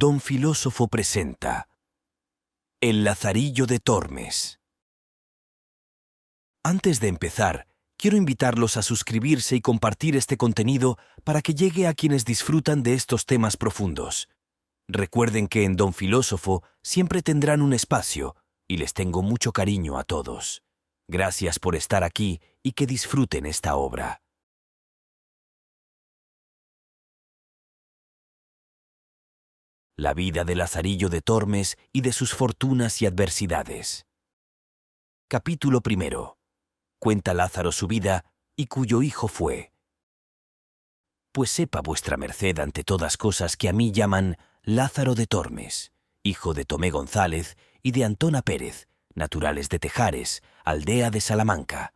Don Filósofo presenta El Lazarillo de Tormes. Antes de empezar, quiero invitarlos a suscribirse y compartir este contenido para que llegue a quienes disfrutan de estos temas profundos. Recuerden que en Don Filósofo siempre tendrán un espacio y les tengo mucho cariño a todos. Gracias por estar aquí y que disfruten esta obra. La vida de Lazarillo de Tormes y de sus fortunas y adversidades. Capítulo 1. Cuenta Lázaro su vida y cuyo hijo fue. Pues sepa vuestra merced ante todas cosas que a mí llaman Lázaro de Tormes, hijo de Tomé González y de Antona Pérez, naturales de Tejares, aldea de Salamanca.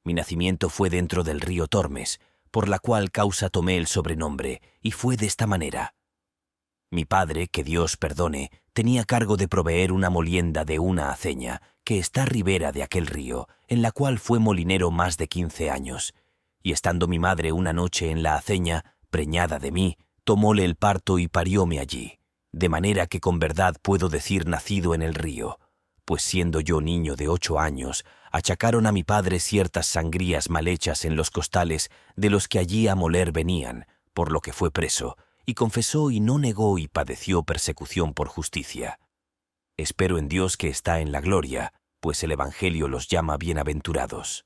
Mi nacimiento fue dentro del río Tormes, por la cual causa tomé el sobrenombre, y fue de esta manera. Mi padre, que Dios perdone, tenía cargo de proveer una molienda de una aceña, que está ribera de aquel río, en la cual fue molinero más de 15 años. Y estando mi madre una noche en la aceña, preñada de mí, tomóle el parto y parióme allí, de manera que con verdad puedo decir nacido en el río, pues siendo yo niño de 8 años, achacaron a mi padre ciertas sangrías mal hechas en los costales de los que allí a moler venían, por lo que fue preso, y confesó y no negó y padeció persecución por justicia. Espero en Dios que está en la gloria, pues el Evangelio los llama bienaventurados.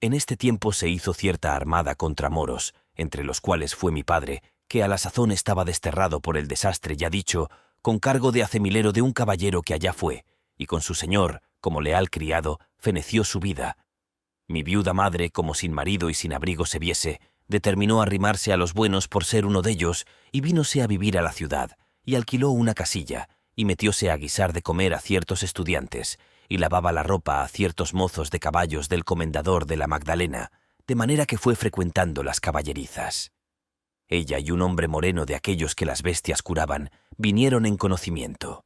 En este tiempo se hizo cierta armada contra moros, entre los cuales fue mi padre, que a la sazón estaba desterrado por el desastre ya dicho, con cargo de acemilero de un caballero que allá fue, y con su señor, como leal criado, feneció su vida. Mi viuda madre, como sin marido y sin abrigo se viese, determinó arrimarse a los buenos por ser uno de ellos, y vínose a vivir a la ciudad, y alquiló una casilla, y metióse a guisar de comer a ciertos estudiantes, y lavaba la ropa a ciertos mozos de caballos del comendador de la Magdalena, de manera que fue frecuentando las caballerizas. Ella y un hombre moreno de aquellos que las bestias curaban, vinieron en conocimiento.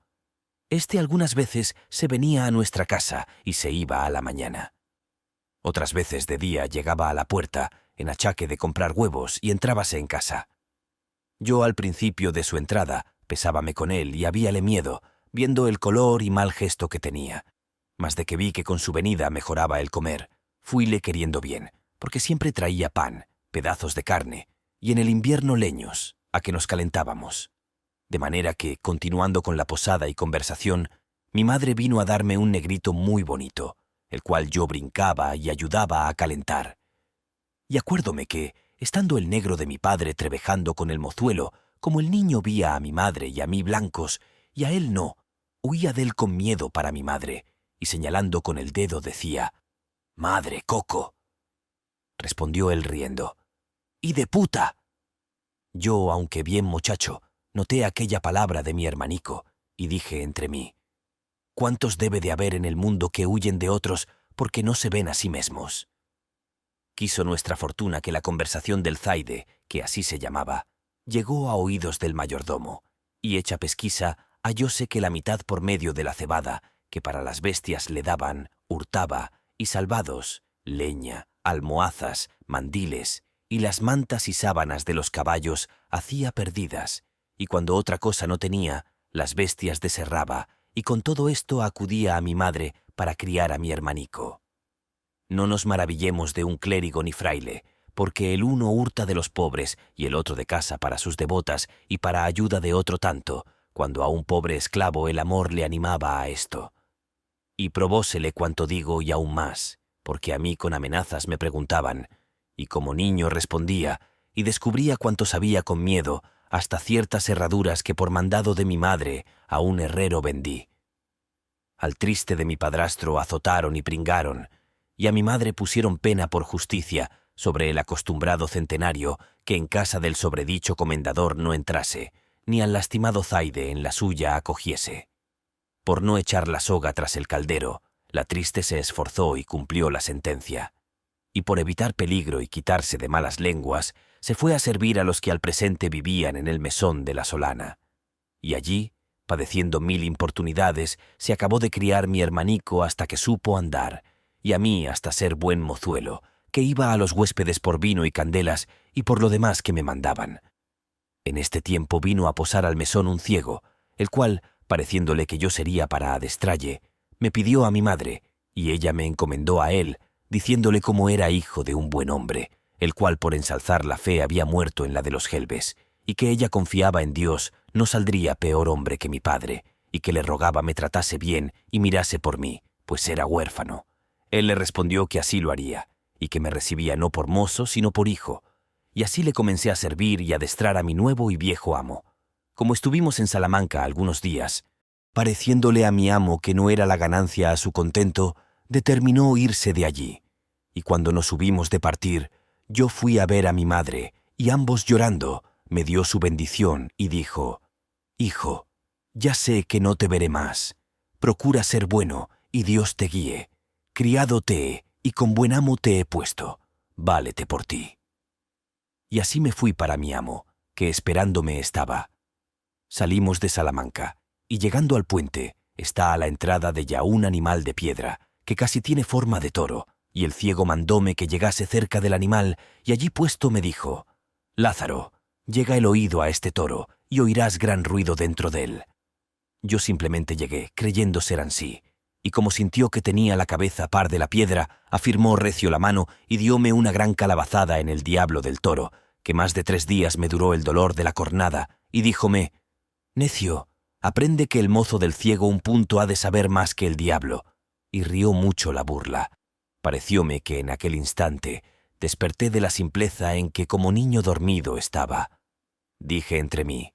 Este algunas veces se venía a nuestra casa y se iba a la mañana. Otras veces de día llegaba a la puerta, en achaque de comprar huevos, y entrábase en casa. Yo al principio de su entrada pesábame con él y habíale miedo, viendo el color y mal gesto que tenía. Mas de que vi que con su venida mejoraba el comer, fuile queriendo bien, porque siempre traía pan, pedazos de carne, y en el invierno leños, a que nos calentábamos. De manera que, continuando con la posada y conversación, mi madre vino a darme un negrito muy bonito, el cual yo brincaba y ayudaba a calentar. Y acuérdome que, estando el negro de mi padre trebejando con el mozuelo, como el niño vía a mi madre y a mí blancos, y a él no, huía de él con miedo para mi madre, y señalando con el dedo decía, «Madre, coco». Respondió él riendo, «¡Y de puta!». Yo, aunque bien muchacho, noté aquella palabra de mi hermanico, y dije entre mí, «¿Cuántos debe de haber en el mundo que huyen de otros porque no se ven a sí mismos?». Quiso nuestra fortuna que la conversación del zaide, que así se llamaba, llegó a oídos del mayordomo, y hecha pesquisa, hallóse que la mitad por medio de la cebada, que para las bestias le daban, hurtaba, y salvados, leña, almohazas, mandiles, y las mantas y sábanas de los caballos hacía perdidas, y cuando otra cosa no tenía, las bestias desherraba, y con todo esto acudía a mi madre para criar a mi hermanico. No nos maravillemos de un clérigo ni fraile, porque el uno hurta de los pobres y el otro de casa para sus devotas y para ayuda de otro tanto, cuando a un pobre esclavo el amor le animaba a esto. Y probósele cuanto digo y aún más, porque a mí con amenazas me preguntaban, y como niño respondía, y descubría cuanto sabía con miedo, hasta ciertas herraduras que por mandado de mi madre a un herrero vendí. Al triste de mi padrastro azotaron y pringaron, y a mi madre pusieron pena por justicia sobre el acostumbrado centenario que en casa del sobredicho comendador no entrase, ni al lastimado zaide en la suya acogiese. Por no echar la soga tras el caldero, la triste se esforzó y cumplió la sentencia. Y por evitar peligro y quitarse de malas lenguas, se fue a servir a los que al presente vivían en el mesón de la Solana. Y allí, padeciendo 1000 importunidades, se acabó de criar mi hermanico hasta que supo andar, y a mí hasta ser buen mozuelo, que iba a los huéspedes por vino y candelas y por lo demás que me mandaban. En este tiempo vino a posar al mesón un ciego, el cual, pareciéndole que yo sería para adestralle, me pidió a mi madre, y ella me encomendó a él, diciéndole cómo era hijo de un buen hombre, el cual por ensalzar la fe había muerto en la de los Gelbes, y que ella confiaba en Dios no saldría peor hombre que mi padre, y que le rogaba me tratase bien y mirase por mí, pues era huérfano. Él le respondió que así lo haría, y que me recibía no por mozo, sino por hijo. Y así le comencé a servir y adestrar a mi nuevo y viejo amo. Como estuvimos en Salamanca algunos días, pareciéndole a mi amo que no era la ganancia a su contento, determinó irse de allí. Y cuando nos hubimos de partir, yo fui a ver a mi madre, y ambos llorando, me dio su bendición y dijo: «Hijo, ya sé que no te veré más. Procura ser bueno, y Dios te guíe. Criado te he, y con buen amo te he puesto. Válete por ti». Y así me fui para mi amo, que esperándome estaba. Salimos de Salamanca, y llegando al puente, está a la entrada de ya un animal de piedra, que casi tiene forma de toro, y el ciego mandóme que llegase cerca del animal, y allí puesto me dijo: «Lázaro, llega el oído a este toro, y oirás gran ruido dentro de él». Yo simplemente llegué, creyendo ser ansí, y como sintió que tenía la cabeza par de la piedra, afirmó recio la mano y dióme una gran calabazada en el diablo del toro, que más de 3 días me duró el dolor de la cornada, y díjome: «Necio, aprende que el mozo del ciego un punto ha de saber más que el diablo». Y rió mucho la burla. Parecióme que en aquel instante desperté de la simpleza en que como niño dormido estaba. Dije entre mí: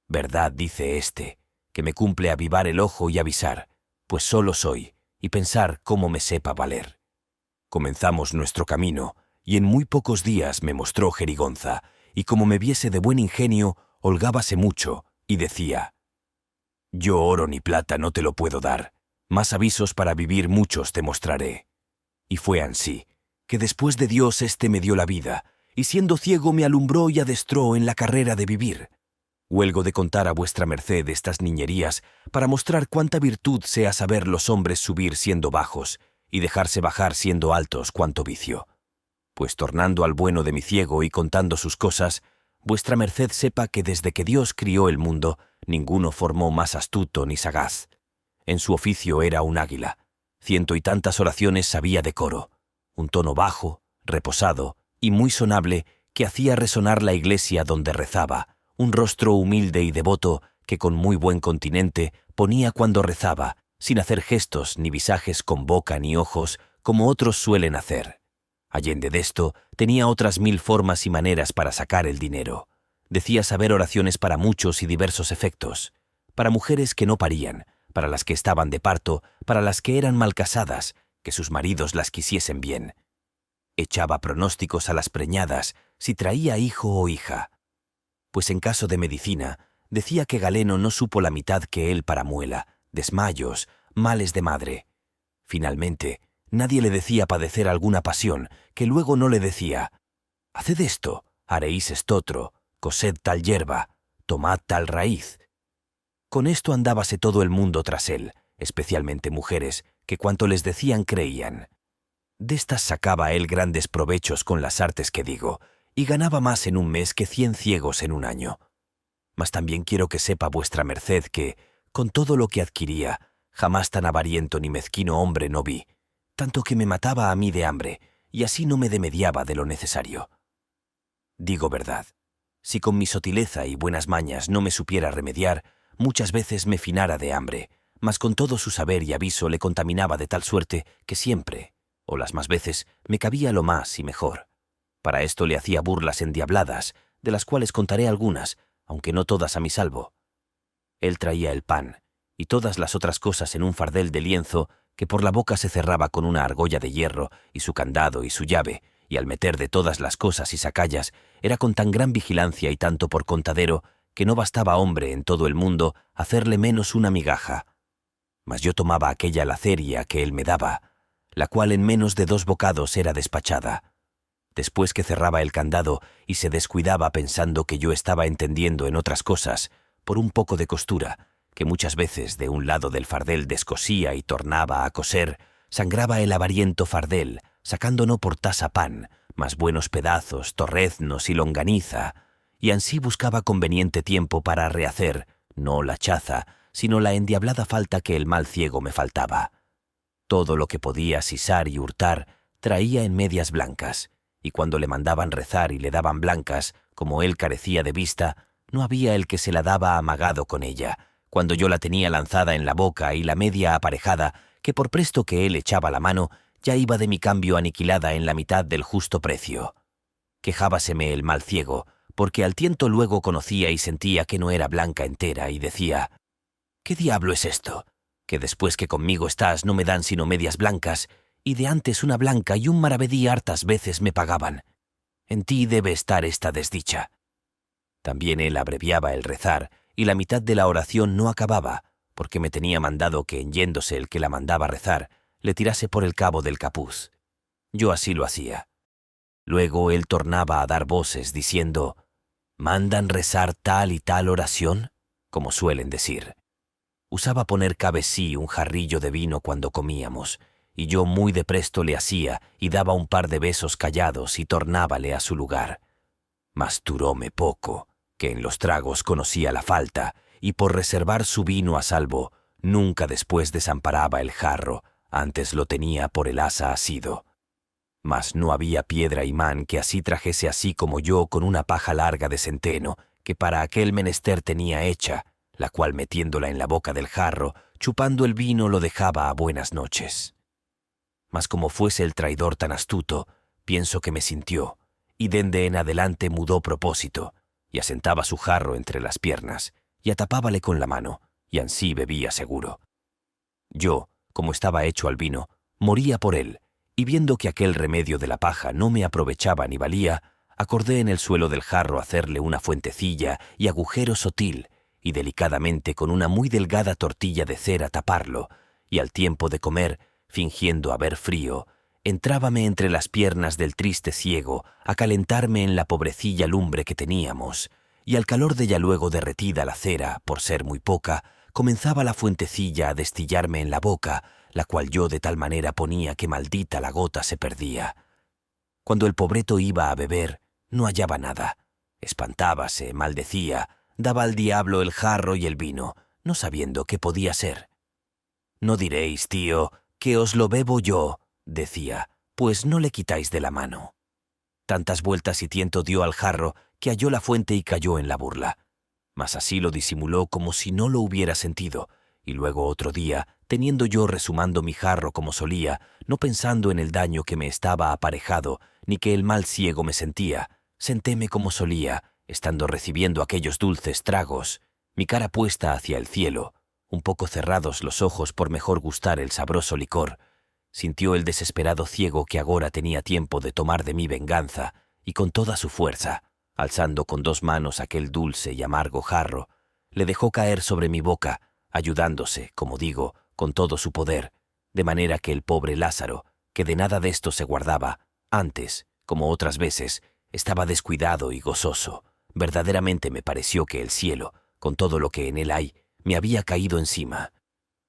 «Verdad dice éste, que me cumple avivar el ojo y avisar, pues solo soy, y pensar cómo me sepa valer». Comenzamos nuestro camino, y en muy pocos días me mostró jerigonza, y como me viese de buen ingenio, holgábase mucho, y decía: «Yo oro ni plata no te lo puedo dar, más avisos para vivir muchos te mostraré». Y fue ansí, que después de Dios éste me dio la vida, y siendo ciego me alumbró y adestró en la carrera de vivir. Huelgo de contar a vuestra merced estas niñerías para mostrar cuánta virtud sea saber los hombres subir siendo bajos y dejarse bajar siendo altos cuánto vicio. Pues tornando al bueno de mi ciego y contando sus cosas, vuestra merced sepa que desde que Dios crió el mundo, ninguno formó más astuto ni sagaz. En su oficio era un águila, 100 y tantas oraciones sabía de coro, un tono bajo, reposado y muy sonable que hacía resonar la iglesia donde rezaba, un rostro humilde y devoto que con muy buen continente ponía cuando rezaba, sin hacer gestos ni visajes con boca ni ojos, como otros suelen hacer. Allende desto, tenía otras 1000 formas y maneras para sacar el dinero. Decía saber oraciones para muchos y diversos efectos, para mujeres que no parían, para las que estaban de parto, para las que eran mal casadas, que sus maridos las quisiesen bien. Echaba pronósticos a las preñadas, si traía hijo o hija. Pues en caso de medicina, decía que Galeno no supo la mitad que él para muela, desmayos, males de madre. Finalmente, nadie le decía padecer alguna pasión, que luego no le decía: «Haced esto, haréis estotro, cosed tal hierba, tomad tal raíz». Con esto andábase todo el mundo tras él, especialmente mujeres, que cuanto les decían creían. Destas sacaba él grandes provechos con las artes que digo, y ganaba más en un mes que 100 ciegos en un año. Mas también quiero que sepa vuestra merced que, con todo lo que adquiría, jamás tan avariento ni mezquino hombre no vi, tanto que me mataba a mí de hambre, y así no me demediaba de lo necesario. Digo verdad, si con mi sotileza y buenas mañas no me supiera remediar, muchas veces me finara de hambre, mas con todo su saber y aviso le contaminaba de tal suerte que siempre, o las más veces, me cabía lo más y mejor. Para esto le hacía burlas endiabladas, de las cuales contaré algunas, aunque no todas a mi salvo. Él traía el pan, y todas las otras cosas en un fardel de lienzo que por la boca se cerraba con una argolla de hierro y su candado y su llave, y al meter de todas las cosas y sacallas era con tan gran vigilancia y tanto por contadero que no bastaba hombre en todo el mundo hacerle menos una migaja. Mas yo tomaba aquella laceria que él me daba, la cual en menos de 2 bocados era despachada. Después que cerraba el candado y se descuidaba pensando que yo estaba entendiendo en otras cosas, por un poco de costura, que muchas veces de un lado del fardel descosía y tornaba a coser, sangraba el avariento fardel, sacando no por tasa pan, mas buenos pedazos, torreznos y longaniza, y ansí buscaba conveniente tiempo para rehacer, no la chaza, sino la endiablada falta que el mal ciego me faltaba. Todo lo que podía sisar y hurtar traía en medias blancas, y cuando le mandaban rezar y le daban blancas, como él carecía de vista, no había el que se la daba amagado con ella, cuando yo la tenía lanzada en la boca y la media aparejada, que por presto que él echaba la mano, ya iba de mi cambio aniquilada en la mitad del justo precio. Quejábaseme el mal ciego, porque al tiento luego conocía y sentía que no era blanca entera, y decía: «¿Qué diablo es esto? Que después que conmigo estás no me dan sino medias blancas, y de antes una blanca y un maravedí hartas veces me pagaban. En ti debe estar esta desdicha». También él abreviaba el rezar, y la mitad de la oración no acababa, porque me tenía mandado que, en yéndose el que la mandaba rezar, le tirase por el cabo del capuz. Yo así lo hacía. Luego él tornaba a dar voces, diciendo: «¿Mandan rezar tal y tal oración?», como suelen decir. Usaba poner cabe sí un jarrillo de vino cuando comíamos, y yo muy de presto le hacía y daba un par de besos callados y tornábale a su lugar. Mas duróme poco, que en los tragos conocía la falta, y por reservar su vino a salvo, nunca después desamparaba el jarro, antes lo tenía por el asa asido. Mas no había piedra imán que así trajese así como yo con una paja larga de centeno, que para aquel menester tenía hecha, la cual metiéndola en la boca del jarro, chupando el vino lo dejaba a buenas noches. Mas como fuese el traidor tan astuto, pienso que me sintió, y dende en adelante mudó propósito, y asentaba su jarro entre las piernas, y atapábale con la mano, y ansí bebía seguro. Yo, como estaba hecho al vino, moría por él, y viendo que aquel remedio de la paja no me aprovechaba ni valía, acordé en el suelo del jarro hacerle una fuentecilla y agujero sotil, y delicadamente con una muy delgada tortilla de cera taparlo, y al tiempo de comer, fingiendo haber frío, entrábame entre las piernas del triste ciego a calentarme en la pobrecilla lumbre que teníamos, y al calor de ya luego derretida la cera, por ser muy poca, comenzaba la fuentecilla a destillarme en la boca, la cual yo de tal manera ponía que maldita la gota se perdía. Cuando el pobreto iba a beber, no hallaba nada. Espantábase, maldecía, daba al diablo el jarro y el vino, no sabiendo qué podía ser. «No diréis, tío, que os lo bebo yo», decía, «pues no le quitáis de la mano». Tantas vueltas y tiento dio al jarro que halló la fuente y cayó en la burla. Mas así lo disimuló como si no lo hubiera sentido, y luego otro día, teniendo yo resumando mi jarro como solía, no pensando en el daño que me estaba aparejado, ni que el mal ciego me sentía, sentéme como solía, estando recibiendo aquellos dulces tragos, mi cara puesta hacia el cielo, un poco cerrados los ojos por mejor gustar el sabroso licor. Sintió el desesperado ciego que agora tenía tiempo de tomar de mí venganza, y con toda su fuerza, alzando con dos manos aquel dulce y amargo jarro, le dejó caer sobre mi boca, ayudándose, como digo, con todo su poder, de manera que el pobre Lázaro, que de nada de esto se guardaba, antes, como otras veces, estaba descuidado y gozoso. Verdaderamente me pareció que el cielo, con todo lo que en él hay, me había caído encima.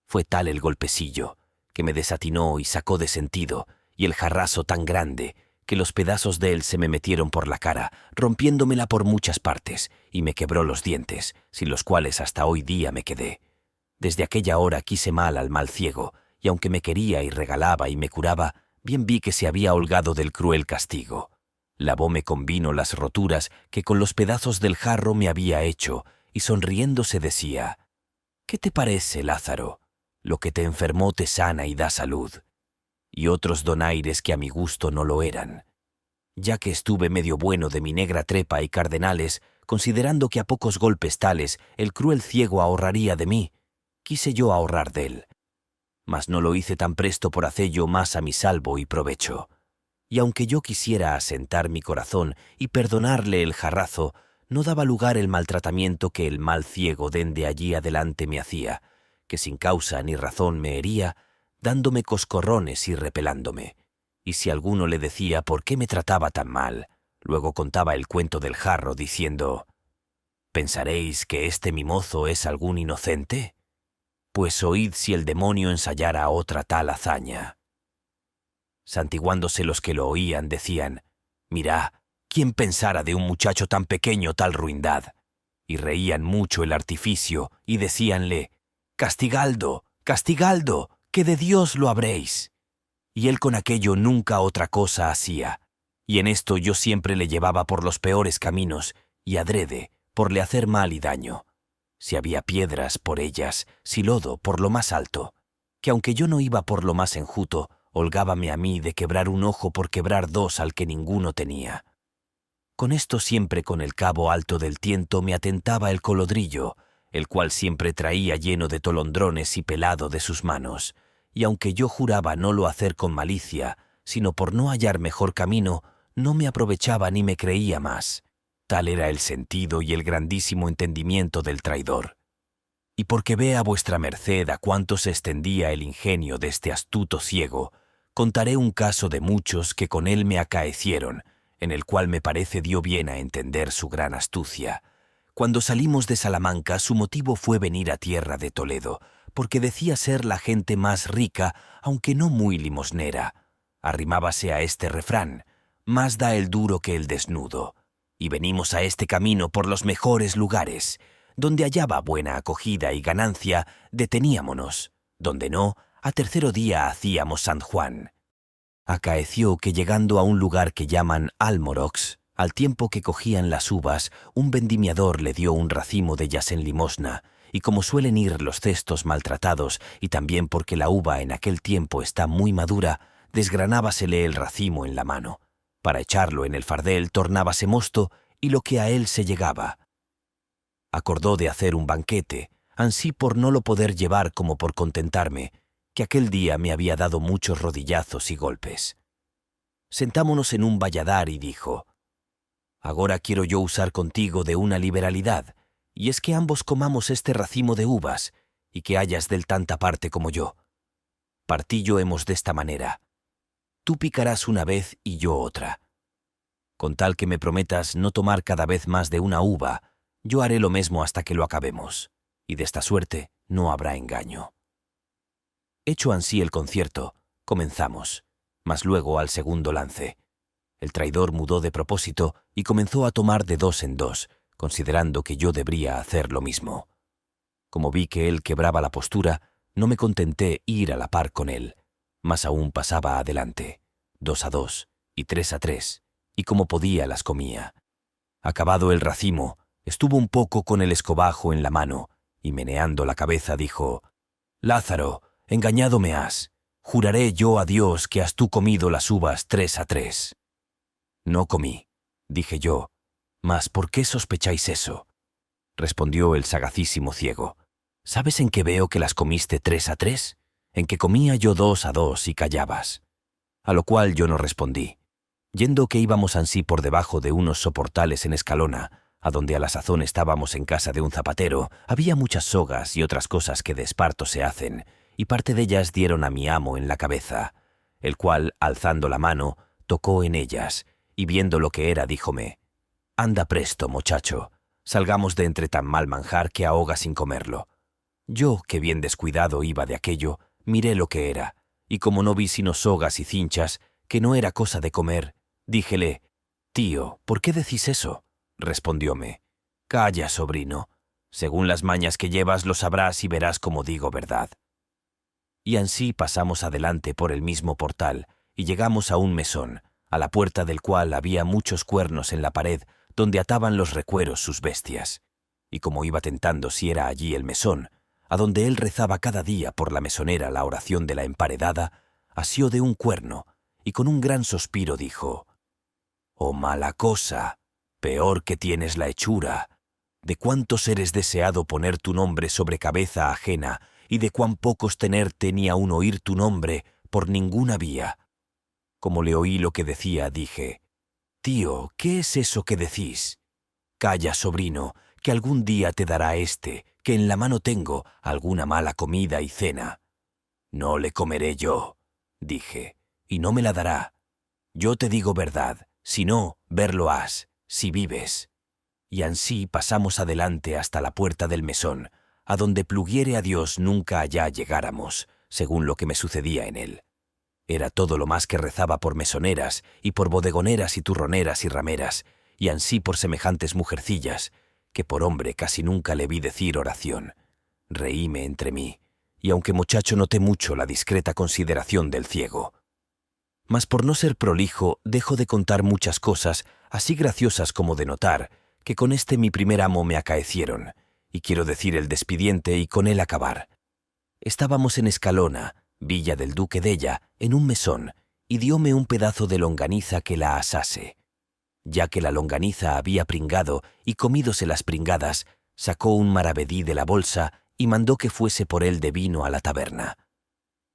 Fue tal el golpecillo, que me desatinó y sacó de sentido, y el jarrazo tan grande, que los pedazos de él se me metieron por la cara, rompiéndomela por muchas partes, y me quebró los dientes, sin los cuales hasta hoy día me quedé. Desde aquella hora quise mal al mal ciego, y aunque me quería y regalaba y me curaba, bien vi que se había holgado del cruel castigo. Lavóme con vino las roturas que con los pedazos del jarro me había hecho, y sonriéndose decía: «¿Qué te parece, Lázaro? Lo que te enfermó te sana y da salud». Y otros donaires que a mi gusto no lo eran. Ya que estuve medio bueno de mi negra trepa y cardenales, considerando que a pocos golpes tales el cruel ciego ahorraría de mí, quise yo ahorrar de él. Mas no lo hice tan presto por hacello más a mi salvo y provecho. Y aunque yo quisiera asentar mi corazón y perdonarle el jarrazo, no daba lugar el maltratamiento que el mal ciego dende allí adelante me hacía, que sin causa ni razón me hería, dándome coscorrones y repelándome. Y si alguno le decía por qué me trataba tan mal, luego contaba el cuento del jarro, diciendo: «¿Pensaréis que este mi mozo es algún inocente? Pues oíd si el demonio ensayara otra tal hazaña». Santiguándose los que lo oían, decían: «Mirá, ¿Quién pensara de un muchacho tan pequeño tal ruindad? Y reían mucho el artificio, y decíanle, «Castigaldo, castigaldo, que de Dios lo habréis». Y él con aquello nunca otra cosa hacía. Y en esto yo siempre le llevaba por los peores caminos, y adrede, por le hacer mal y daño. Si había piedras, por ellas, si lodo, por lo más alto. Que aunque yo no iba por lo más enjuto, holgábame a mí de quebrar un ojo por quebrar dos al que ninguno tenía. Con esto siempre con el cabo alto del tiento me atentaba el colodrillo, el cual siempre traía lleno de tolondrones y pelado de sus manos, y aunque yo juraba no lo hacer con malicia, sino por no hallar mejor camino, no me aprovechaba ni me creía más. Tal era el sentido y el grandísimo entendimiento del traidor. Y porque vea vuestra merced a cuánto se extendía el ingenio de este astuto ciego, contaré un caso de muchos que con él me acaecieron, en el cual me parece dio bien a entender su gran astucia. Cuando salimos de Salamanca, su motivo fue venir a tierra de Toledo, porque decía ser la gente más rica, aunque no muy limosnera. Arrimábase a este refrán, más da el duro que el desnudo. Y venimos a este camino por los mejores lugares. Donde hallaba buena acogida y ganancia, deteníamonos. Donde no, a tercero día hacíamos San Juan. Acaeció que llegando a un lugar que llaman Almorox, al tiempo que cogían las uvas, un vendimiador le dio un racimo de ellas en limosna, y como suelen ir los cestos maltratados, y también porque la uva en aquel tiempo está muy madura, desgranábasele el racimo en la mano. Para echarlo en el fardel tornábase mosto, y lo que a él se llegaba. Acordó de hacer un banquete, ansí por no lo poder llevar como por contentarme, que aquel día me había dado muchos rodillazos y golpes. Sentámonos en un valladar y dijo, «Agora quiero yo usar contigo de una liberalidad, y es que ambos comamos este racimo de uvas, y que hayas del tanta parte como yo. Partillo hemos desta manera. Tú picarás una vez y yo otra. Con tal que me prometas no tomar cada vez más de una uva, yo haré lo mismo hasta que lo acabemos, y de esta suerte no habrá engaño». Hecho ansí el concierto, comenzamos, mas luego al segundo lance. El traidor mudó de propósito y comenzó a tomar de dos en dos, considerando que yo debería hacer lo mismo. Como vi que él quebraba la postura, no me contenté ir a la par con él, mas aún pasaba adelante, 2 a 2 y 3 a 3, y como podía las comía. Acabado el racimo, estuvo un poco con el escobajo en la mano, y meneando la cabeza dijo, «Lázaro, engañado me has. Juraré yo a Dios que has tú comido las uvas 3 a 3. «No comí», dije yo, «mas ¿por qué sospecháis eso?». Respondió el sagacísimo ciego, «¿Sabes en qué veo que las comiste 3 a 3? En que comía yo 2 a 2 y callabas». A lo cual yo no respondí. Yendo que íbamos ansí por debajo de unos soportales en Escalona, a donde a la sazón estábamos en casa de un zapatero, había muchas sogas y otras cosas que de esparto se hacen, y parte de ellas dieron a mi amo en la cabeza, el cual, alzando la mano, tocó en ellas, y viendo lo que era, díjome, «Anda presto, muchacho, salgamos de entre tan mal manjar que ahoga sin comerlo». Yo, que bien descuidado iba de aquello, miré lo que era, y como no vi sino sogas y cinchas, que no era cosa de comer, díjele, «Tío, ¿por qué decís eso?». Respondióme, «Calla, sobrino, según las mañas que llevas lo sabrás y verás como digo verdad». Y ansí pasamos adelante por el mismo portal, y llegamos a un mesón, a la puerta del cual había muchos cuernos en la pared, donde ataban los recueros sus bestias. Y como iba tentando si era allí el mesón, a donde él rezaba cada día por la mesonera la oración de la emparedada, asió de un cuerno, y con un gran suspiro dijo, «Oh mala cosa, peor que tienes la hechura, de cuántos eres deseado poner tu nombre sobre cabeza ajena, y de cuán pocos tenerte ni aun oír tu nombre por ninguna vía». Como le oí lo que decía, dije, «Tío, ¿qué es eso que decís? Calla, sobrino, que algún día te dará que en la mano tengo, alguna mala comida y cena». «No le comeré yo», dije, «y no me la dará. Yo te digo verdad, si no, verlo has, si vives». Y ansí pasamos adelante hasta la puerta del mesón, a donde pluguiere a Dios nunca allá llegáramos, según lo que me sucedía en él. Era todo lo más que rezaba por mesoneras, y por bodegoneras y turroneras y rameras, y ansí por semejantes mujercillas, que por hombre casi nunca le vi decir oración. Reíme entre mí, y aunque muchacho noté mucho la discreta consideración del ciego. Mas por no ser prolijo, dejo de contar muchas cosas, así graciosas como de notar, que con este mi primer amo me acaecieron, y quiero decir el despidiente y con él acabar. Estábamos en Escalona, villa del duque d'Ella, en un mesón, y dióme un pedazo de longaniza que la asase. Ya que la longaniza había pringado y comídose las pringadas, sacó un maravedí de la bolsa y mandó que fuese por él de vino a la taberna.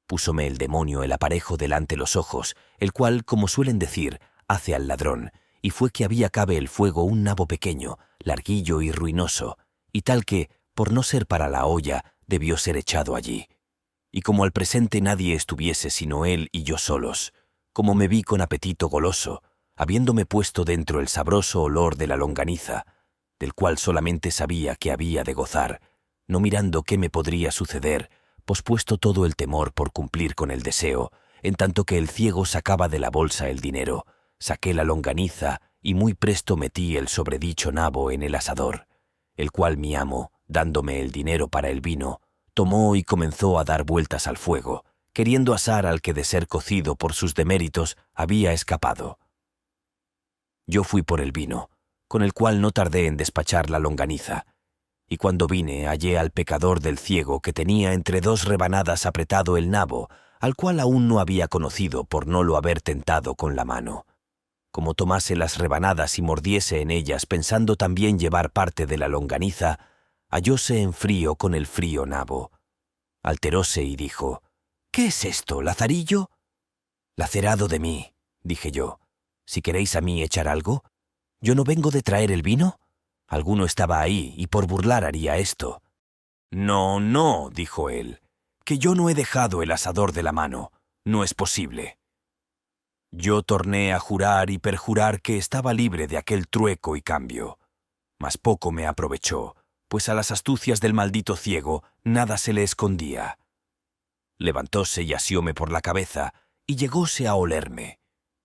Púsome el demonio el aparejo delante los ojos, el cual, como suelen decir, hace al ladrón, y fue que había cabe el fuego un nabo pequeño, larguillo y ruinoso, y tal que, por no ser para la olla, debió ser echado allí. Y como al presente nadie estuviese sino él y yo solos, como me vi con apetito goloso, habiéndome puesto dentro el sabroso olor de la longaniza, del cual solamente sabía que había de gozar, no mirando qué me podría suceder, pospuesto todo el temor por cumplir con el deseo, en tanto que el ciego sacaba de la bolsa el dinero, saqué la longaniza y muy presto metí el sobredicho nabo en el asador, el cual mi amo, dándome el dinero para el vino, tomó y comenzó a dar vueltas al fuego, queriendo asar al que de ser cocido por sus deméritos había escapado. Yo fui por el vino, con el cual no tardé en despachar la longaniza, y cuando vine hallé al pecador del ciego que tenía entre dos rebanadas apretado el nabo, al cual aún no había conocido por no lo haber tentado con la mano. Como tomase las rebanadas y mordiese en ellas pensando también llevar parte de la longaniza, hallóse en frío con el frío nabo. Alteróse y dijo: «¿Qué es esto, Lazarillo?» «Lacerado de mí», dije yo. «Si queréis a mí echar algo, ¿yo no vengo de traer el vino? Alguno estaba ahí y por burlar haría esto». «No, no», dijo él, «que yo no he dejado el asador de la mano. No es posible». Yo torné a jurar y perjurar que estaba libre de aquel trueco y cambio. Mas poco me aprovechó, pues a las astucias del maldito ciego nada se le escondía. Levantóse y asióme por la cabeza y llegóse a olerme.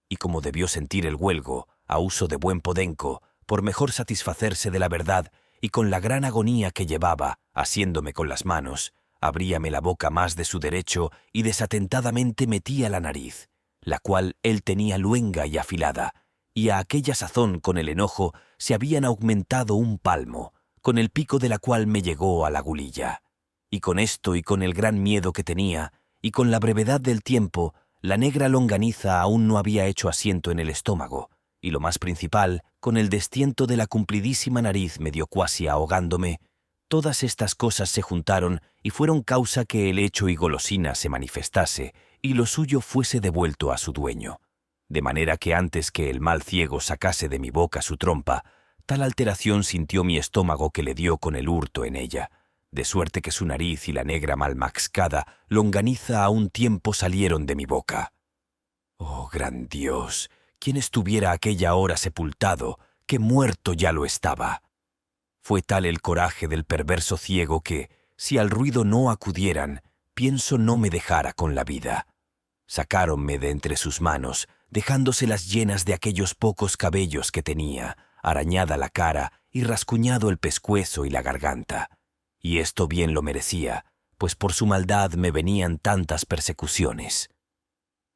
Y como debió sentir el huelgo, a uso de buen podenco, por mejor satisfacerse de la verdad y con la gran agonía que llevaba, asiéndome con las manos, abríame la boca más de su derecho y desatentadamente metía la nariz, la cual él tenía luenga y afilada, y a aquella sazón con el enojo se habían aumentado un palmo, con el pico de la cual me llegó a la gulilla. Y con esto y con el gran miedo que tenía, y con la brevedad del tiempo, la negra longaniza aún no había hecho asiento en el estómago, y lo más principal, con el destiento de la cumplidísima nariz medio cuasi ahogándome, todas estas cosas se juntaron y fueron causa que el hecho y golosina se manifestase, y lo suyo fuese devuelto a su dueño. De manera que antes que el mal ciego sacase de mi boca su trompa, tal alteración sintió mi estómago que le dio con el hurto en ella, de suerte que su nariz y la negra mal maxcada longaniza a un tiempo salieron de mi boca. Oh, gran Dios, ¿quién estuviera aquella hora sepultado, que muerto ya lo estaba? Fue tal el coraje del perverso ciego que, si al ruido no acudieran, pienso no me dejara con la vida. Sacáronme de entre sus manos, dejándoselas llenas de aquellos pocos cabellos que tenía, arañada la cara y rascuñado el pescuezo y la garganta. Y esto bien lo merecía, pues por su maldad me venían tantas persecuciones.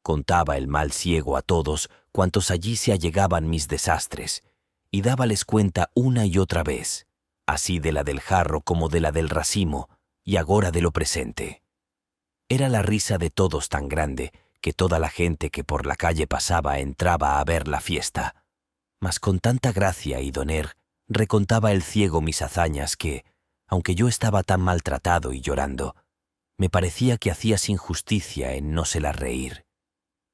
Contaba el mal ciego a todos cuantos allí se allegaban mis desastres, y dábales cuenta una y otra vez, así de la del jarro como de la del racimo, y agora de lo presente. Era la risa de todos tan grande que toda la gente que por la calle pasaba entraba a ver la fiesta. Mas con tanta gracia y doner recontaba el ciego mis hazañas que, aunque yo estaba tan maltratado y llorando, me parecía que hacía sin justicia en no se la reír.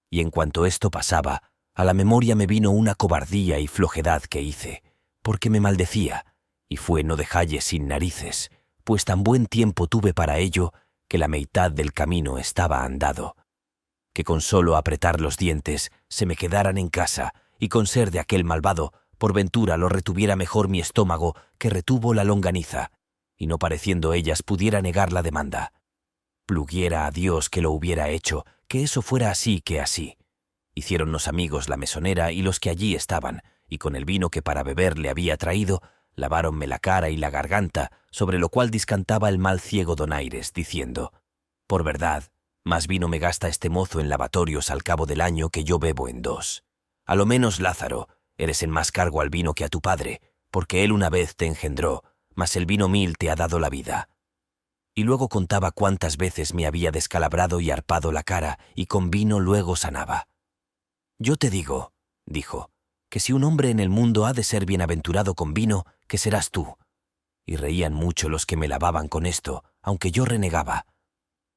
Y en cuanto esto pasaba, a la memoria me vino una cobardía y flojedad que hice, porque me maldecía, y fue no dejalle sin narices, pues tan buen tiempo tuve para ello que la mitad del camino estaba andado, que con solo apretar los dientes se me quedaran en casa, y con ser de aquel malvado, por ventura lo retuviera mejor mi estómago que retuvo la longaniza, y no pareciendo ellas pudiera negar la demanda. Pluguiera a Dios que lo hubiera hecho, que eso fuera así que así. Hiciéronnos amigos la mesonera y los que allí estaban, y con el vino que para beber le había traído, laváronme la cara y la garganta, sobre lo cual discantaba el mal ciego donaires, diciendo: «Por verdad, más vino me gasta este mozo en lavatorios al cabo del año que yo bebo en 2. A lo menos, Lázaro, eres en más cargo al vino que a tu padre, porque él una vez te engendró, mas el vino 1000 te ha dado la vida». Y luego contaba cuántas veces me había descalabrado y harpado la cara, y con vino luego sanaba. «Yo te digo», dijo, «que si un hombre en el mundo ha de ser bienaventurado con vino, que serás tú». Y reían mucho los que me lavaban con esto, aunque yo renegaba.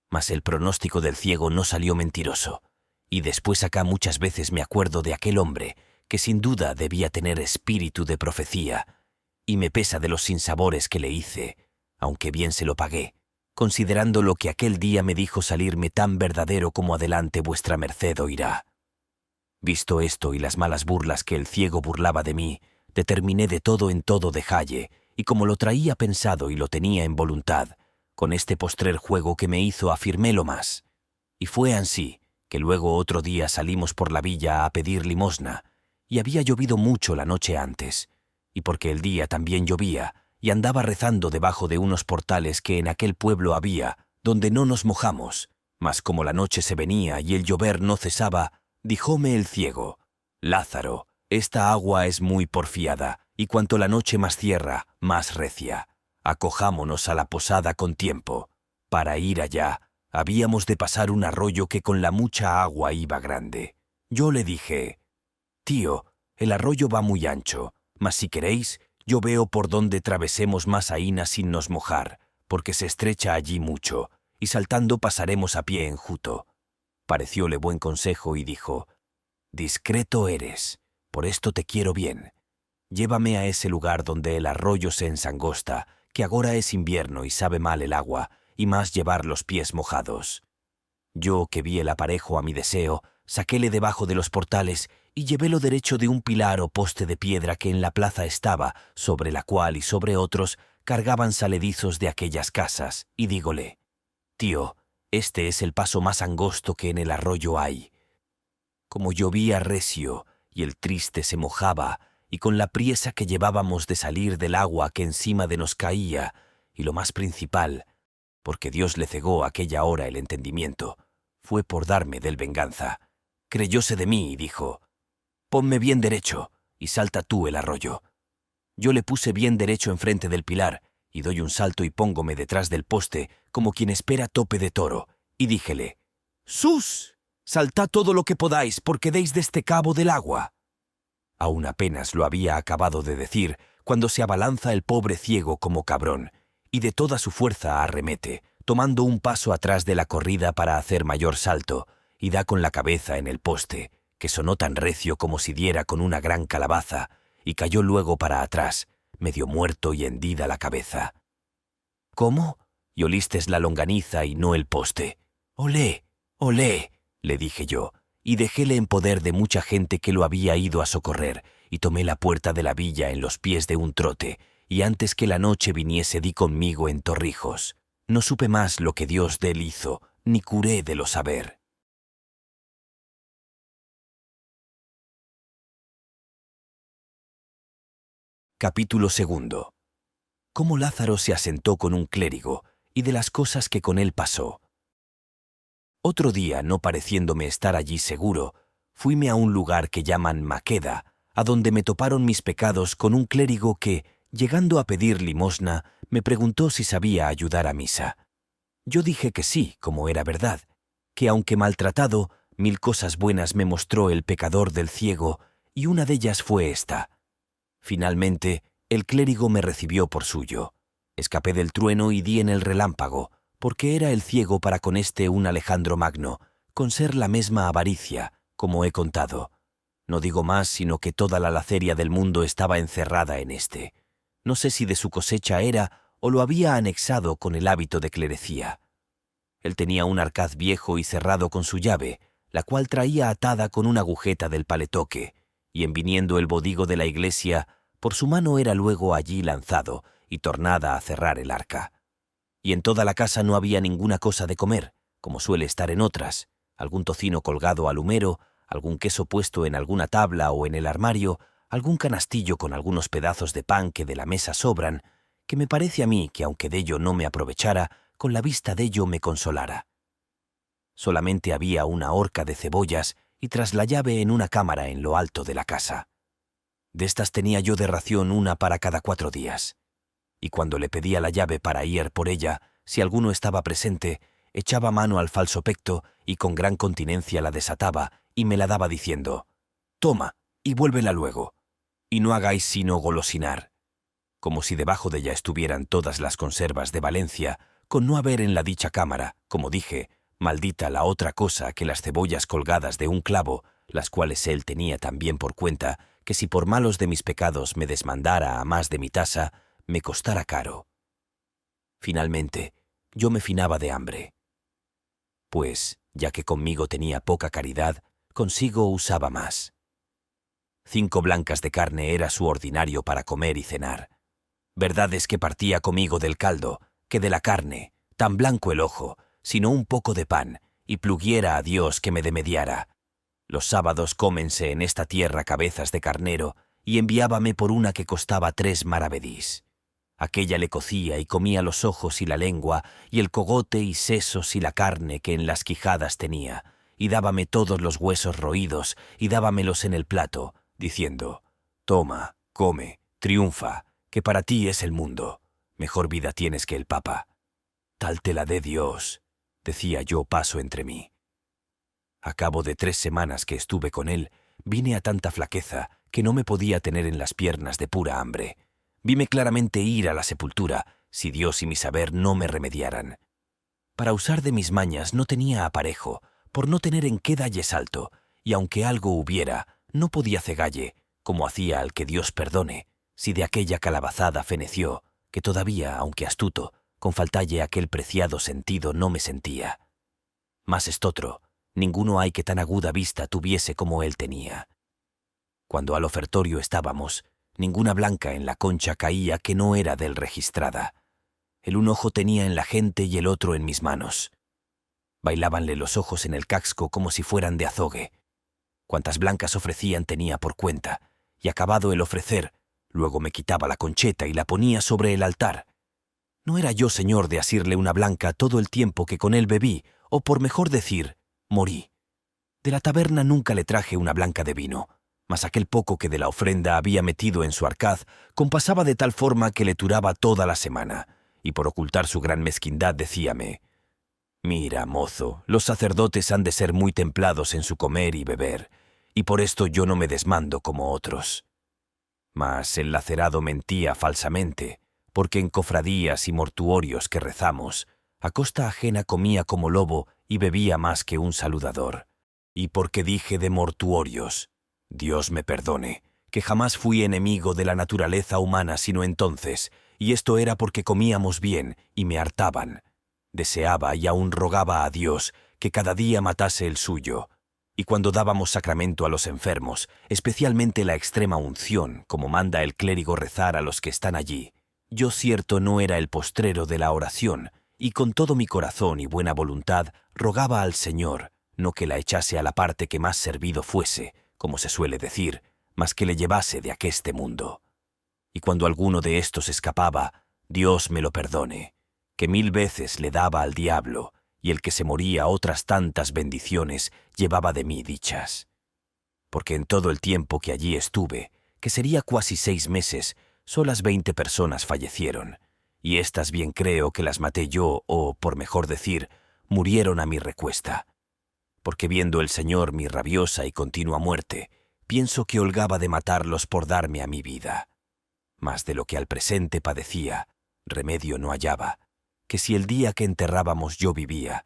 Mas el pronóstico del ciego no salió mentiroso, y después acá muchas veces me acuerdo de aquel hombre, que sin duda debía tener espíritu de profecía, y me pesa de los sinsabores que le hice, aunque bien se lo pagué, considerando lo que aquel día me dijo salirme tan verdadero como adelante vuestra merced oirá. Visto esto y las malas burlas que el ciego burlaba de mí, determiné de todo en todo dejalle, y como lo traía pensado y lo tenía en voluntad, con este postrer juego que me hizo afirmélo más. Y fue ansí, que luego otro día salimos por la villa a pedir limosna, y había llovido mucho la noche antes, y porque el día también llovía, y andaba rezando debajo de unos portales que en aquel pueblo había, donde no nos mojamos, mas como la noche se venía y el llover no cesaba, díjome el ciego: «Lázaro, esta agua es muy porfiada, y cuanto la noche más cierra, más recia. Acojámonos a la posada con tiempo. Para ir allá, habíamos de pasar un arroyo que con la mucha agua iba grande». Yo le dije: «Tío, el arroyo va muy ancho, mas si queréis, yo veo por donde travesemos más aína sin nos mojar, porque se estrecha allí mucho, y saltando pasaremos a pie enjuto». Parecióle buen consejo y dijo: «Discreto eres, por esto te quiero bien. Llévame a ese lugar donde el arroyo se ensangosta, que agora es invierno y sabe mal el agua, y más llevar los pies mojados». Yo, que vi el aparejo a mi deseo, saquéle debajo de los portales y llevélo derecho de un pilar o poste de piedra que en la plaza estaba, sobre la cual y sobre otros cargaban saledizos de aquellas casas, y dígole: «Tío, este es el paso más angosto que en el arroyo hay». Como llovía recio, y el triste se mojaba, y con la priesa que llevábamos de salir del agua que encima de nos caía, y lo más principal, porque Dios le cegó aquella hora el entendimiento, fue por darme del venganza. Creyóse de mí y dijo: «Ponme bien derecho, y salta tú el arroyo». Yo le puse bien derecho enfrente del pilar, y doy un salto y póngome detrás del poste, como quien espera tope de toro, y díjele: «¡Sus! Saltad todo lo que podáis, porque deis de este cabo del agua». Aún apenas lo había acabado de decir, cuando se abalanza el pobre ciego como cabrón, y de toda su fuerza arremete, tomando un paso atrás de la corrida para hacer mayor salto, y da con la cabeza en el poste, que sonó tan recio como si diera con una gran calabaza, y cayó luego para atrás, medio muerto y hendida la cabeza. «¿Cómo? ¿Y olistes la longaniza y no el poste?» «Olé, olé», le dije yo, y dejéle en poder de mucha gente que lo había ido a socorrer, y tomé la puerta de la villa en los pies de un trote, y antes que la noche viniese di conmigo en Torrijos. No supe más lo que Dios de él hizo, ni curé de lo saber. Capítulo 2. Cómo Lázaro se asentó con un clérigo, y de las cosas que con él pasó. Otro día, no pareciéndome estar allí seguro, fuime a un lugar que llaman Maqueda, a donde me toparon mis pecados con un clérigo que, llegando a pedir limosna, me preguntó si sabía ayudar a misa. Yo dije que sí, como era verdad, que aunque maltratado, 1000 cosas buenas me mostró el pecador del ciego, y una de ellas fue esta. Finalmente, el clérigo me recibió por suyo. Escapé del trueno y di en el relámpago, porque era el ciego para con este un Alejandro Magno, con ser la mesma avaricia, como he contado. No digo más, sino que toda la laceria del mundo estaba encerrada en este. No sé si de su cosecha era o lo había anexado con el hábito de clerecía. Él tenía un arcaz viejo y cerrado con su llave, la cual traía atada con una agujeta del paletoque, y en viniendo el bodigo de la iglesia, por su mano era luego allí lanzado y tornada a cerrar el arca. y en toda la casa no había ninguna cosa de comer, como suele estar en otras, algún tocino colgado al humero, algún queso puesto en alguna tabla o en el armario, algún canastillo con algunos pedazos de pan que de la mesa sobran, que me parece a mí que aunque de ello no me aprovechara, con la vista de ello me consolara. Solamente había una horca de cebollas y tras la llave en una cámara en lo alto de la casa. De estas tenía yo de ración una para cada 4 días. Y cuando le pedía la llave para ir por ella, si alguno estaba presente, echaba mano al falso pecto y con gran continencia la desataba y me la daba diciendo: «Toma, y vuélvela luego, y no hagáis sino golosinar», como si debajo de ella estuvieran todas las conservas de Valencia, con no haber en la dicha cámara, como dije, maldita la otra cosa que las cebollas colgadas de un clavo, las cuales él tenía también por cuenta, que si por malos de mis pecados me desmandara a más de mi tasa, me costara caro. Finalmente, yo me finaba de hambre. Pues, ya que conmigo tenía poca caridad, consigo usaba más. 5 blancas de carne era su ordinario para comer y cenar. Verdad es que partía conmigo del caldo, que de la carne, tan blanco el ojo, sino un poco de pan, y pluguiera a Dios que me demediara. Los sábados cómense en esta tierra cabezas de carnero, y enviábame por una que costaba 3 maravedís. Aquella le cocía y comía los ojos y la lengua, y el cogote y sesos y la carne que en las quijadas tenía, y dábame todos los huesos roídos, y dábamelos en el plato, diciendo: «Toma, come, triunfa, que para ti es el mundo. Mejor vida tienes que el Papa». «Tal te la dé Dios», decía yo paso entre mí. A cabo de 3 semanas que estuve con él, vine a tanta flaqueza que no me podía tener en las piernas de pura hambre. Vime claramente ir a la sepultura, si Dios y mi saber no me remediaran. Para usar de mis mañas no tenía aparejo, por no tener en qué dalle salto, y aunque algo hubiera, no podía cegalle, como hacía al que Dios perdone, si de aquella calabazada feneció, que todavía, aunque astuto, con faltalle aquel preciado sentido no me sentía. Mas estotro, ninguno hay que tan aguda vista tuviese como él tenía. Cuando al ofertorio estábamos, ninguna blanca en la concha caía que no era del registrada. El un ojo tenía en la gente y el otro en mis manos. Bailábanle los ojos en el casco como si fueran de azogue. Cuantas blancas ofrecían tenía por cuenta, y acabado el ofrecer, luego me quitaba la concheta y la ponía sobre el altar. No era yo señor de asirle una blanca todo el tiempo que con él bebí, o por mejor decir, morí. De la taberna nunca le traje una blanca de vino, mas aquel poco que de la ofrenda había metido en su arcaz compasaba de tal forma que le turaba toda la semana, y por ocultar su gran mezquindad decíame: «Mira, mozo, los sacerdotes han de ser muy templados en su comer y beber, y por esto yo no me desmando como otros». Mas el lacerado mentía falsamente, porque en cofradías y mortuorios que rezamos, a costa ajena comía como lobo y bebía más que un saludador. Y porque dije de mortuorios, Dios me perdone, que jamás fui enemigo de la naturaleza humana sino entonces, y esto era porque comíamos bien y me hartaban. Deseaba y aún rogaba a Dios que cada día matase el suyo, y cuando dábamos sacramento a los enfermos, especialmente la extrema unción, como manda el clérigo rezar a los que están allí, yo cierto no era el postrero de la oración, y con todo mi corazón y buena voluntad rogaba al Señor, no que la echase a la parte que más servido fuese, como se suele decir, mas que le llevase de aqueste mundo. Y cuando alguno de estos escapaba, Dios me lo perdone, que 1000 veces le daba al diablo, y el que se moría otras tantas bendiciones llevaba de mí dichas. Porque en todo el tiempo que allí estuve, que sería cuasi 6 meses, solas 20 personas fallecieron, y estas bien creo que las maté yo, o, por mejor decir, murieron a mi recuesta. Porque viendo el Señor mi rabiosa y continua muerte, pienso que holgaba de matarlos por darme a mi vida. Mas de lo que al presente padecía, remedio no hallaba, que si el día que enterrábamos yo vivía,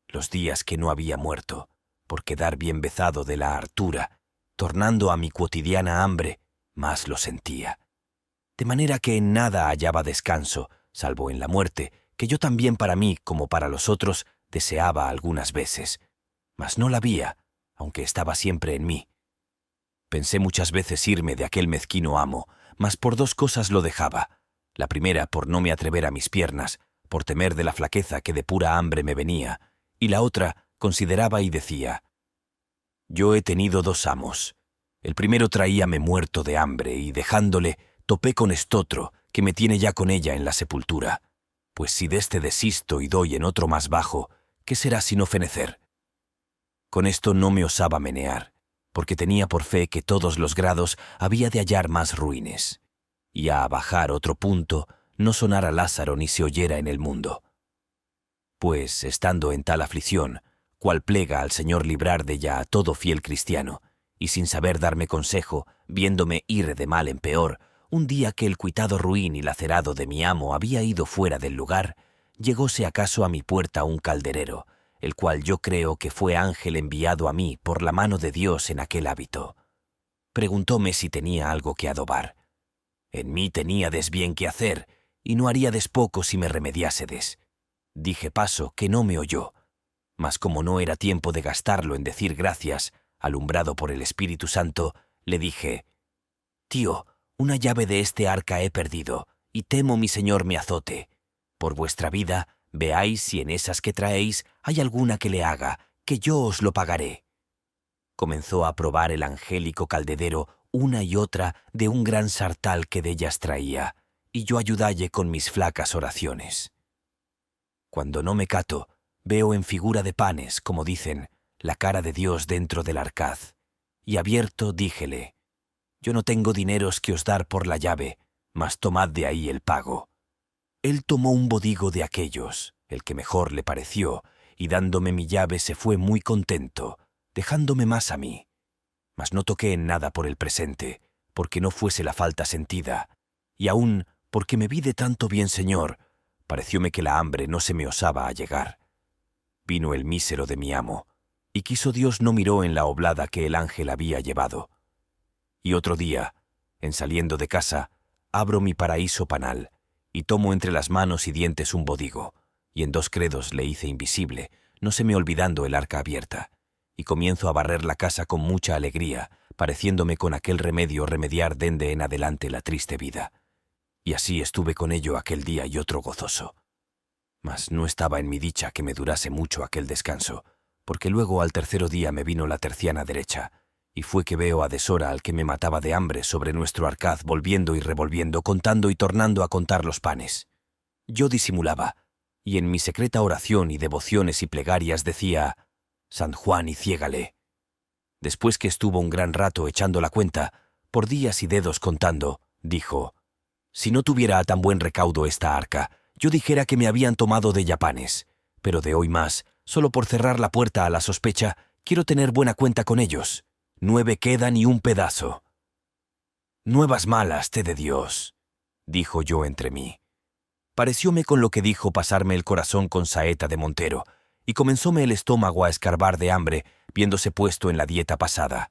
los días que no había muerto, por quedar bien vezado de la hartura, tornando a mi cotidiana hambre, más lo sentía. De manera que en nada hallaba descanso, salvo en la muerte, que yo también para mí, como para los otros, deseaba algunas veces, mas no la había, aunque estaba siempre en mí. Pensé muchas veces irme de aquel mezquino amo, mas por 2 cosas lo dejaba. La primera, por no me atrever a mis piernas, por temer de la flaqueza que de pura hambre me venía, y la otra consideraba y decía: yo he tenido 2 amos. El primero traíame muerto de hambre, y dejándole, topé con estotro, que me tiene ya con ella en la sepultura. Pues si deste desisto y doy en otro más bajo, ¿qué será sino fenecer? Con esto no me osaba menear, porque tenía por fe que todos los grados había de hallar más ruines, y a bajar otro punto no sonara Lázaro ni se oyera en el mundo. Pues, estando en tal aflicción, cual plega al Señor librar de ella a todo fiel cristiano, y sin saber darme consejo, viéndome ir de mal en peor, un día que el cuitado ruin y lacerado de mi amo había ido fuera del lugar, llegóse acaso a mi puerta un calderero, el cual yo creo que fue ángel enviado a mí por la mano de Dios en aquel hábito. Preguntóme si tenía algo que adobar. En mí teníades bien que hacer, y no haríades poco si me remediásedes. Dije paso que no me oyó, mas como no era tiempo de gastarlo en decir gracias, alumbrado por el Espíritu Santo, le dije: tío, una llave de este arca he perdido, y temo mi señor me azote. Por vuestra vida, veáis si en esas que traéis hay alguna que le haga, que yo os lo pagaré. Comenzó a probar el angélico caldedero una y otra de un gran sartal que de ellas traía, y yo ayudalle con mis flacas oraciones. Cuando no me cato, veo en figura de panes, como dicen, la cara de Dios dentro del arcaz, y abierto díjele: yo no tengo dineros que os dar por la llave, mas tomad de ahí el pago. Él tomó un bodigo de aquellos, el que mejor le pareció, y dándome mi llave se fue muy contento, dejándome más a mí. Mas no toqué en nada por el presente, porque no fuese la falta sentida, y aún porque me vi de tanto bien señor, parecióme que la hambre no se me osaba allegar. Vino el mísero de mi amo, y quiso Dios no miró en la oblada que el ángel había llevado. Y otro día, en saliendo de casa, abro mi paraíso panal, y tomo entre las manos y dientes un bodigo, y en 2 credos le hice invisible, no se me olvidando el arca abierta, y comienzo a barrer la casa con mucha alegría, pareciéndome con aquel remedio remediar dende en adelante la triste vida. Y así estuve con ello aquel día y otro gozoso. Mas no estaba en mi dicha que me durase mucho aquel descanso, porque luego al tercero día me vino la terciana derecha, y fue que veo a deshora al que me mataba de hambre sobre nuestro arcaz volviendo y revolviendo, contando y tornando a contar los panes. Yo disimulaba, y en mi secreta oración y devociones y plegarias decía: San Juan y ciégale. Después que estuvo un gran rato echando la cuenta, por días y dedos contando, dijo: si no tuviera a tan buen recaudo esta arca, yo dijera que me habían tomado de ella panes, pero de hoy más, solo por cerrar la puerta a la sospecha, quiero tener buena cuenta con ellos. 9 quedan y un pedazo. Nuevas malas te dé Dios, dijo yo entre mí. Parecióme con lo que dijo pasarme el corazón con saeta de montero, y comenzóme el estómago a escarbar de hambre, viéndose puesto en la dieta pasada.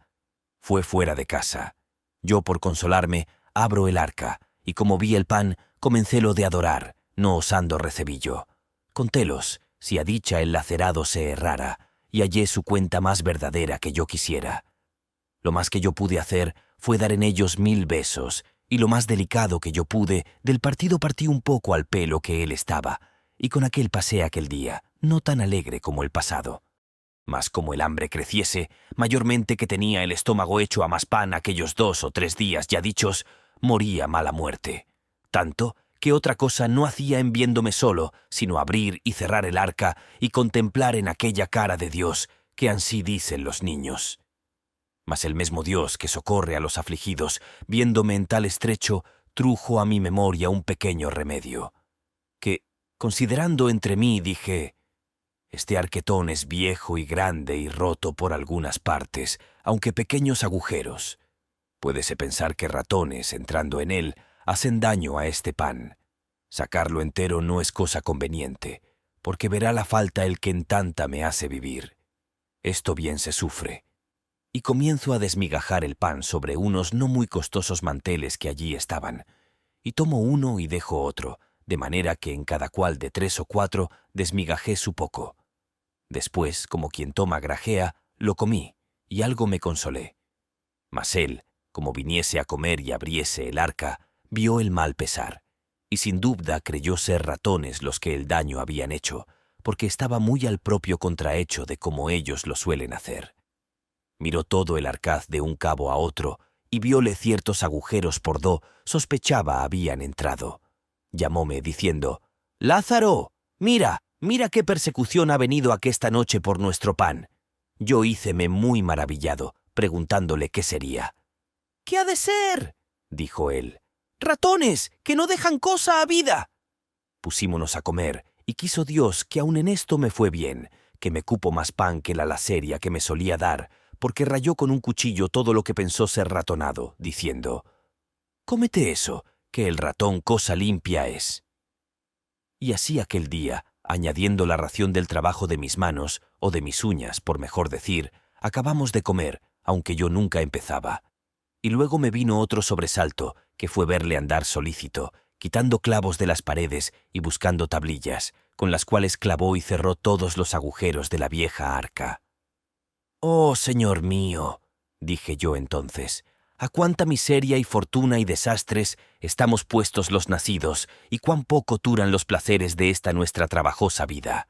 Fue fuera de casa. Yo, por consolarme, abro el arca, y como vi el pan, comencélo de adorar, no osando recebillo. Contélos, si a dicha el lacerado se errara, y hallé su cuenta más verdadera que yo quisiera. Lo más que yo pude hacer fue dar en ellos 1000 besos, y lo más delicado que yo pude, del partido partí un poco al pelo que él estaba, y con aquel pasé aquel día, no tan alegre como el pasado. Mas como el hambre creciese, mayormente que tenía el estómago hecho a más pan aquellos 2 o 3 días ya dichos, moría mala muerte. Tanto que otra cosa no hacía en viéndome solo, sino abrir y cerrar el arca y contemplar en aquella cara de Dios, que ansí dicen los niños. Mas el mesmo Dios que socorre a los afligidos, viéndome en tal estrecho, trujo a mi memoria un pequeño remedio, que, considerando entre mí, dije: este arquetón es viejo y grande y roto por algunas partes, aunque pequeños agujeros. Puédese pensar que ratones, entrando en él, hacen daño a este pan. Sacarlo entero no es cosa conveniente, porque verá la falta el que en tanta me hace vivir. Esto bien se sufre. Y comienzo a desmigajar el pan sobre unos no muy costosos manteles que allí estaban, y tomo uno y dejo otro, de manera que en cada cual de 3 o 4 desmigajé su poco. Después, como quien toma grajea, lo comí, y algo me consolé. Mas él, como viniese a comer y abriese el arca, vio el mal pesar, y sin duda creyó ser ratones los que el daño habían hecho, porque estaba muy al propio contrahecho de como ellos lo suelen hacer. Miró todo el arcaz de un cabo a otro, y vióle ciertos agujeros por do sospechaba habían entrado. Llamóme diciendo: «Lázaro, mira, mira qué persecución ha venido aquesta noche por nuestro pan». Yo híceme muy maravillado, preguntándole qué sería. «¿Qué ha de ser?», dijo él. «Ratones, que no dejan cosa a vida». Pusímonos a comer, y quiso Dios que aun en esto me fue bien, que me cupo más pan que la laseria que me solía dar, porque rayó con un cuchillo todo lo que pensó ser ratonado, diciendo: «Cómete eso, que el ratón cosa limpia es». Y así aquel día, añadiendo la ración del trabajo de mis manos, o de mis uñas, por mejor decir, acabamos de comer, aunque yo nunca empezaba. Y luego me vino otro sobresalto, que fue verle andar solícito, quitando clavos de las paredes y buscando tablillas, con las cuales clavó y cerró todos los agujeros de la vieja arca. «Oh, señor mío», dije yo entonces, «a cuánta miseria y fortuna y desastres estamos puestos los nacidos, y cuán poco duran los placeres de esta nuestra trabajosa vida.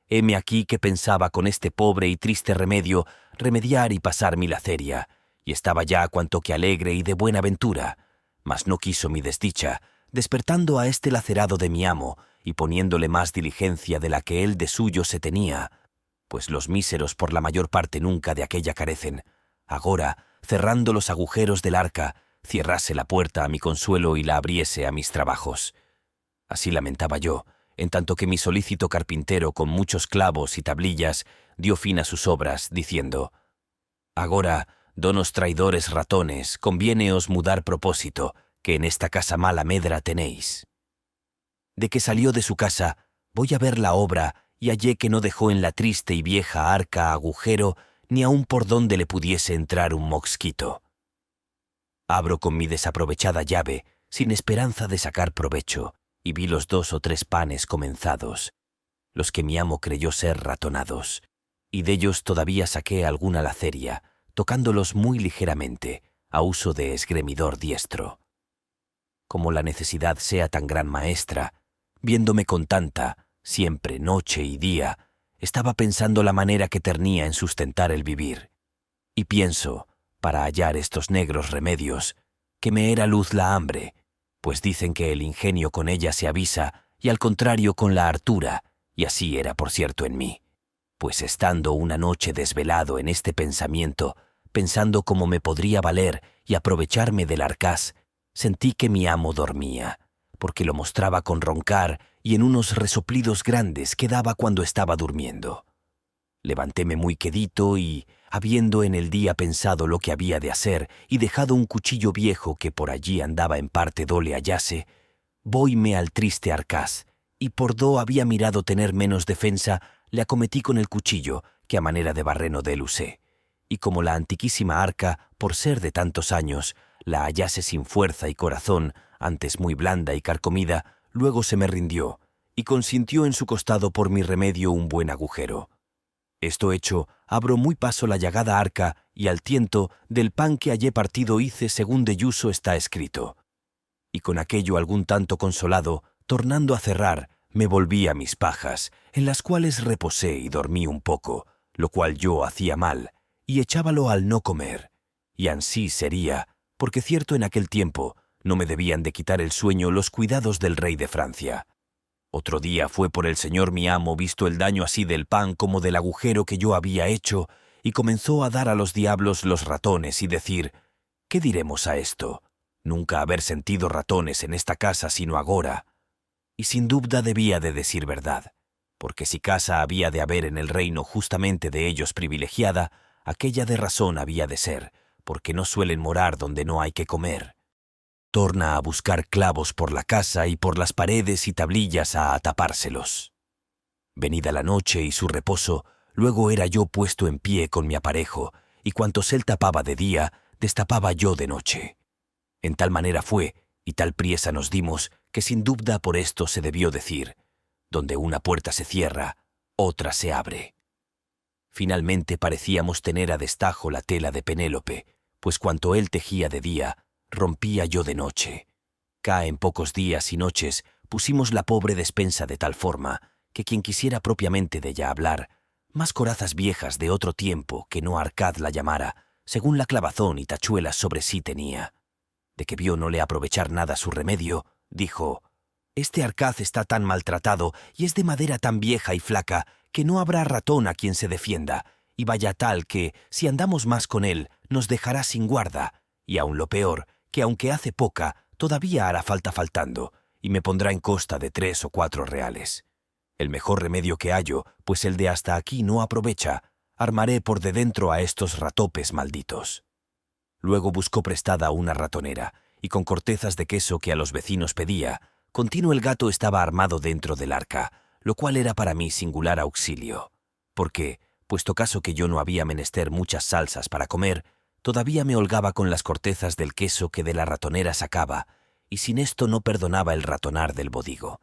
Heme aquí que pensaba con este pobre y triste remedio remediar y pasar mi laceria, y estaba ya cuanto que alegre y de buena ventura, mas no quiso mi desdicha, despertando a este lacerado de mi amo, y poniéndole más diligencia de la que él de suyo se tenía, pues los míseros por la mayor parte nunca de aquella carecen, agora, cerrando los agujeros del arca, cierrase la puerta a mi consuelo y la abriese a mis trabajos. Así lamentaba yo, en tanto que mi solícito carpintero con muchos clavos y tablillas dio fin a sus obras, diciendo: «Agora, donos traidores ratones, conviéneos mudar propósito, que en esta casa mala medra tenéis». De que salió de su casa, voy a ver la obra, y hallé que no dejó en la triste y vieja arca agujero ni aun por donde le pudiese entrar un mosquito. Abro con mi desaprovechada llave, sin esperanza de sacar provecho, y vi los 2 o 3 panes comenzados, los que mi amo creyó ser ratonados, y de ellos todavía saqué alguna laceria, tocándolos muy ligeramente, a uso de esgremidor diestro. Como la necesidad sea tan gran maestra, viéndome con tanta, siempre noche y día, estaba pensando la manera que tenía en sustentar el vivir. Y pienso, para hallar estos negros remedios, que me era luz la hambre, pues dicen que el ingenio con ella se avisa, y al contrario con la hartura, y así era por cierto en mí. Pues estando una noche desvelado en este pensamiento, pensando cómo me podría valer y aprovecharme del arcaz, sentí que mi amo dormía, porque lo mostraba con roncar y en unos resoplidos grandes que daba cuando estaba durmiendo. Levantéme muy quedito y, habiendo en el día pensado lo que había de hacer y dejado un cuchillo viejo que por allí andaba en parte do le hallase, voyme al triste arcaz, y por do había mirado tener menos defensa, le acometí con el cuchillo, que a manera de barreno dél usé, y como la antiquísima arca, por ser de tantos años, la hallase sin fuerza y corazón, antes muy blanda y carcomida, luego se me rindió, y consintió en su costado por mi remedio un buen agujero. Esto hecho, abro muy paso la llagada arca, y al tiento del pan que hallé partido hice según de yuso está escrito. Y con aquello algún tanto consolado, tornando a cerrar, me volví a mis pajas, en las cuales reposé y dormí un poco, lo cual yo hacía mal, y echábalo al no comer. Y ansí sería, porque cierto en aquel tiempo no me debían de quitar el sueño los cuidados del rey de Francia. Otro día fue por el señor mi amo visto el daño así del pan como del agujero que yo había hecho, y comenzó a dar a los diablos los ratones y decir: «¿Qué diremos a esto? Nunca haber sentido ratones en esta casa sino agora». Y sin duda debía de decir verdad, porque si casa había de haber en el reino justamente de ellos privilegiada, aquella de razón había de ser, porque no suelen morar donde no hay que comer. Torna a buscar clavos por la casa y por las paredes y tablillas a atapárselos. Venida la noche y su reposo, luego era yo puesto en pie con mi aparejo, y cuantos él tapaba de día, destapaba yo de noche. En tal manera fue, y tal priesa nos dimos, que sin duda por esto se debió decir: donde una puerta se cierra, otra se abre. Finalmente parecíamos tener a destajo la tela de Penélope, pues cuanto él tejía de día, rompía yo de noche. En pocos días y noches pusimos la pobre despensa de tal forma que quien quisiera propiamente de ella hablar, más corazas viejas de otro tiempo que no Arcad la llamara, según la clavazón y tachuelas sobre sí tenía. De que vio no le aprovechar nada su remedio, dijo: «Este Arcad está tan maltratado y es de madera tan vieja y flaca que no habrá ratón a quien se defienda, y vaya tal que, si andamos más con él, nos dejará sin guarda, y aun lo peor, que aunque hace poca, todavía hará falta faltando, y me pondrá en costa de 3 o 4 reales. El mejor remedio que hallo, pues el de hasta aquí no aprovecha, armaré por de dentro a estos ratopes malditos». Luego buscó prestada una ratonera, y con cortezas de queso que a los vecinos pedía, continuo el gato estaba armado dentro del arca, lo cual era para mí singular auxilio, porque, puesto caso que yo no había menester muchas salsas para comer, todavía me holgaba con las cortezas del queso que de la ratonera sacaba, y sin esto no perdonaba el ratonar del bodigo.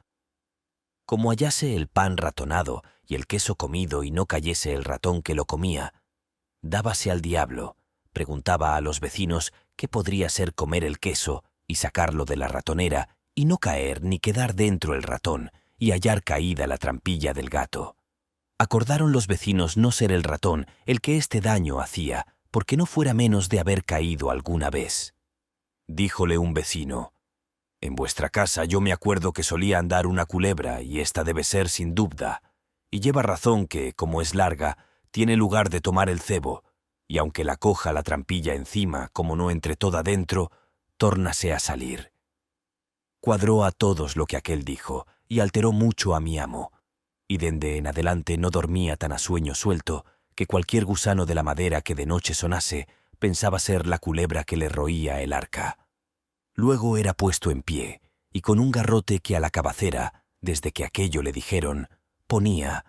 Como hallase el pan ratonado y el queso comido y no cayese el ratón que lo comía, dábase al diablo, preguntaba a los vecinos qué podría ser comer el queso y sacarlo de la ratonera y no caer ni quedar dentro el ratón y hallar caída la trampilla del gato. Acordaron los vecinos no ser el ratón el que este daño hacía, porque no fuera menos de haber caído alguna vez. Díjole un vecino: «En vuestra casa yo me acuerdo que solía andar una culebra y esta debe ser sin dubda, y lleva razón que, como es larga, tiene lugar de tomar el cebo, y aunque la coja la trampilla encima, como no entre toda dentro, tórnase a salir». Cuadró a todos lo que aquel dijo, y alteró mucho a mi amo, y dende en adelante no dormía tan a sueño suelto, que cualquier gusano de la madera que de noche sonase, pensaba ser la culebra que le roía el arca. Luego era puesto en pie, y con un garrote que a la cabacera, desde que aquello le dijeron, ponía,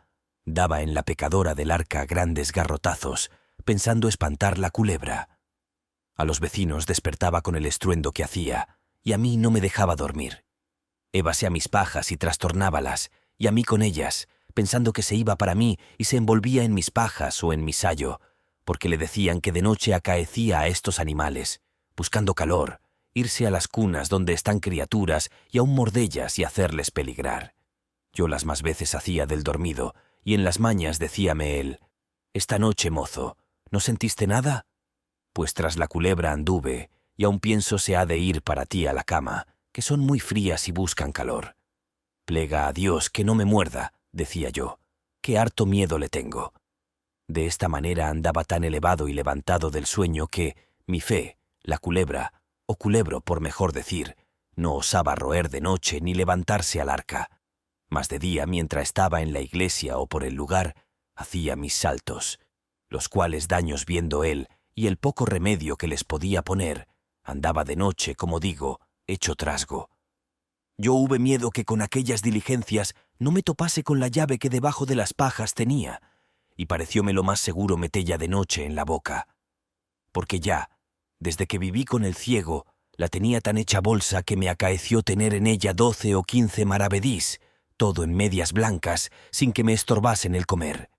daba en la pecadora del arca grandes garrotazos, pensando espantar la culebra. A los vecinos despertaba con el estruendo que hacía, y a mí no me dejaba dormir. Ébase a mis pajas y trastornábalas, y a mí con ellas, pensando que se iba para mí y se envolvía en mis pajas o en mi sayo, porque le decían que de noche acaecía a estos animales, buscando calor, irse a las cunas donde están criaturas y aun mordellas y hacerles peligrar. Yo las más veces hacía del dormido, y en las mañas decíame él: «Esta noche, mozo, ¿no sentiste nada? Pues tras la culebra anduve, y aun pienso se ha de ir para ti a la cama, que son muy frías y buscan calor. Plega a Dios que no me muerda», decía yo, «que harto miedo le tengo». De esta manera andaba tan elevado y levantado del sueño que, mi fe, la culebra, o culebro por mejor decir, no osaba roer de noche ni levantarse al arca. Mas de día, mientras estaba en la iglesia o por el lugar, hacía mis saltos, los cuales daños viendo él y el poco remedio que les podía poner, andaba de noche, como digo, hecho trasgo. Yo hube miedo que con aquellas diligencias no me topase con la llave que debajo de las pajas tenía, y parecióme lo más seguro metella de noche en la boca. Porque ya, desde que viví con el ciego, la tenía tan hecha bolsa que me acaeció tener en ella 12 o 15 maravedís, todo en medias blancas, sin que me estorbasen el comer.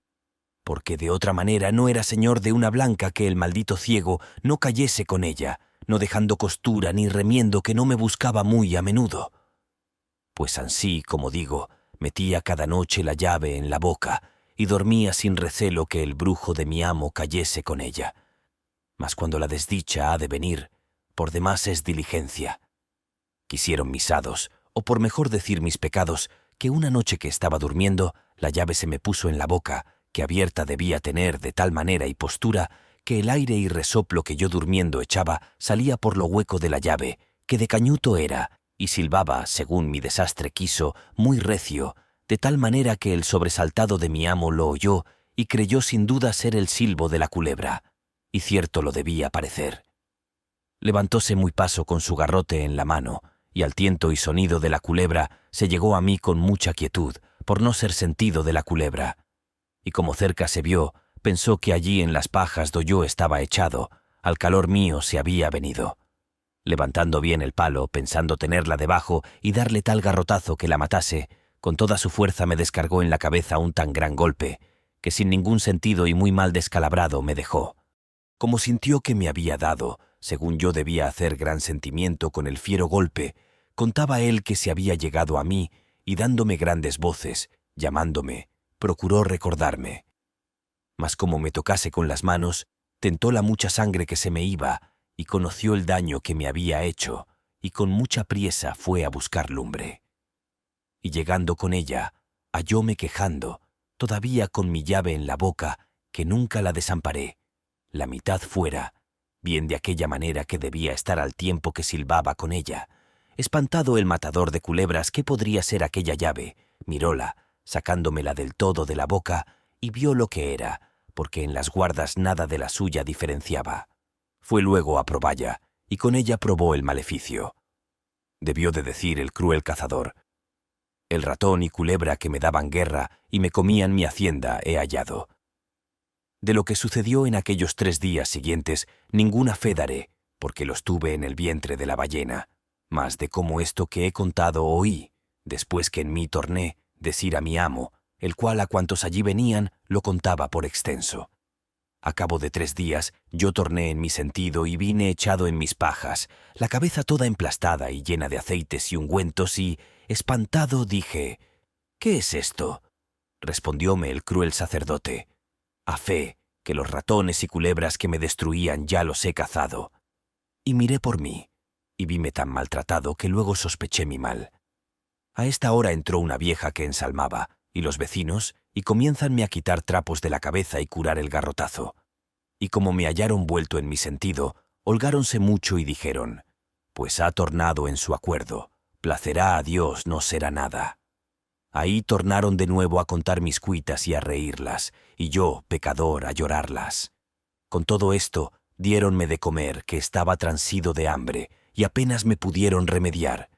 Porque de otra manera no era señor de una blanca que el maldito ciego no cayese con ella, no dejando costura ni remiendo que no me buscaba muy a menudo. Pues ansí, como digo, metía cada noche la llave en la boca y dormía sin recelo que el brujo de mi amo cayese con ella. Mas cuando la desdicha ha de venir, por demás es diligencia. Quisieron mis hados, o por mejor decir mis pecados, que una noche que estaba durmiendo, la llave se me puso en la boca, que abierta debía tener de tal manera y postura, que el aire y resoplo que yo durmiendo echaba salía por lo hueco de la llave, que de cañuto era, y silbaba, según mi desastre quiso, muy recio, de tal manera que el sobresaltado de mi amo lo oyó y creyó sin duda ser el silbo de la culebra, y cierto lo debía parecer. Levantóse muy paso con su garrote en la mano, y al tiento y sonido de la culebra se llegó a mí con mucha quietud, por no ser sentido de la culebra. Y como cerca se vio, pensó que allí en las pajas do yo estaba echado, al calor mío se había venido. Levantando bien el palo, pensando tenerla debajo y darle tal garrotazo que la matase, con toda su fuerza me descargó en la cabeza un tan gran golpe, que sin ningún sentido y muy mal descalabrado me dejó. Como sintió que me había dado, según yo debía hacer gran sentimiento con el fiero golpe, contaba él que se había llegado a mí y dándome grandes voces, llamándome, procuró recordarme. Mas como me tocase con las manos, tentó la mucha sangre que se me iba y conoció el daño que me había hecho, y con mucha priesa fue a buscar lumbre. Y llegando con ella, hallóme quejando, todavía con mi llave en la boca, que nunca la desamparé, la mitad fuera, bien de aquella manera que debía estar al tiempo que silbaba con ella. Espantado el matador de culebras qué podría ser aquella llave, miróla, sacándomela del todo de la boca, y vio lo que era, porque en las guardas nada de la suya diferenciaba. Fue luego a proballa, y con ella probó el maleficio. Debió de decir el cruel cazador: el ratón y culebra que me daban guerra y me comían mi hacienda he hallado. De lo que sucedió en aquellos 3 días siguientes, ninguna fe daré, porque los tuve en el vientre de la ballena, mas de cómo esto que he contado oí, después que en mí torné, decir a mi amo, el cual a cuantos allí venían lo contaba por extenso. A cabo de 3 días yo torné en mi sentido y vine echado en mis pajas, la cabeza toda emplastada y llena de aceites y ungüentos, y, espantado, dije: «¿Qué es esto?». Respondióme el cruel sacerdote: «A fe, que los ratones y culebras que me destruían ya los he cazado». Y miré por mí, y vime tan maltratado que luego sospeché mi mal. A esta hora entró una vieja que ensalmaba, y los vecinos, y comiénzanme a quitar trapos de la cabeza y curar el garrotazo. Y como me hallaron vuelto en mi sentido, holgáronse mucho y dijeron: «Pues ha tornado en su acuerdo, placerá a Dios, no será nada». Ahí tornaron de nuevo a contar mis cuitas y a reírlas, y yo, pecador, a llorarlas. Con todo esto, diéronme de comer, que estaba transido de hambre, y apenas me pudieron remediar.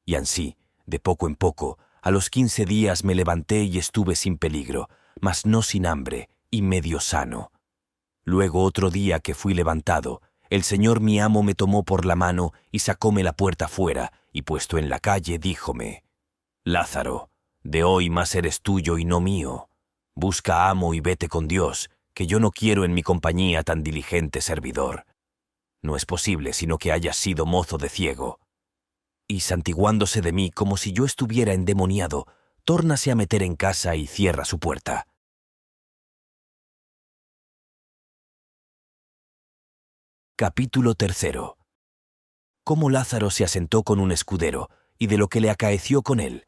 Y ansí, de poco en poco, a los 15 días me levanté y estuve sin peligro, mas no sin hambre, y medio sano. Luego otro día que fui levantado, el señor mi amo me tomó por la mano y sacóme la puerta fuera, y puesto en la calle, díjome: «Lázaro, de hoy más eres tuyo y no mío. Busca amo y vete con Dios, que yo no quiero en mi compañía tan diligente servidor. No es posible sino que hayas sido mozo de ciego». Y santiguándose de mí como si yo estuviera endemoniado, tórnase a meter en casa y cierra su puerta. Capítulo 3. Cómo Lázaro se asentó con un escudero, y de lo que le acaeció con él.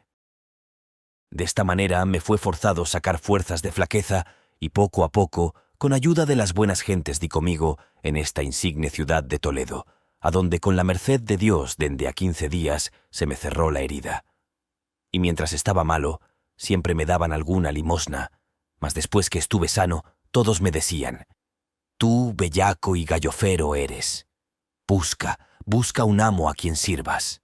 De esta manera me fue forzado sacar fuerzas de flaqueza, y poco a poco, con ayuda de las buenas gentes di conmigo en esta insigne ciudad de Toledo, a donde con la merced de Dios dende a 15 días se me cerró la herida. Y mientras estaba malo, siempre me daban alguna limosna, mas después que estuve sano, todos me decían: «Tú, bellaco y gallofero eres. Busca un amo a quien sirvas».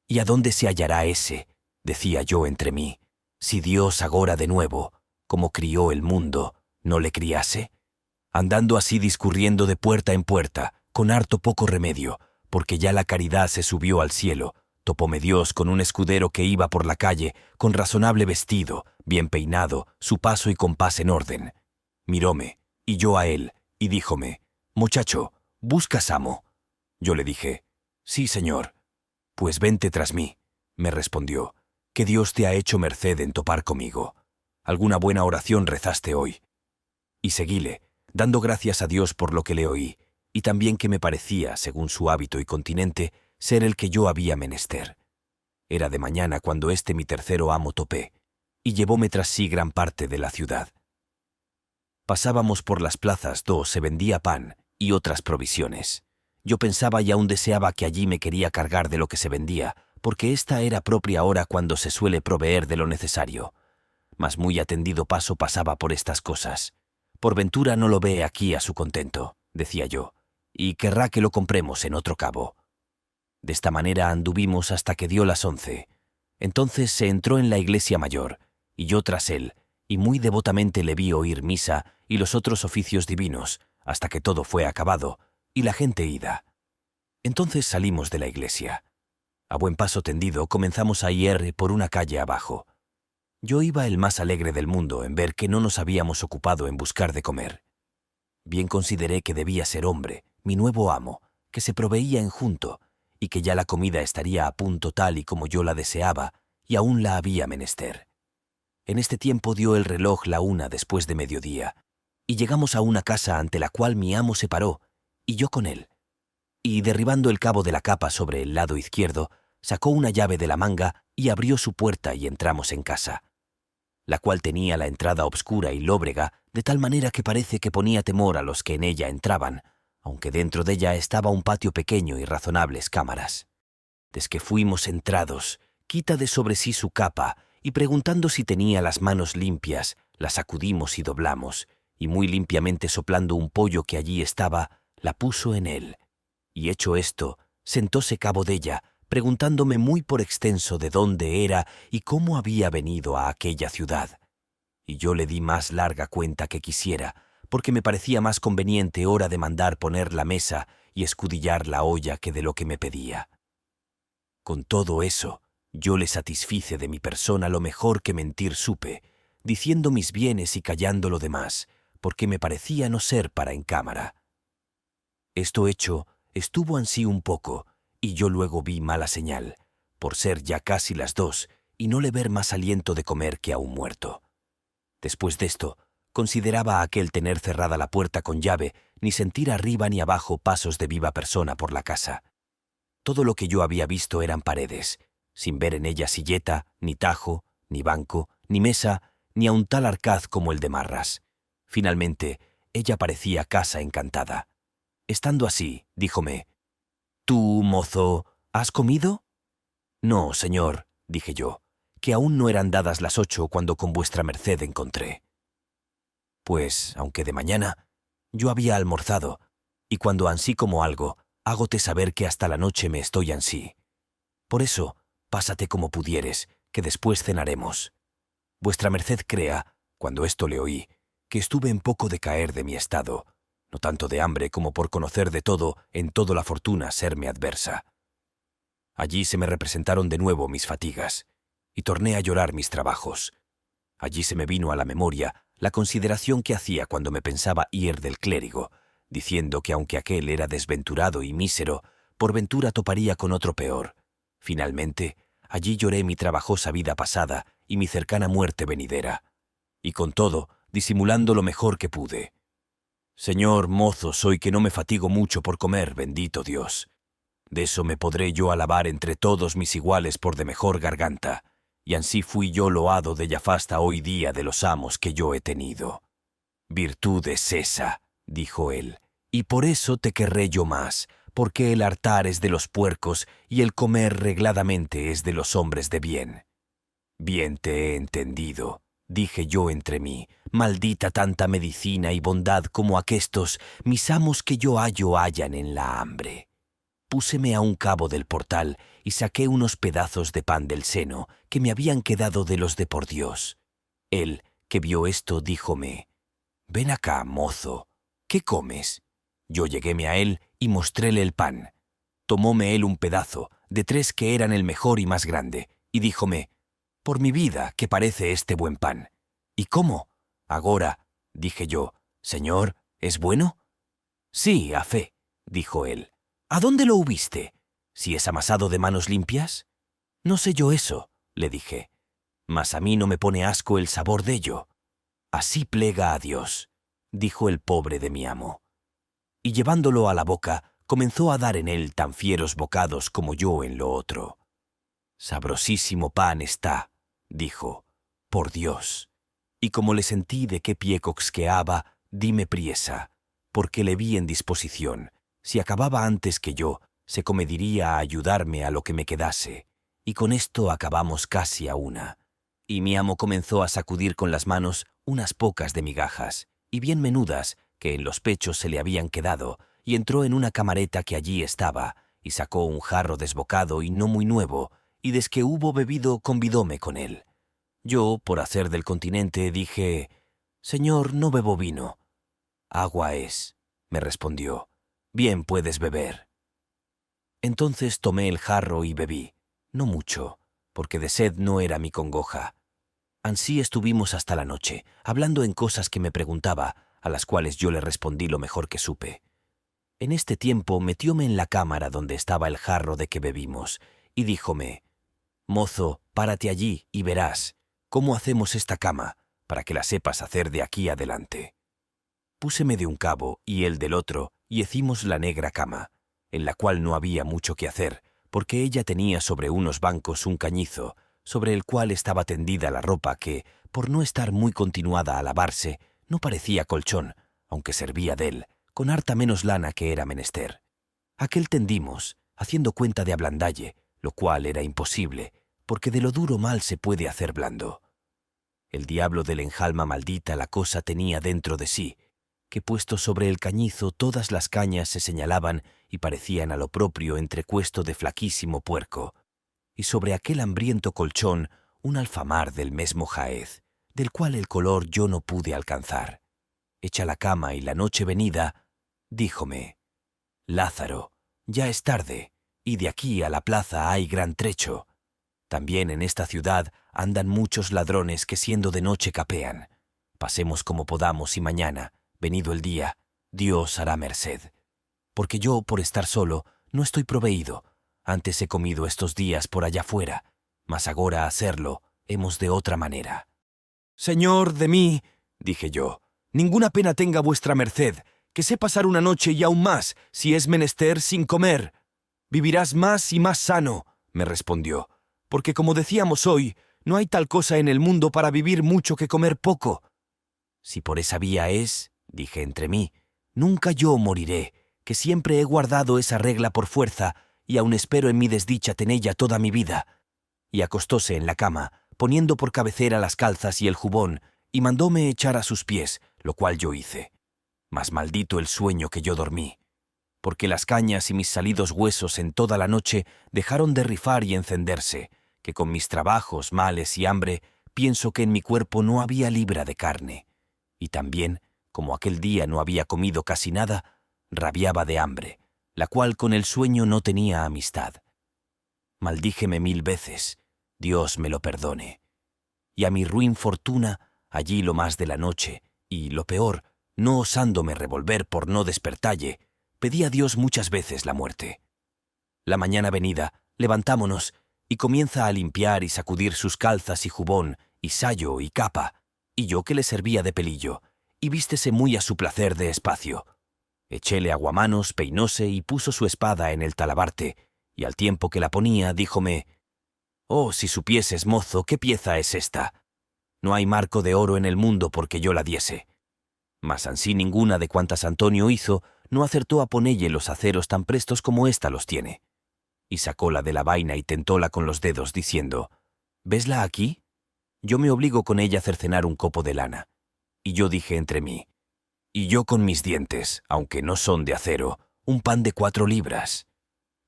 «¿Y a dónde se hallará ese?», decía yo entre mí, «si Dios agora de nuevo, como crió el mundo, no le criase?» Andando así discurriendo de puerta en puerta, con harto poco remedio, porque ya la caridad se subió al cielo, topóme Dios con un escudero que iba por la calle, con razonable vestido, bien peinado, su paso y compás en orden. Miróme, y yo a él, y díjome: «Muchacho, ¿buscas amo?». Yo le dije: «Sí, señor». «Pues vente tras mí», me respondió, «que Dios te ha hecho merced en topar conmigo. Alguna buena oración rezaste hoy». Y seguíle, dando gracias a Dios por lo que le oí, y también que me parecía, según su hábito y continente, ser el que yo había menester. Era de mañana cuando mi tercero amo topé, y llevóme tras sí gran parte de la ciudad. Pasábamos por las plazas do se vendía pan y otras provisiones. Yo pensaba y aún deseaba que allí me quería cargar de lo que se vendía, porque esta era propia hora cuando se suele proveer de lo necesario. Mas muy atendido paso pasaba por estas cosas. «Por ventura no lo ve aquí a su contento», decía yo, «y querrá que lo compremos en otro cabo». De esta manera anduvimos hasta que dio las 11. Entonces se entró en la iglesia mayor, y yo tras él, y muy devotamente le vi oír misa y los otros oficios divinos, hasta que todo fue acabado, y la gente ida. Entonces salimos de la iglesia. A buen paso tendido comenzamos a ir por una calle abajo. Yo iba el más alegre del mundo en ver que no nos habíamos ocupado en buscar de comer. Bien consideré que debía ser hombre, mi nuevo amo, que se proveía en junto, y que ya la comida estaría a punto tal y como yo la deseaba, y aún la había menester. En este tiempo dio el reloj la 1 después de mediodía, y llegamos a una casa ante la cual mi amo se paró, y yo con él. Y derribando el cabo de la capa sobre el lado izquierdo, sacó una llave de la manga y abrió su puerta y entramos en casa, la cual tenía la entrada obscura y lóbrega, de tal manera que parece que ponía temor a los que en ella entraban, aunque dentro de ella estaba un patio pequeño y razonables cámaras. Desque fuimos entrados, quita de sobre sí su capa, y preguntando si tenía las manos limpias, la sacudimos y doblamos, y muy limpiamente soplando un pollo que allí estaba, la puso en él. Y hecho esto, sentóse cabo della, preguntándome muy por extenso de dónde era y cómo había venido a aquella ciudad. Y yo le di más larga cuenta que quisiera, porque me parecía más conveniente hora de mandar poner la mesa y escudillar la olla que de lo que me pedía. Con todo eso, yo le satisfice de mi persona lo mejor que mentir supe, diciendo mis bienes y callando lo demás, porque me parecía no ser para en cámara. Esto hecho, estuvo ansí un poco, y yo luego vi mala señal, por ser ya casi las 2, y no le ver más aliento de comer que a un muerto. Después de esto, consideraba aquel tener cerrada la puerta con llave, ni sentir arriba ni abajo pasos de viva persona por la casa. Todo lo que yo había visto eran paredes, sin ver en ellas silleta, ni tajo, ni banco, ni mesa, ni aun tal arcaz como el de Marras. Finalmente, ella parecía casa encantada. Estando así, díjome: «¿Tú, mozo, has comido?» «No, señor», dije yo, «que aún no eran dadas las 8 cuando con vuestra merced encontré». «Pues, aunque de mañana, yo había almorzado, y cuando ansí como algo, hágote saber que hasta la noche me estoy ansí. Por eso, pásate como pudieres, que después cenaremos. Vuestra merced crea, cuando esto le oí, que estuve en poco de caer de mi estado, no tanto de hambre como por conocer de todo, en todo la fortuna serme adversa. Allí se me representaron de nuevo mis fatigas, y torné a llorar mis trabajos. Allí se me vino a la memoria la consideración que hacía cuando me pensaba ir del clérigo, diciendo que aunque aquel era desventurado y mísero, por ventura toparía con otro peor. Finalmente, allí lloré mi trabajosa vida pasada y mi cercana muerte venidera, y con todo, disimulando lo mejor que pude. Señor, mozo soy que no me fatigo mucho por comer, bendito Dios. De eso me podré yo alabar entre todos mis iguales por de mejor garganta, y ansí fui yo loado de Yafasta hoy día de los amos que yo he tenido. Virtud es esa, dijo él, y por eso te querré yo más, porque el hartar es de los puercos y el comer regladamente es de los hombres de bien. Bien te he entendido, dije yo entre mí, maldita tanta medicina y bondad como aquestos mis amos que yo hallan en la hambre. Púseme a un cabo del portal y saqué unos pedazos de pan del seno que me habían quedado de los de por Dios. Él, que vio esto, díjome: «Ven acá, mozo, ¿qué comes?» Yo lleguéme a él y mostréle el pan. Tomóme él un pedazo, de 3 que eran el mejor y más grande, y díjome: «Por mi vida, que parece este buen pan». «¿Y cómo?» «Agora», dije yo, «Señor, ¿es bueno?» «Sí, a fe», dijo él. «¿A dónde lo hubiste? ¿Si es amasado de manos limpias?» «No sé yo eso», le dije, «mas a mí no me pone asco el sabor de ello». «Así plega a Dios», dijo el pobre de mi amo. Y llevándolo a la boca, comenzó a dar en él tan fieros bocados como yo en lo otro. «Sabrosísimo pan está», dijo, «por Dios». Y como le sentí de qué pie coxqueaba, dime priesa, porque le vi en disposición. Si acababa antes que yo, se comediría a ayudarme a lo que me quedase, y con esto acabamos casi a una. Y mi amo comenzó a sacudir con las manos unas pocas de migajas, y bien menudas, que en los pechos se le habían quedado, y entró en una camareta que allí estaba, y sacó un jarro desbocado y no muy nuevo, y desque hubo bebido convidóme con él. Yo, por hacer del continente, dije: «Señor, no bebo vino». «Agua es», me respondió, «bien puedes beber». Entonces tomé el jarro y bebí, no mucho, porque de sed no era mi congoja. Ansí estuvimos hasta la noche, hablando en cosas que me preguntaba, a las cuales yo le respondí lo mejor que supe. En este tiempo metióme en la cámara donde estaba el jarro de que bebimos, y díjome: «Mozo, párate allí y verás cómo hacemos esta cama, para que la sepas hacer de aquí adelante». Púseme de un cabo y él del otro, y hicimos la negra cama, en la cual no había mucho que hacer, porque ella tenía sobre unos bancos un cañizo, sobre el cual estaba tendida la ropa que, por no estar muy continuada a lavarse, no parecía colchón, aunque servía de él, con harta menos lana que era menester. Aquel tendimos, haciendo cuenta de ablandalle, lo cual era imposible, porque de lo duro mal se puede hacer blando. El diablo del enjalma maldita la cosa tenía dentro de sí, que puesto sobre el cañizo todas las cañas se señalaban y parecían a lo propio entrecuesto de flaquísimo puerco, y sobre aquel hambriento colchón un alfamar del mesmo jaez, del cual el color yo no pude alcanzar. Hecha la cama y la noche venida, díjome: «Lázaro, ya es tarde, y de aquí a la plaza hay gran trecho. También en esta ciudad andan muchos ladrones que siendo de noche capean. Pasemos como podamos y mañana, venido el día, Dios hará merced. Porque yo, por estar solo, no estoy proveído. Antes he comido estos días por allá fuera, mas agora a hacerlo hemos de otra manera». «Señor de mí», dije yo, «ninguna pena tenga vuestra merced, que sé pasar una noche y aún más, si es menester, sin comer». «Vivirás más y más sano», me respondió, «porque como decíamos hoy, no hay tal cosa en el mundo para vivir mucho que comer poco». «Si por esa vía es», dije entre mí, «nunca yo moriré, que siempre he guardado esa regla por fuerza, y aun espero en mi desdicha tenella toda mi vida». Y acostóse en la cama, poniendo por cabecera las calzas y el jubón, y mandóme echar a sus pies, lo cual yo hice. Mas maldito el sueño que yo dormí, porque las cañas y mis salidos huesos en toda la noche dejaron de rifar y encenderse, que con mis trabajos, males y hambre, pienso que en mi cuerpo no había libra de carne. Y también, como aquel día no había comido casi nada, rabiaba de hambre, la cual con el sueño no tenía amistad. Maldíjeme 1000 veces, Dios me lo perdone. Y a mi ruin fortuna, allí lo más de la noche, y lo peor, no osándome revolver por no despertalle, pedí a Dios muchas veces la muerte. La mañana venida, levantámonos, y comienza a limpiar y sacudir sus calzas y jubón, y sayo y capa, y yo que le servía de pelillo, y vístese muy a su placer de espacio. Echéle aguamanos, peinóse y puso su espada en el talabarte, y al tiempo que la ponía, díjome: «Oh, si supieses, mozo, qué pieza es esta. No hay marco de oro en el mundo porque yo la diese». Mas ansí ninguna de cuantas Antonio hizo no acertó a ponelle los aceros tan prestos como ésta los tiene. Y sacóla de la vaina y tentóla con los dedos, diciendo: «¿Vesla aquí? Yo me obligo con ella a cercenar un copo de lana». Y yo dije entre mí: «Y yo con mis dientes, aunque no son de acero, un pan de 4 libras».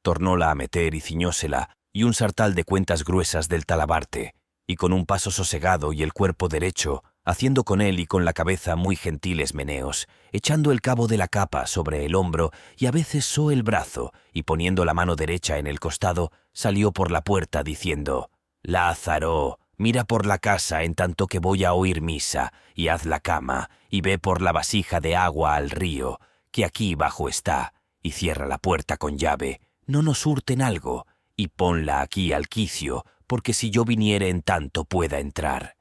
Tornóla a meter y ciñósela, y un sartal de cuentas gruesas del talabarte, y con un paso sosegado y el cuerpo derecho, haciendo con él y con la cabeza muy gentiles meneos, echando el cabo de la capa sobre el hombro y a veces so el brazo, y poniendo la mano derecha en el costado, salió por la puerta diciendo: «Lázaro, mira por la casa en tanto que voy a oír misa, y haz la cama, y ve por la vasija de agua al río, que aquí bajo está, y cierra la puerta con llave, no nos hurten algo, y ponla aquí al quicio, porque si yo viniere en tanto pueda entrar».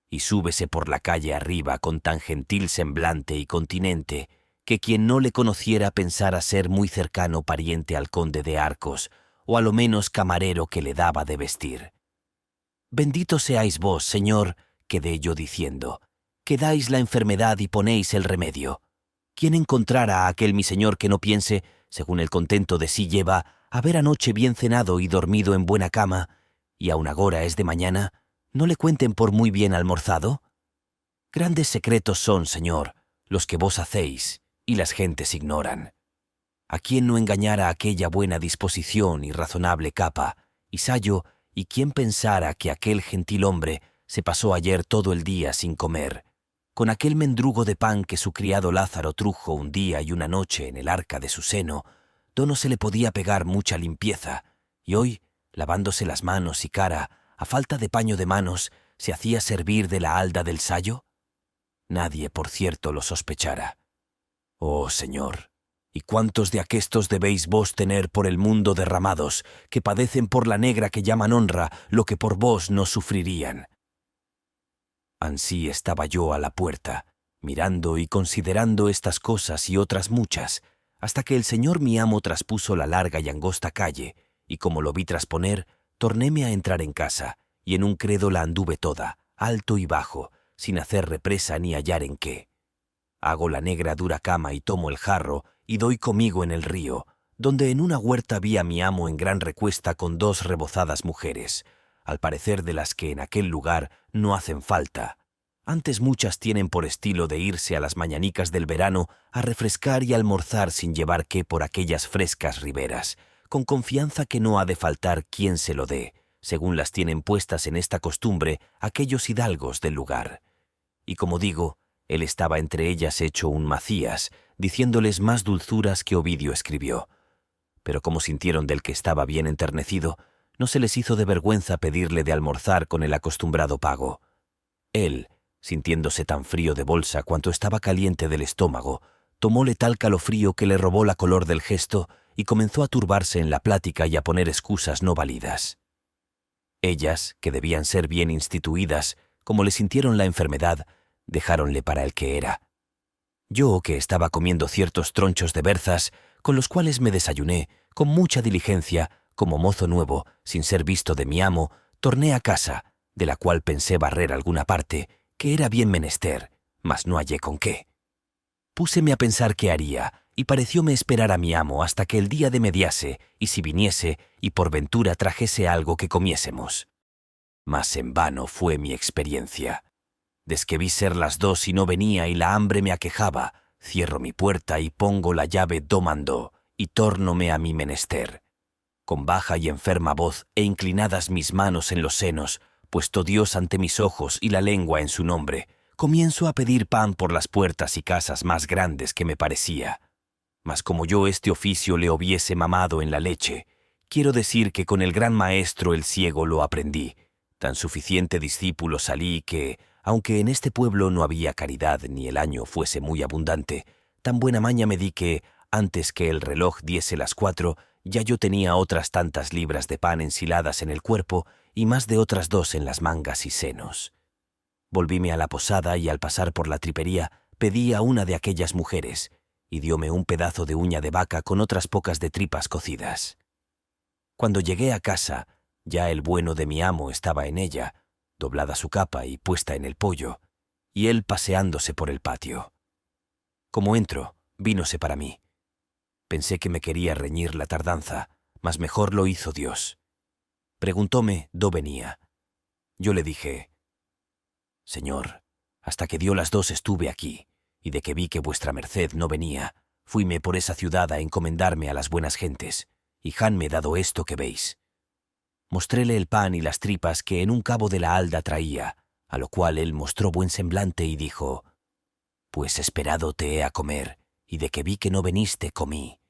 Y súbese por la calle arriba con tan gentil semblante y continente, que quien no le conociera pensara ser muy cercano pariente al conde de Arcos, o a lo menos camarero que le daba de vestir. «Bendito seáis vos, Señor», quedé yo diciendo, «que dais la enfermedad y ponéis el remedio. ¿Quién encontrara a aquel mi señor que no piense, según el contento de sí lleva, haber anoche bien cenado y dormido en buena cama, y aun agora es de mañana, no le cuenten por muy bien almorzado? Grandes secretos son, Señor, los que vos hacéis, y las gentes ignoran. ¿A quién no engañara aquella buena disposición y razonable capa, y sayo, y quién pensara que aquel gentil hombre se pasó ayer todo el día sin comer, con aquel mendrugo de pan que su criado Lázaro trujo un día y una noche en el arca de su seno, do no se le podía pegar mucha limpieza, y hoy, lavándose las manos y cara, a falta de paño de manos, se hacía servir de la halda del sayo? Nadie, por cierto, lo sospechara. Oh, Señor, ¿Y cuántos de aquestos debéis vos tener por el mundo derramados, que padecen por la negra que llaman honra lo que por vos no sufrirían? Ansí estaba yo a la puerta, mirando y considerando estas cosas y otras muchas, hasta que el señor mi amo traspuso la larga y angosta calle, y como lo vi trasponer, tornéme a entrar en casa, y en un credo la anduve toda, alto y bajo, sin hacer represa ni hallar en qué. Hago la negra dura cama y tomo el jarro, y doy conmigo en el río, donde en una huerta vi a mi amo en gran recuesta con 2 rebozadas mujeres, al parecer de las que en aquel lugar no hacen falta. Antes muchas tienen por estilo de irse a las mañanicas del verano a refrescar y almorzar sin llevar qué por aquellas frescas riberas, con confianza que no ha de faltar quien se lo dé, según las tienen puestas en esta costumbre aquellos hidalgos del lugar. Y como digo, él estaba entre ellas hecho un Macías, diciéndoles más dulzuras que Ovidio escribió. Pero como sintieron del que estaba bien enternecido, no se les hizo de vergüenza pedirle de almorzar con el acostumbrado pago. Él, sintiéndose tan frío de bolsa cuanto estaba caliente del estómago, tomóle tal calofrío que le robó la color del gesto y comenzó a turbarse en la plática y a poner excusas no válidas. Ellas, que debían ser bien instituidas, como le sintieron la enfermedad, dejáronle para el que era. Yo, que estaba comiendo ciertos tronchos de berzas, con los cuales me desayuné, con mucha diligencia, como mozo nuevo, sin ser visto de mi amo, torné a casa, de la cual pensé barrer alguna parte, que era bien menester, mas no hallé con qué. Púseme a pensar qué haría, y parecióme esperar a mi amo hasta que el día demediase, y si viniese, y por ventura trajese algo que comiésemos. Mas en vano fue mi experiencia. Desque vi ser las 2 y no venía y la hambre me aquejaba, cierro mi puerta y pongo la llave do mandó, y tórnome a mi menester. Con baja y enferma voz e inclinadas mis manos en los senos, puesto Dios ante mis ojos y la lengua en su nombre, comienzo a pedir pan por las puertas y casas más grandes que me parecía. Mas como yo este oficio le hubiese mamado en la leche, quiero decir que con el gran maestro el ciego lo aprendí. Tan suficiente discípulo salí que, aunque en este pueblo no había caridad ni el año fuese muy abundante, tan buena maña me di que, antes que el reloj diese las 4, ya yo tenía otras tantas libras de pan ensiladas en el cuerpo y más de otras 2 en las mangas y senos. Volvíme a la posada y al pasar por la tripería pedí a una de aquellas mujeres y dióme un pedazo de uña de vaca con otras pocas de tripas cocidas. Cuando llegué a casa, ya el bueno de mi amo estaba en ella, doblada su capa y puesta en el pollo, y él paseándose por el patio. Como entro, vínose para mí. Pensé que me quería reñir la tardanza, mas mejor lo hizo Dios. Preguntóme dó venía. Yo le dije: Señor, hasta que dio las 2 estuve aquí, y de que vi que vuestra merced no venía, fuime por esa ciudad a encomendarme a las buenas gentes, y hanme dado esto que veis. Mostréle el pan y las tripas que en un cabo de la halda traía, a lo cual él mostró buen semblante y dijo: Pues esperado te he a comer, y de que vi que no veniste, comí.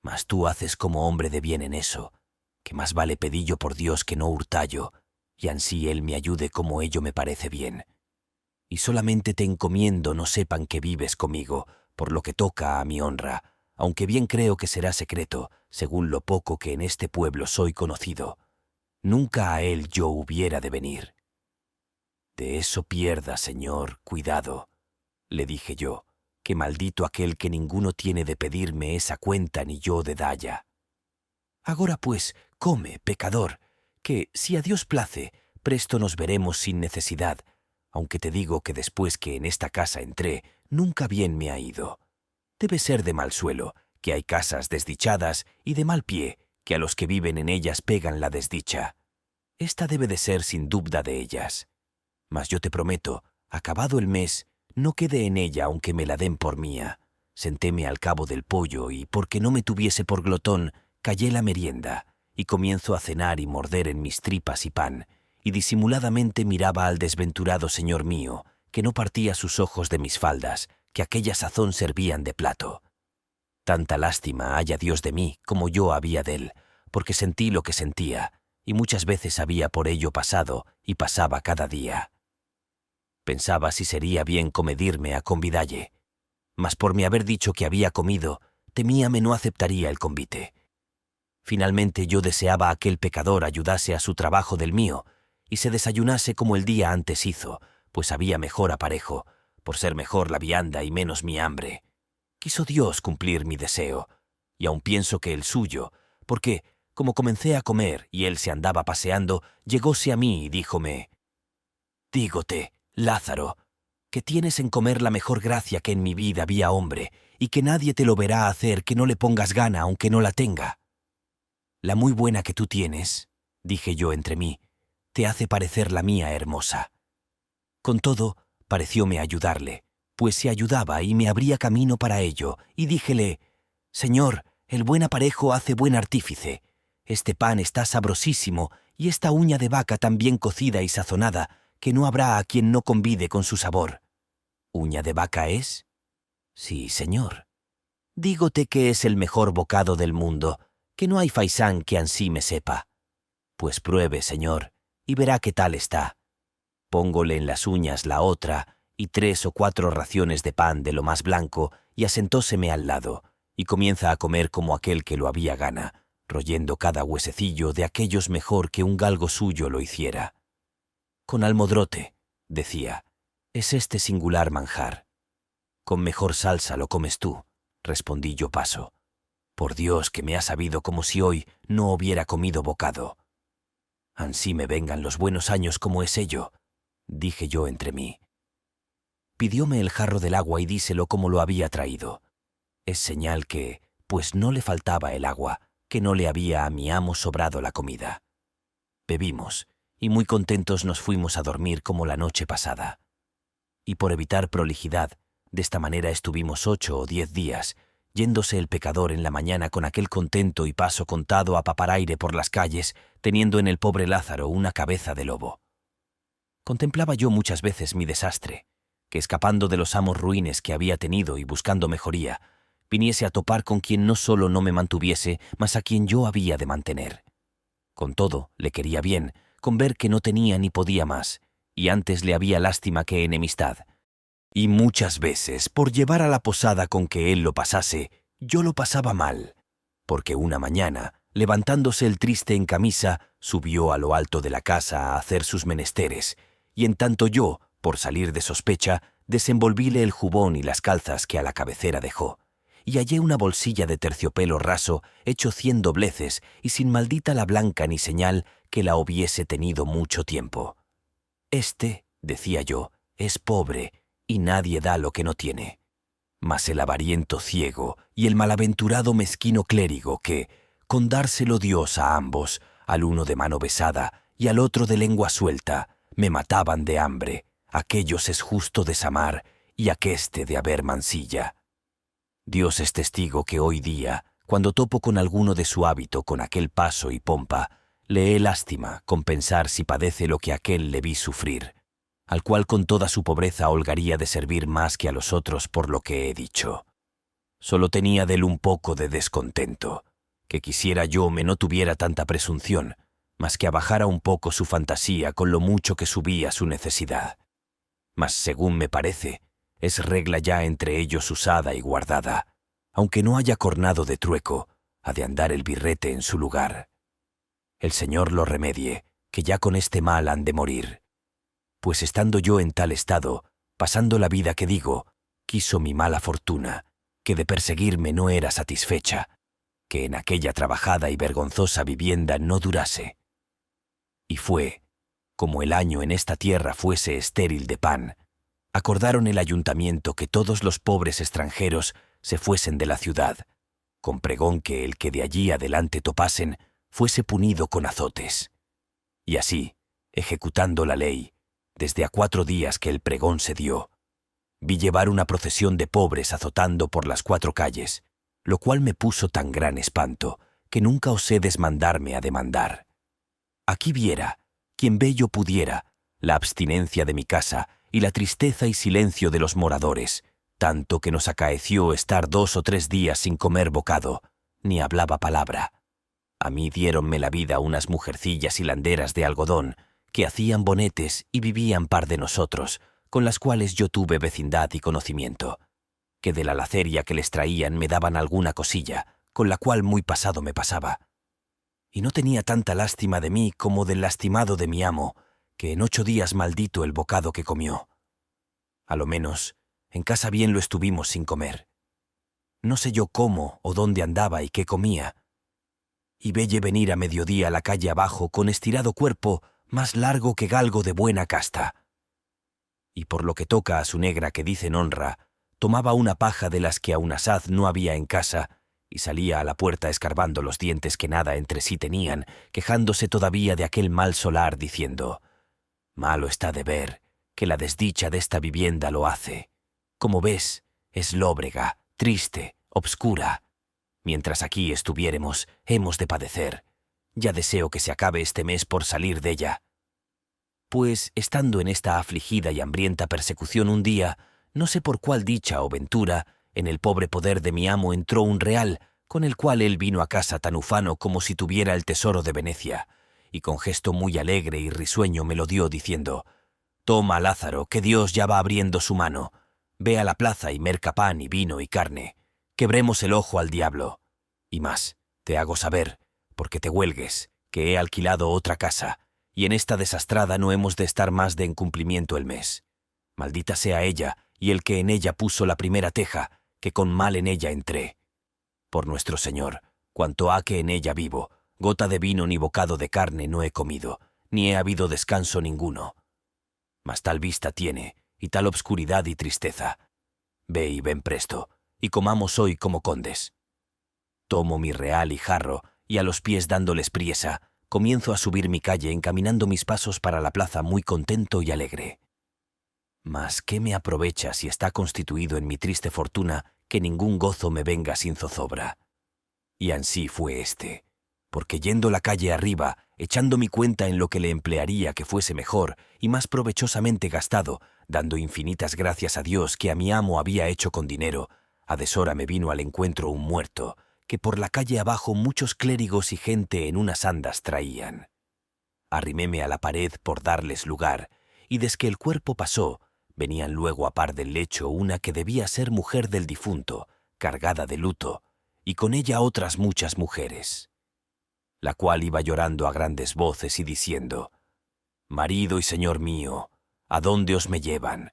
Mas tú haces como hombre de bien en eso, que más vale pedillo por Dios que no hurtallo, y ansí él me ayude como ello me parece bien. Y solamente te encomiendo no sepan que vives conmigo, por lo que toca a mi honra, aunque bien creo que será secreto, según lo poco que en este pueblo soy conocido. Nunca a él yo hubiera de venir. De eso pierda, señor, cuidado, le dije yo, que maldito aquel que ninguno tiene de pedirme esa cuenta ni yo de dalla. Agora pues, come, pecador, que, si a Dios place, presto nos veremos sin necesidad, aunque te digo que después que en esta casa entré, nunca bien me ha ido. Debe ser de mal suelo, que hay casas desdichadas, y de mal pie, que a los que viven en ellas pegan la desdicha. Esta debe de ser sin dubda de ellas. Mas yo te prometo, acabado el mes, no quede en ella aunque me la den por mía. Sentéme al cabo del pollo y, porque no me tuviese por glotón, callé la merienda, y comienzo a cenar y morder en mis tripas y pan, y disimuladamente miraba al desventurado señor mío, que no partía sus ojos de mis faldas, que aquella sazón servían de plato. Tanta lástima haya Dios de mí como yo había de él, porque sentí lo que sentía, y muchas veces había por ello pasado y pasaba cada día. Pensaba si sería bien comedirme a convidalle, mas por mi haber dicho que había comido, temíame no aceptaría el convite. Finalmente yo deseaba aquel pecador ayudase a su trabajo del mío y se desayunase como el día antes hizo, pues había mejor aparejo, por ser mejor la vianda y menos mi hambre. Quiso Dios cumplir mi deseo, y aun pienso que el suyo, porque, como comencé a comer y él se andaba paseando, llegóse a mí y díjome: «Dígote, Lázaro, que tienes en comer la mejor gracia que en mi vida había hombre, y que nadie te lo verá hacer que no le pongas gana aunque no la tenga. La muy buena que tú tienes», dije yo entre mí, «te hace parecer la mía hermosa». Con todo, parecióme ayudarle, pues se ayudaba y me abría camino para ello, y díjele: «Señor, el buen aparejo hace buen artífice. Este pan está sabrosísimo, y esta uña de vaca tan bien cocida y sazonada, que no habrá a quien no convide con su sabor». «¿Uña de vaca es?» «Sí, señor». «Dígote que es el mejor bocado del mundo, que no hay faisán que ansí me sepa». «Pues pruebe, señor, y verá qué tal está». Póngole en las uñas la otra y 3 o 4 raciones de pan de lo más blanco, y asentóseme al lado, y comienza a comer como aquel que lo había gana, royendo cada huesecillo de aquellos mejor que un galgo suyo lo hiciera. «Con almodrote», decía, «es este singular manjar». «Con mejor salsa lo comes tú», respondí yo paso. «Por Dios que me ha sabido como si hoy no hubiera comido bocado». «Ansí me vengan los buenos años como es ello», dije yo entre mí. Pidióme el jarro del agua y díselo como lo había traído. Es señal que, pues no le faltaba el agua, que no le había a mi amo sobrado la comida. Bebimos, y muy contentos nos fuimos a dormir como la noche pasada. Y por evitar prolijidad, de esta manera estuvimos 8 o 10 días, yéndose el pecador en la mañana con aquel contento y paso contado a papar aire por las calles, teniendo en el pobre Lázaro una cabeza de lobo. Contemplaba yo muchas veces mi desastre, que escapando de los amos ruines que había tenido y buscando mejoría, viniese a topar con quien no solo no me mantuviese, mas a quien yo había de mantener. Con todo, le quería bien, con ver que no tenía ni podía más, y antes le había lástima que enemistad. Y muchas veces, por llevar a la posada con que él lo pasase, yo lo pasaba mal, porque una mañana, levantándose el triste en camisa, subió a lo alto de la casa a hacer sus menesteres, y en tanto yo, por salir de sospecha, desenvolvíle el jubón y las calzas que a la cabecera dejó, y hallé una bolsilla de terciopelo raso, hecho 100 dobleces, y sin maldita la blanca ni señal que la hubiese tenido mucho tiempo. «Este», decía yo, «es pobre, y nadie da lo que no tiene. Mas el avariento ciego y el malaventurado mezquino clérigo que, con dárselo Dios a ambos, al uno de mano besada y al otro de lengua suelta, me mataban de hambre, aquellos es justo desamar y aqueste de haber mancilla. Dios es testigo que hoy día, cuando topo con alguno de su hábito con aquel paso y pompa, le he lástima con pensar si padece lo que aquel le vi sufrir, al cual con toda su pobreza holgaría de servir más que a los otros por lo que he dicho. Solo tenía de él un poco de descontento, que quisiera yo me no tuviera tanta presunción, mas que abajara un poco su fantasía con lo mucho que subía su necesidad. Mas según me parece, es regla ya entre ellos usada y guardada, aunque no haya cornado de trueco, ha de andar el birrete en su lugar. El Señor lo remedie, que ya con este mal han de morir. Pues estando yo en tal estado, pasando la vida que digo, quiso mi mala fortuna, que de perseguirme no era satisfecha, que en aquella trabajada y vergonzosa vivienda no durase. Y fue, como el año en esta tierra fuese estéril de pan, acordaron el ayuntamiento que todos los pobres extranjeros se fuesen de la ciudad, con pregón que el que de allí adelante topasen fuese punido con azotes. Y así, ejecutando la ley, desde a 4 días que el pregón se dio, vi llevar una procesión de pobres azotando por las 4 calles, lo cual me puso tan gran espanto que nunca osé desmandarme a demandar. Aquí viera, quien bello pudiera, la abstinencia de mi casa y la tristeza y silencio de los moradores, tanto que nos acaeció estar 2 o 3 días sin comer bocado, ni hablaba palabra. A mí diéronme la vida unas mujercillas hilanderas de algodón, que hacían bonetes y vivían par de nosotros, con las cuales yo tuve vecindad y conocimiento. que de la laceria que les traían me daban alguna cosilla, con la cual muy pasado me pasaba. Y no tenía tanta lástima de mí como del lastimado de mi amo, que en 8 días maldito el bocado que comió. A lo menos, en casa bien lo estuvimos sin comer. No sé yo cómo o dónde andaba y qué comía. Y velle venir a mediodía a la calle abajo con estirado cuerpo más largo que galgo de buena casta. Y por lo que toca a su negra que dicen honra, tomaba una paja de las que aun asaz no había en casa y salía a la puerta escarbando los dientes que nada entre sí tenían, quejándose todavía de aquel mal solar, diciendo: «Malo está de ver, que la desdicha de esta vivienda lo hace. Como ves, es lóbrega, triste, obscura. Mientras aquí estuviéremos, hemos de padecer. Ya deseo que se acabe este mes por salir de ella». Pues, estando en esta afligida y hambrienta persecución un día, no sé por cuál dicha o ventura, en el pobre poder de mi amo entró un real, con el cual él vino a casa tan ufano como si tuviera el tesoro de Venecia, y con gesto muy alegre y risueño me lo dio, diciendo: «Toma, Lázaro, que Dios ya va abriendo su mano. Ve a la plaza y merca pan y vino y carne. Quebremos el ojo al diablo. Y más, te hago saber, porque te huelgues, que he alquilado otra casa, y en esta desastrada no hemos de estar más de en cumplimiento el mes. Maldita sea ella y el que en ella puso la primera teja, que con mal en ella entré. Por nuestro Señor, cuanto ha que en ella vivo, gota de vino ni bocado de carne no he comido, ni he habido descanso ninguno. Mas tal vista tiene, y tal obscuridad y tristeza. Ve y ven presto, y comamos hoy como condes». Tomo mi real y jarro, y a los pies dándoles priesa, comienzo a subir mi calle encaminando mis pasos para la plaza muy contento y alegre. Mas ¿qué me aprovecha si está constituido en mi triste fortuna que ningún gozo me venga sin zozobra? Y ansí fue este, porque yendo la calle arriba, echando mi cuenta en lo que le emplearía que fuese mejor y más provechosamente gastado, dando infinitas gracias a Dios que a mi amo había hecho con dinero, a deshora me vino al encuentro un muerto, que por la calle abajo muchos clérigos y gente en unas andas traían. Arriméme a la pared por darles lugar, y desque el cuerpo pasó, venían luego a par del lecho una que debía ser mujer del difunto, cargada de luto, y con ella otras muchas mujeres, la cual iba llorando a grandes voces y diciendo: «Marido y señor mío, ¿a dónde os me llevan?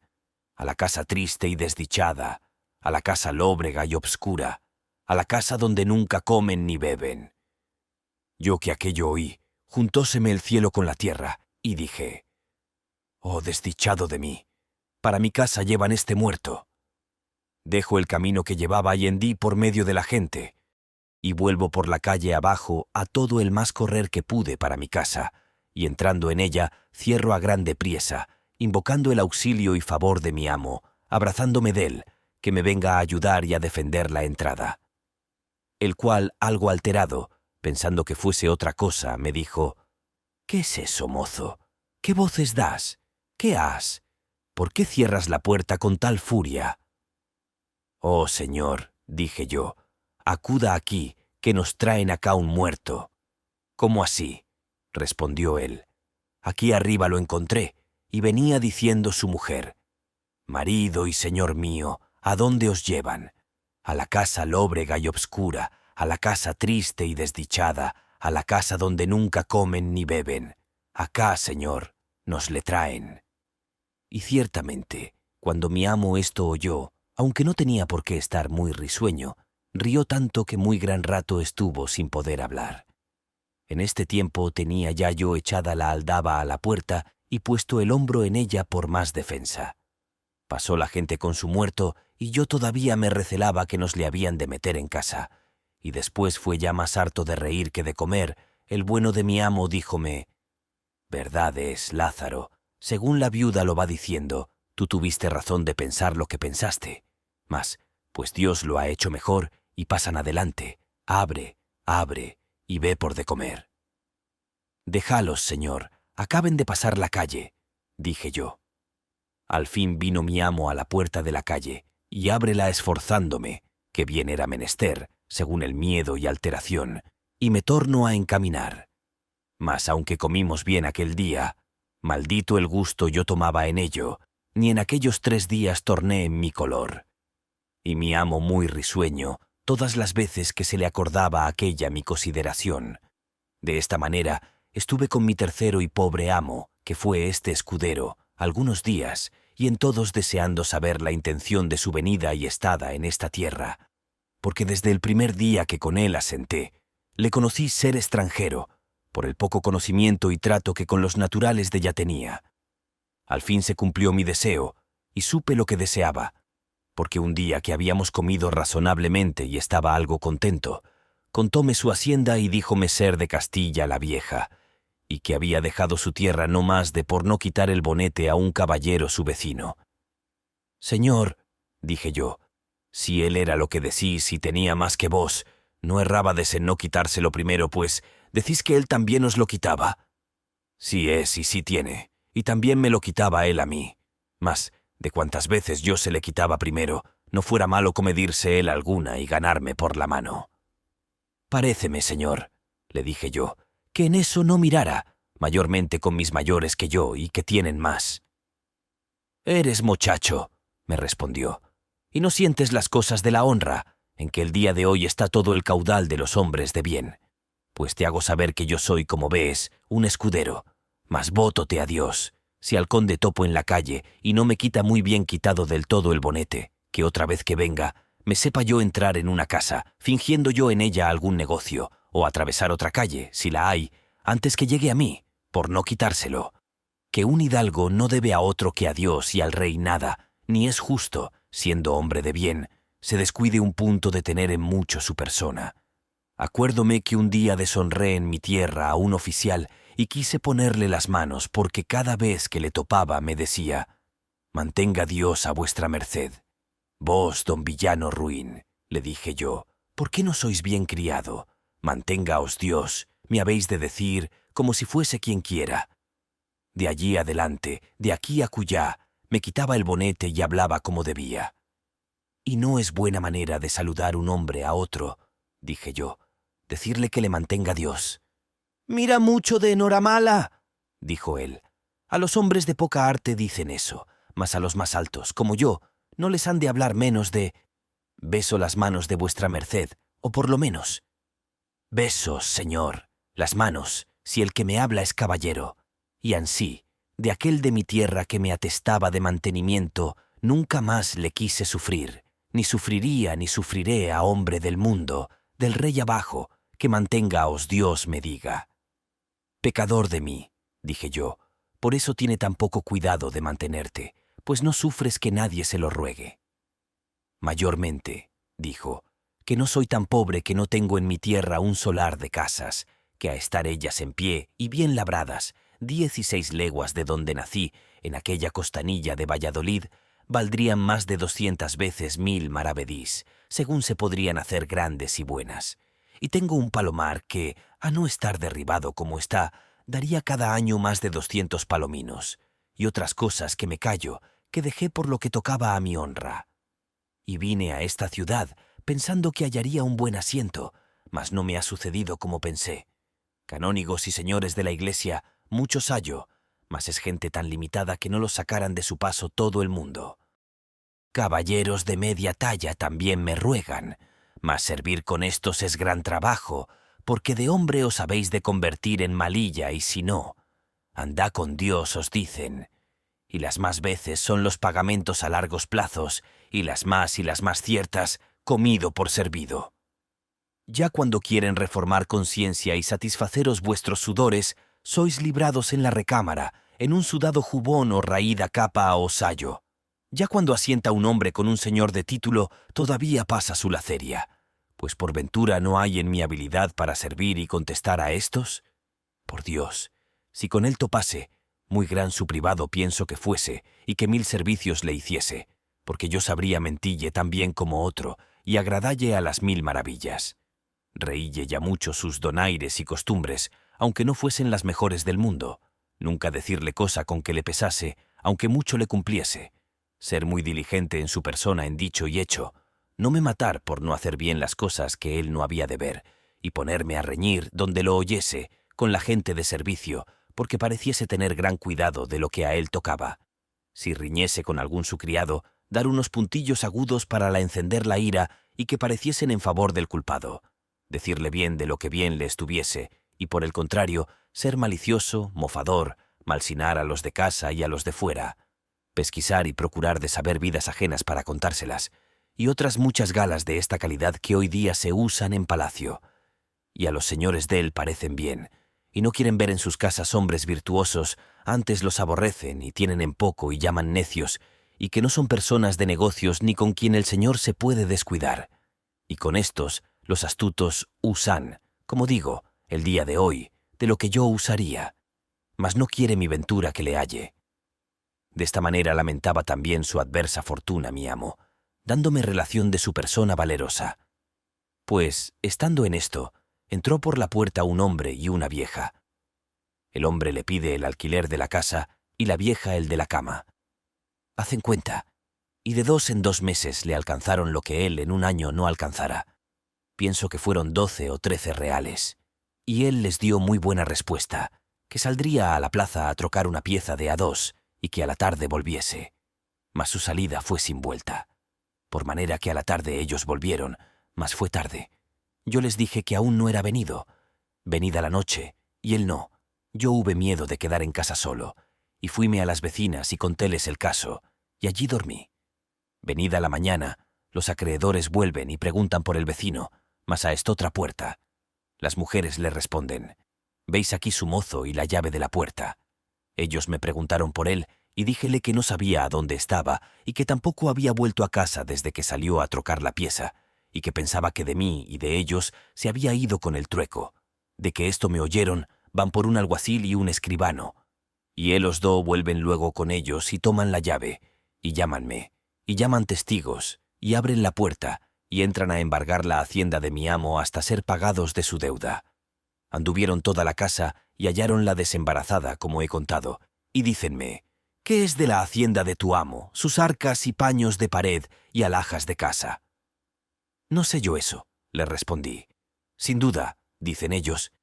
A la casa triste y desdichada, a la casa lóbrega y obscura, a la casa donde nunca comen ni beben». Yo que aquello oí, juntóseme el cielo con la tierra, y dije: «Oh, desdichado de mí, para mi casa llevan este muerto». Dejo el camino que llevaba y hendí por medio de la gente, y vuelvo por la calle abajo a todo el más correr que pude para mi casa, y entrando en ella cierro a grande priesa, invocando el auxilio y favor de mi amo, abrazándome d'él, que me venga a ayudar y a defender la entrada. El cual, algo alterado, pensando que fuese otra cosa, me dijo: «¿Qué es eso, mozo? ¿Qué voces das? ¿Qué has? ¿Por qué cierras la puerta con tal furia?» «Oh, señor», dije yo, «acuda aquí, que nos traen acá un muerto». «¿Cómo así?», respondió él. «Aquí arriba lo encontré, y venía diciendo su mujer: «Marido y señor mío, ¿a dónde os llevan? A la casa lóbrega y obscura, a la casa triste y desdichada, a la casa donde nunca comen ni beben. Acá, señor, nos le traen». Y ciertamente, cuando mi amo esto oyó, aunque no tenía por qué estar muy risueño, rió tanto que muy gran rato estuvo sin poder hablar. En este tiempo tenía ya yo echada la aldaba a la puerta y puesto el hombro en ella por más defensa. Pasó la gente con su muerto y yo todavía me recelaba que nos le habían de meter en casa. Y después fue ya más harto de reír que de comer, el bueno de mi amo díjome: «Verdad es, Lázaro, según la viuda lo va diciendo, tú tuviste razón de pensar lo que pensaste. Mas, pues Dios lo ha hecho mejor y pasan adelante, abre, abre y ve por de comer». «Déjalos, señor, acaben de pasar la calle», dije yo. Al fin vino mi amo a la puerta de la calle, y ábrela esforzándome, que bien era menester, según el miedo y alteración, y me torno a encaminar. Mas aunque comimos bien aquel día, maldito el gusto yo tomaba en ello, ni en aquellos 3 días torné en mi color. y mi amo muy risueño todas las veces que se le acordaba aquella mi consideración. De esta manera estuve con mi tercero y pobre amo, que fue este escudero, algunos días, y en todos deseando saber la intención de su venida y estada en esta tierra, porque desde el primer día que con él asenté, le conocí ser extranjero, por el poco conocimiento y trato que con los naturales de ella tenía. Al fin se cumplió mi deseo, y supe lo que deseaba, porque un día que habíamos comido razonablemente y estaba algo contento, contóme su hacienda y díjome ser de Castilla la Vieja, y que había dejado su tierra no más de por no quitar el bonete a un caballero su vecino. «Señor», dije yo, «si él era lo que decís y tenía más que vos, no errábades en no quitárselo primero, pues decís que él también os lo quitaba». «Sí es y sí tiene, y también me lo quitaba él a mí. Mas, de cuantas veces yo se le quitaba primero, no fuera malo comedirse él alguna y ganarme por la mano». «Paréceme, señor», le dije yo, «que en eso no mirara, mayormente con mis mayores que yo y que tienen más». «Eres mochacho», me respondió, «y no sientes las cosas de la honra, en que el día de hoy está todo el caudal de los hombres de bien. Pues te hago saber que yo soy, como ves, un escudero, mas vótote a Dios, si al conde topo en la calle y no me quita muy bien quitado del todo el bonete, que otra vez que venga, me sepa yo entrar en una casa, fingiendo yo en ella algún negocio, o atravesar otra calle, si la hay, antes que llegue a mí, por no quitárselo. Que un hidalgo no debe a otro que a Dios y al rey nada, ni es justo, siendo hombre de bien, se descuide un punto de tener en mucho su persona. Acuérdome que un día deshonré en mi tierra a un oficial y quise ponerle las manos porque cada vez que le topaba me decía: «Mantenga Dios a vuestra merced». «Vos, don villano ruin», le dije yo, «¿por qué no sois bien criado? Manténgaos Dios, me habéis de decir, como si fuese quien quiera». De allí adelante, de aquí a acullá, me quitaba el bonete y hablaba como debía. «Y no es buena manera de saludar un hombre a otro», dije yo, «decirle que le mantenga Dios». «Mira mucho de enhoramala», dijo él. «A los hombres de poca arte dicen eso, mas a los más altos, como yo, no les han de hablar menos de «beso las manos de vuestra merced», o por lo menos «besos, señor, las manos, si el que me habla es caballero». Y ansí, de aquel de mi tierra que me atestaba de mantenimiento, nunca más le quise sufrir, ni sufriría ni sufriré a hombre del mundo, del rey abajo, que mantengaos Dios me diga. «Pecador de mí», dije yo, «por eso tiene tan poco cuidado de mantenerte, pues no sufres que nadie se lo ruegue». «Mayormente», dijo, «que no soy tan pobre que no tengo en mi tierra un solar de casas, que a estar ellas en pie y bien labradas, 16 leguas de donde nací, en aquella costanilla de Valladolid, valdrían más de 200 veces 1000 maravedís, según se podrían hacer grandes y buenas. Y tengo un palomar que, a no estar derribado como está, daría cada año más de 200 palominos, y otras cosas que me callo, que dejé por lo que tocaba a mi honra. Y vine a esta ciudad, pensando que hallaría un buen asiento, mas no me ha sucedido como pensé. Canónigos y señores de la iglesia, muchos hallo, mas es gente tan limitada que no los sacaran de su paso todo el mundo. Caballeros de media talla también me ruegan, mas servir con estos es gran trabajo, porque de hombre os habéis de convertir en malilla y si no, andá con Dios os dicen. Y las más veces son los pagamentos a largos plazos, y las más ciertas, comido por servido. Ya cuando quieren reformar conciencia y satisfaceros vuestros sudores, sois librados en la recámara, en un sudado jubón o raída capa o sayo. Ya cuando asienta un hombre con un señor de título, todavía pasa su laceria. Pues por ventura no hay en mi habilidad para servir y contestar a estos. Por Dios, si con él topase, muy gran su privado pienso que fuese, y que 1000 servicios le hiciese, porque yo sabría mentille tan bien como otro, y agradalle a las 1000 maravillas. Reílle ya mucho sus donaires y costumbres, aunque no fuesen las mejores del mundo. Nunca decirle cosa con que le pesase, aunque mucho le cumpliese. Ser muy diligente en su persona en dicho y hecho. No me matar por no hacer bien las cosas que él no había de ver, y ponerme a reñir donde lo oyese, con la gente de servicio, porque pareciese tener gran cuidado de lo que a él tocaba. Si riñese con algún su criado, dar unos puntillos agudos para encender la ira y que pareciesen en favor del culpado, decirle bien de lo que bien le estuviese, y por el contrario, ser malicioso, mofador, malsinar a los de casa y a los de fuera, pesquisar y procurar de saber vidas ajenas para contárselas, y otras muchas galas de esta calidad que hoy día se usan en palacio. Y a los señores de él parecen bien, y no quieren ver en sus casas hombres virtuosos, antes los aborrecen y tienen en poco y llaman necios, y que no son personas de negocios ni con quien el Señor se puede descuidar. Y con estos, los astutos usan, como digo, el día de hoy, de lo que yo usaría. Mas no quiere mi ventura que le halle. De esta manera lamentaba también su adversa fortuna mi amo, dándome relación de su persona valerosa. Pues, estando en esto, entró por la puerta un hombre y una vieja. El hombre le pide el alquiler de la casa y la vieja el de la cama. Hacen cuenta, y de 2 en 2 meses le alcanzaron lo que él en un año no alcanzara. Pienso que fueron 12 o 13 reales. Y él les dio muy buena respuesta, que saldría a la plaza a trocar una pieza de a 2 y que a la tarde volviese. Mas su salida fue sin vuelta. Por manera que a la tarde ellos volvieron, mas fue tarde. Yo les dije que aún no era venido. Venida la noche, y él no. Yo hube miedo de quedar en casa solo, y fuime a las vecinas y contéles el caso, y allí dormí. Venida la mañana, los acreedores vuelven y preguntan por el vecino, mas a estotra puerta. Las mujeres le responden, «Veis aquí su mozo y la llave de la puerta». Ellos me preguntaron por él, y díjele que no sabía a dónde estaba, y que tampoco había vuelto a casa desde que salió a trocar la pieza, y que pensaba que de mí y de ellos se había ido con el trueco. De que esto me oyeron, van por un alguacil y un escribano. Y él los dos vuelven luego con ellos y toman la llave, y llámanme, y llaman testigos, y abren la puerta, y entran a embargar la hacienda de mi amo hasta ser pagados de su deuda. Anduvieron toda la casa y hallaronla desembarazada, como he contado, y dícenme, «¿Qué es de la hacienda de tu amo, sus arcas y paños de pared y alhajas de casa?» «No sé yo eso», les respondí. «Sin duda», dicen ellos,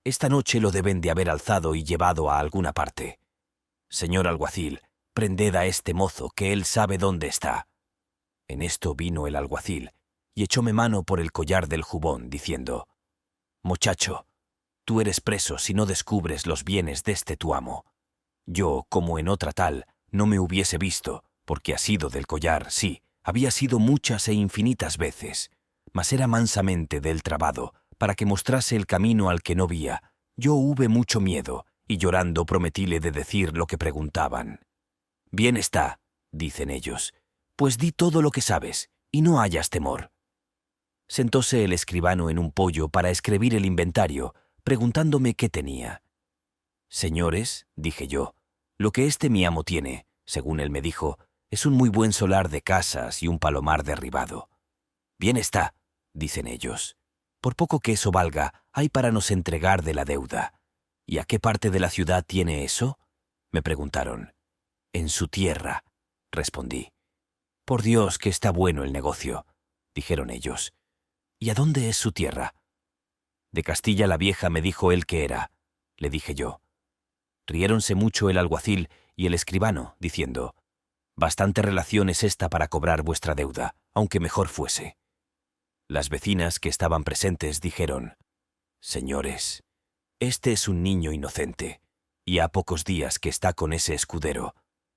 «esta noche lo deben de haber alzado y llevado a alguna parte. Señor alguacil, prended a este mozo, que él sabe dónde está». En esto vino el alguacil, y echóme mano por el collar del jubón, diciendo, «Muchacho, tú eres preso si no descubres los bienes deste tu amo. Yo, como en otra tal, no me hubiese visto, porque asido del collar, sí, había sido muchas e infinitas veces, mas era mansamente del trabado, para que mostrase el camino al que no vía. Yo hube mucho miedo, y llorando prometíle de decir lo que preguntaban. «Bien está», dicen ellos, «pues di todo lo que sabes, y no hayas temor». Sentóse el escribano en un poyo para escribir el inventario, preguntándome qué tenía. «Señores», dije yo, «lo que este mi amo tiene, según él me dijo, es un muy buen solar de casas y un palomar derribado». «Bien está», dicen ellos, «por poco que eso valga, hay para nos entregar de la deuda». «¿Y a qué parte de la ciudad tiene eso?», me preguntaron. «En su tierra», respondí. «Por Dios que está bueno el negocio», dijeron ellos. «¿Y a dónde es su tierra?». «De Castilla la Vieja me dijo él que era», le dije yo. Riéronse mucho el alguacil y el escribano, diciendo, «Bastante relación es esta para cobrar vuestra deuda, aunque mejor fuese». Las vecinas que estaban presentes dijeron, «Señores, este es un niño inocente, y ha pocos días que está con ese escudero,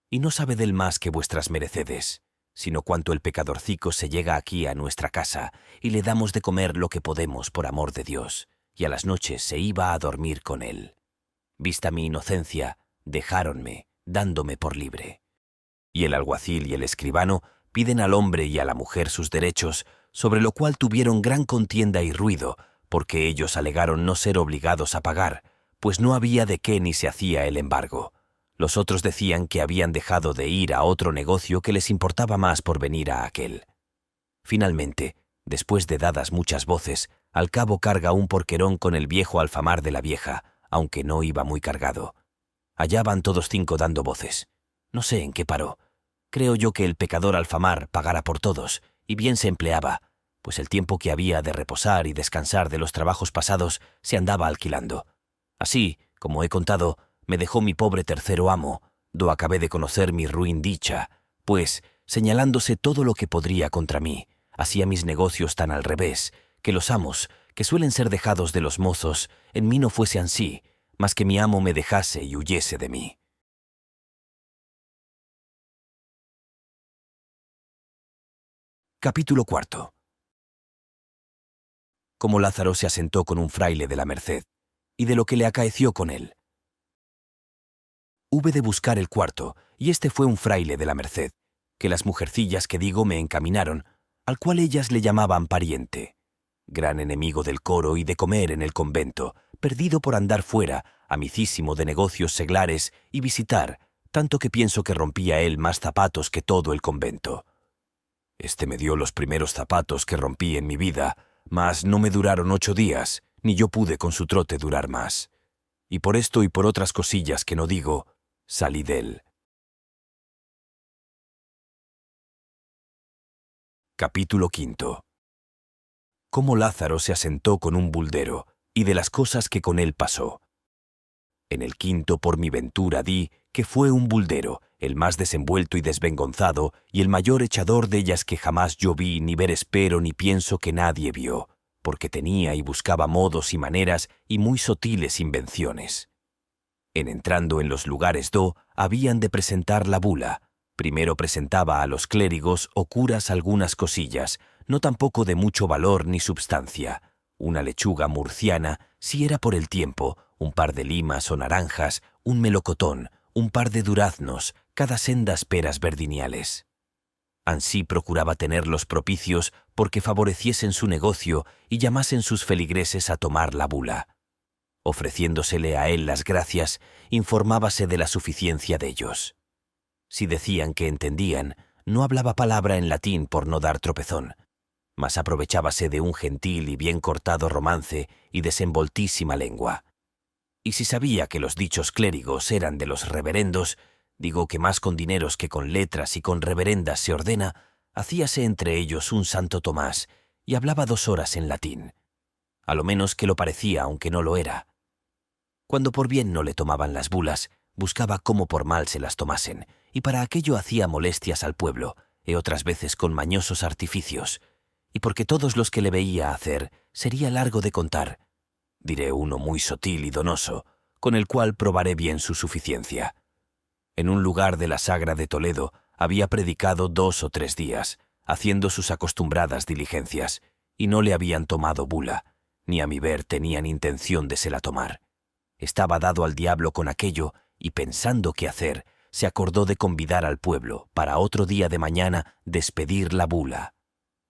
y no sabe del más que vuestras merecedes, sino cuanto el pecadorcico se llega aquí a nuestra casa, y le damos de comer lo que podemos por amor de Dios, y a las noches se iba a dormir con él. Vista mi inocencia, dejáronme, dándome por libre». Y el alguacil y el escribano piden al hombre y a la mujer sus derechos, sobre lo cual tuvieron gran contienda y ruido, porque ellos alegaron no ser obligados a pagar, pues no había de qué ni se hacía el embargo. Los otros decían que habían dejado de ir a otro negocio que les importaba más por venir a aquel. Finalmente, después de dadas muchas voces, al cabo carga un porquerón con el viejo alfamar de la vieja, aunque no iba muy cargado. Allá van todos 5 dando voces. No sé en qué paró. Creo yo que el pecador alfamar pagara por todos, y bien se empleaba, pues el tiempo que había de reposar y descansar de los trabajos pasados se andaba alquilando. Así, como he contado, me dejó mi pobre tercero amo, do acabé de conocer mi ruin dicha, pues, señalándose todo lo que podría contra mí. Hacía mis negocios tan al revés, que los amos, que suelen ser dejados de los mozos, en mí no fuese ansí, mas que mi amo me dejase y huyese de mí. Capítulo 4. Cómo Lázaro se asentó con un fraile de la Merced, y de lo que le acaeció con él. Hube de buscar el cuarto, y este fue un fraile de la Merced, que las mujercillas que digo me encaminaron, al cual ellas le llamaban pariente. Gran enemigo del coro y de comer en el convento, perdido por andar fuera, amicísimo de negocios seglares y visitar, tanto que pienso que rompía él más zapatos que todo el convento. Este me dio los primeros zapatos que rompí en mi vida, mas no me duraron 8 días, ni yo pude con su trote durar más. Y por esto y por otras cosillas que no digo, salí de él. Capítulo 5. Cómo Lázaro se asentó con un buldero, y de las cosas que con él pasó. En el quinto por mi ventura di que fue un buldero, el más desenvuelto y desvengonzado, y el mayor echador de ellas que jamás yo vi, ni ver espero ni pienso que nadie vio, porque tenía y buscaba modos y maneras y muy sotiles invenciones. En entrando en los lugares habían de presentar la bula. Primero presentaba a los clérigos o curas algunas cosillas, no tampoco de mucho valor ni substancia. Una lechuga murciana, si era por el tiempo, un par de limas o naranjas, un melocotón, un par de duraznos, cada sendas peras verdiniales. Ansí procuraba tenerlos propicios porque favoreciesen su negocio y llamasen sus feligreses a tomar la bula. Ofreciéndosele a él las gracias, informábase de la suficiencia de ellos. Si decían que entendían, no hablaba palabra en latín por no dar tropezón, mas aprovechábase de un gentil y bien cortado romance y desenvoltísima lengua. Y si sabía que los dichos clérigos eran de los reverendos, digo que más con dineros que con letras y con reverendas se ordena, hacíase entre ellos un Santo Tomás y hablaba 2 horas en latín. A lo menos que lo parecía, aunque no lo era. Cuando por bien no le tomaban las bulas, buscaba cómo por mal se las tomasen, y para aquello hacía molestias al pueblo, y otras veces con mañosos artificios, y porque todos los que le veía hacer sería largo de contar. Diré uno muy sotil y donoso, con el cual probaré bien su suficiencia. En un lugar de la Sagra de Toledo había predicado 2 o 3 días, haciendo sus acostumbradas diligencias, y no le habían tomado bula, ni a mi ver tenían intención de se la tomar. Estaba dado al diablo con aquello, y pensando qué hacer, se acordó de convidar al pueblo para otro día de mañana despedir la bula.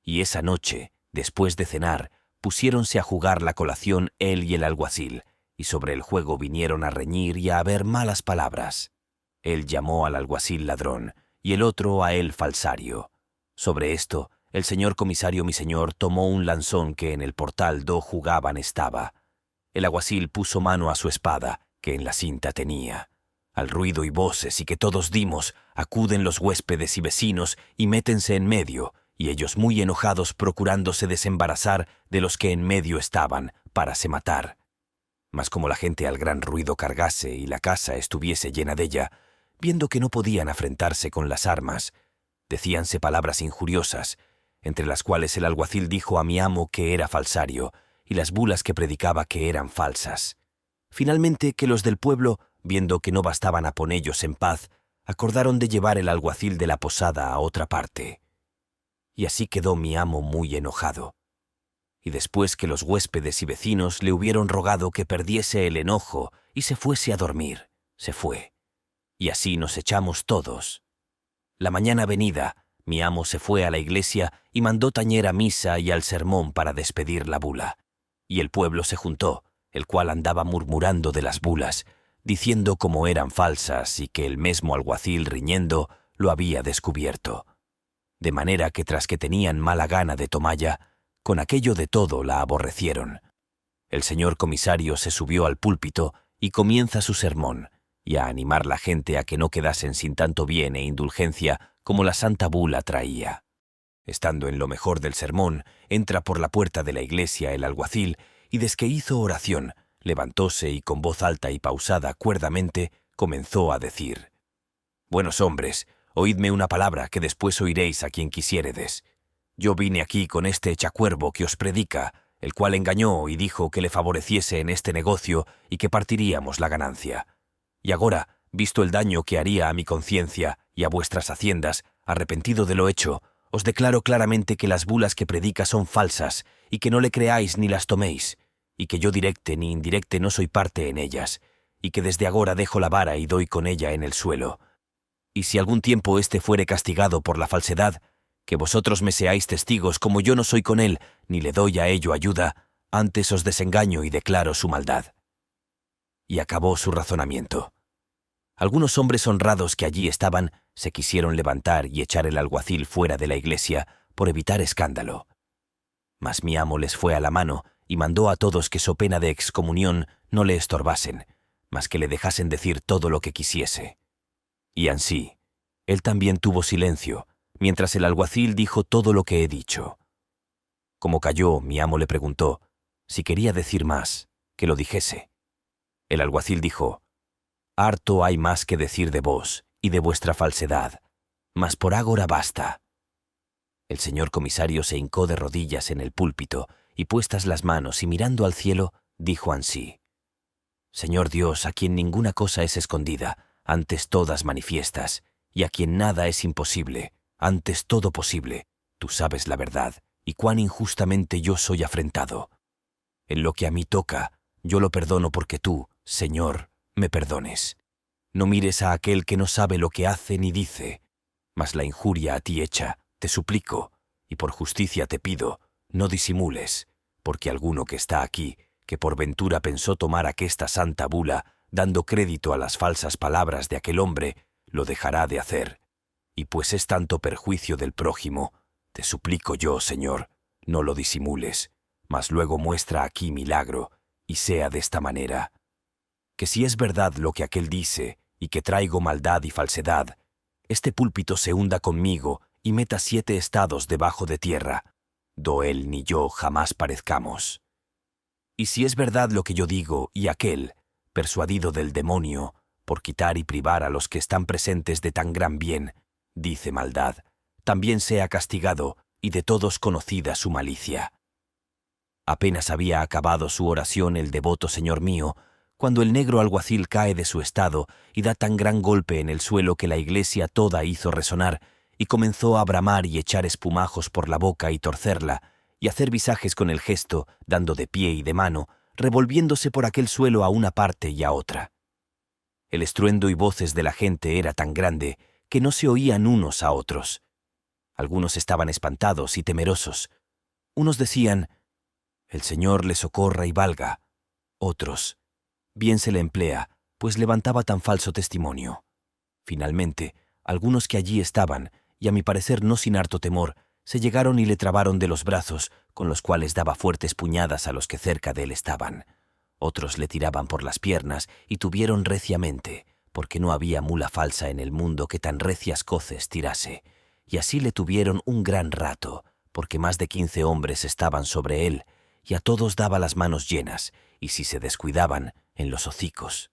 Y esa noche, después de cenar, pusiéronse a jugar la colación él y el alguacil, y sobre el juego vinieron a reñir y a haber malas palabras. Él llamó al alguacil ladrón, y el otro a él falsario. Sobre esto, el señor comisario mi señor tomó un lanzón que en el portal jugaban estaba. El alguacil puso mano a su espada, que en la cinta tenía. Al ruido y voces y que todos dimos, acuden los huéspedes y vecinos y métense en medio, y ellos muy enojados procurándose desembarazar de los que en medio estaban, para se matar. Mas como la gente al gran ruido cargase y la casa estuviese llena de ella, viendo que no podían afrentarse con las armas, decíanse palabras injuriosas, entre las cuales el alguacil dijo a mi amo que era falsario, y las bulas que predicaba que eran falsas. Finalmente que los del pueblo, viendo que no bastaban a ponellos en paz, acordaron de llevar el alguacil de la posada a otra parte. Y así quedó mi amo muy enojado. Y después que los huéspedes y vecinos le hubieron rogado que perdiese el enojo y se fuese a dormir, se fue. Y así nos echamos todos. La mañana venida, mi amo se fue a la iglesia y mandó tañer a misa y al sermón para despedir la bula. Y el pueblo se juntó, el cual andaba murmurando de las bulas, diciendo cómo eran falsas y que el mesmo alguacil riñendo lo había descubierto. De manera que tras que tenían mala gana de tomalla, con aquello de todo la aborrecieron. El señor comisario se subió al púlpito y comienza su sermón, y a animar la gente a que no quedasen sin tanto bien e indulgencia como la santa bula traía. Estando en lo mejor del sermón, entra por la puerta de la iglesia el alguacil, y desque hizo oración, levantóse y con voz alta y pausada cuerdamente comenzó a decir: «Buenos hombres, oídme una palabra que después oiréis a quien quisiéredes. Yo vine aquí con este echacuervo que os predica, el cual engañó y dijo que le favoreciese en este negocio y que partiríamos la ganancia. Y agora, visto el daño que haría a mi conciencia y a vuestras haciendas, arrepentido de lo hecho, os declaro claramente que las bulas que predica son falsas y que no le creáis ni las toméis, y que yo directe ni indirecte no soy parte en ellas, y que desde agora dejo la vara y doy con ella en el suelo. Y si algún tiempo éste fuere castigado por la falsedad, que vosotros me seáis testigos como yo no soy con él, ni le doy a ello ayuda, antes os desengaño y declaro su maldad. Y acabó su razonamiento. Algunos hombres honrados que allí estaban se quisieron levantar y echar el alguacil fuera de la iglesia por evitar escándalo. Mas mi amo les fue a la mano y mandó a todos que so pena de excomunión no le estorbasen, mas que le dejasen decir todo lo que quisiese. Y ansí, él también tuvo silencio, mientras el alguacil dijo todo lo que he dicho. Como calló, mi amo le preguntó, si quería decir más, que lo dijese. El alguacil dijo, harto hay más que decir de vos y de vuestra falsedad, mas por agora basta. El señor comisario se hincó de rodillas en el púlpito y puestas las manos y mirando al cielo, dijo ansí, Señor Dios, a quien ninguna cosa es escondida, antes todas manifiestas, y a quien nada es imposible, antes todo posible, tú sabes la verdad, y cuán injustamente yo soy afrentado. En lo que a mí toca, yo lo perdono porque tú, Señor, me perdones. No mires a aquel que no sabe lo que hace ni dice, mas la injuria a ti hecha, te suplico, y por justicia te pido, no disimules, porque alguno que está aquí, que por ventura pensó tomar aquesta santa bula, dando crédito a las falsas palabras de aquel hombre, lo dejará de hacer. Y pues es tanto perjuicio del prójimo, te suplico yo, Señor, no lo disimules, mas luego muestra aquí milagro, y sea de esta manera. Que si es verdad lo que aquel dice, y que traigo maldad y falsedad, este púlpito se hunda conmigo y meta 7 estados debajo de tierra, do él ni yo jamás parezcamos. Y si es verdad lo que yo digo, y aquel, persuadido del demonio, por quitar y privar a los que están presentes de tan gran bien, dice maldad, también sea castigado y de todos conocida su malicia. Apenas había acabado su oración el devoto señor mío, cuando el negro alguacil cae de su estado y da tan gran golpe en el suelo que la iglesia toda hizo resonar, y comenzó a bramar y echar espumajos por la boca y torcerla, y hacer visajes con el gesto, dando de pie y de mano, revolviéndose por aquel suelo a una parte y a otra. El estruendo y voces de la gente era tan grande que no se oían unos a otros. Algunos estaban espantados y temerosos. Unos decían, «El Señor le socorra y valga». Otros, «Bien se le emplea, pues levantaba tan falso testimonio». Finalmente, algunos que allí estaban, y a mi parecer no sin harto temor, se llegaron y le trabaron de los brazos, con los cuales daba fuertes puñadas a los que cerca de él estaban. Otros le tiraban por las piernas y tuvieron reciamente, porque no había mula falsa en el mundo que tan recias coces tirase, y así le tuvieron un gran rato, porque más de 15 hombres estaban sobre él, y a todos daba las manos llenas, y si se descuidaban, en los hocicos.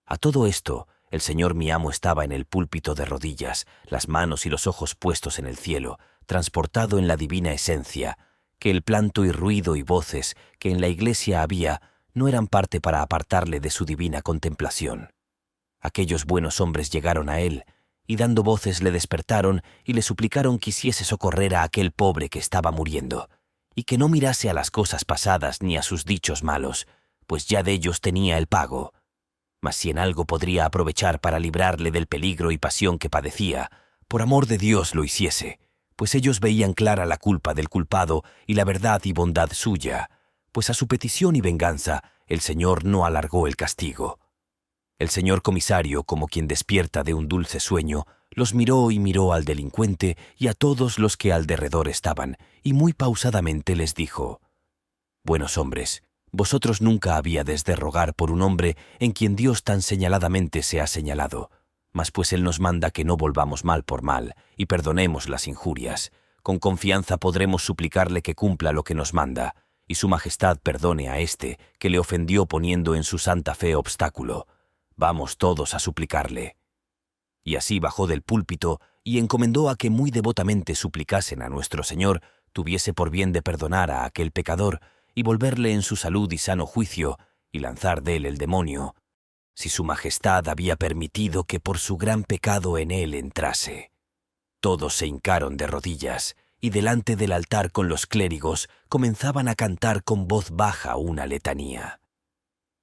A todo esto, el señor mi amo estaba en el púlpito de rodillas, las manos y los ojos puestos en el cielo, transportado en la divina esencia, que el planto y ruido y voces que en la iglesia había no eran parte para apartarle de su divina contemplación. Aquellos buenos hombres llegaron a él, y dando voces le despertaron y le suplicaron quisiese socorrer a aquel pobre que estaba muriendo, y que no mirase a las cosas pasadas ni a sus dichos malos, pues ya de ellos tenía el pago. Mas si en algo podría aprovechar para librarle del peligro y pasión que padecía, por amor de Dios lo hiciese, pues ellos veían clara la culpa del culpado y la verdad y bondad suya, pues a su petición y venganza el Señor no alargó el castigo. El señor comisario, como quien despierta de un dulce sueño, los miró y miró al delincuente y a todos los que al derredor estaban, y muy pausadamente les dijo, «Buenos hombres, vosotros nunca habíades de rogar por un hombre en quien Dios tan señaladamente se ha señalado, mas pues Él nos manda que no volvamos mal por mal y perdonemos las injurias. Con confianza podremos suplicarle que cumpla lo que nos manda, y su majestad perdone a éste que le ofendió poniendo en su santa fe obstáculo. Vamos todos a suplicarle». Y así bajó del púlpito y encomendó a que muy devotamente suplicasen a nuestro Señor tuviese por bien de perdonar a aquel pecador y volverle en su salud y sano juicio y lanzar de él el demonio, si su majestad había permitido que por su gran pecado en él entrase. Todos se hincaron de rodillas y delante del altar con los clérigos comenzaban a cantar con voz baja una letanía.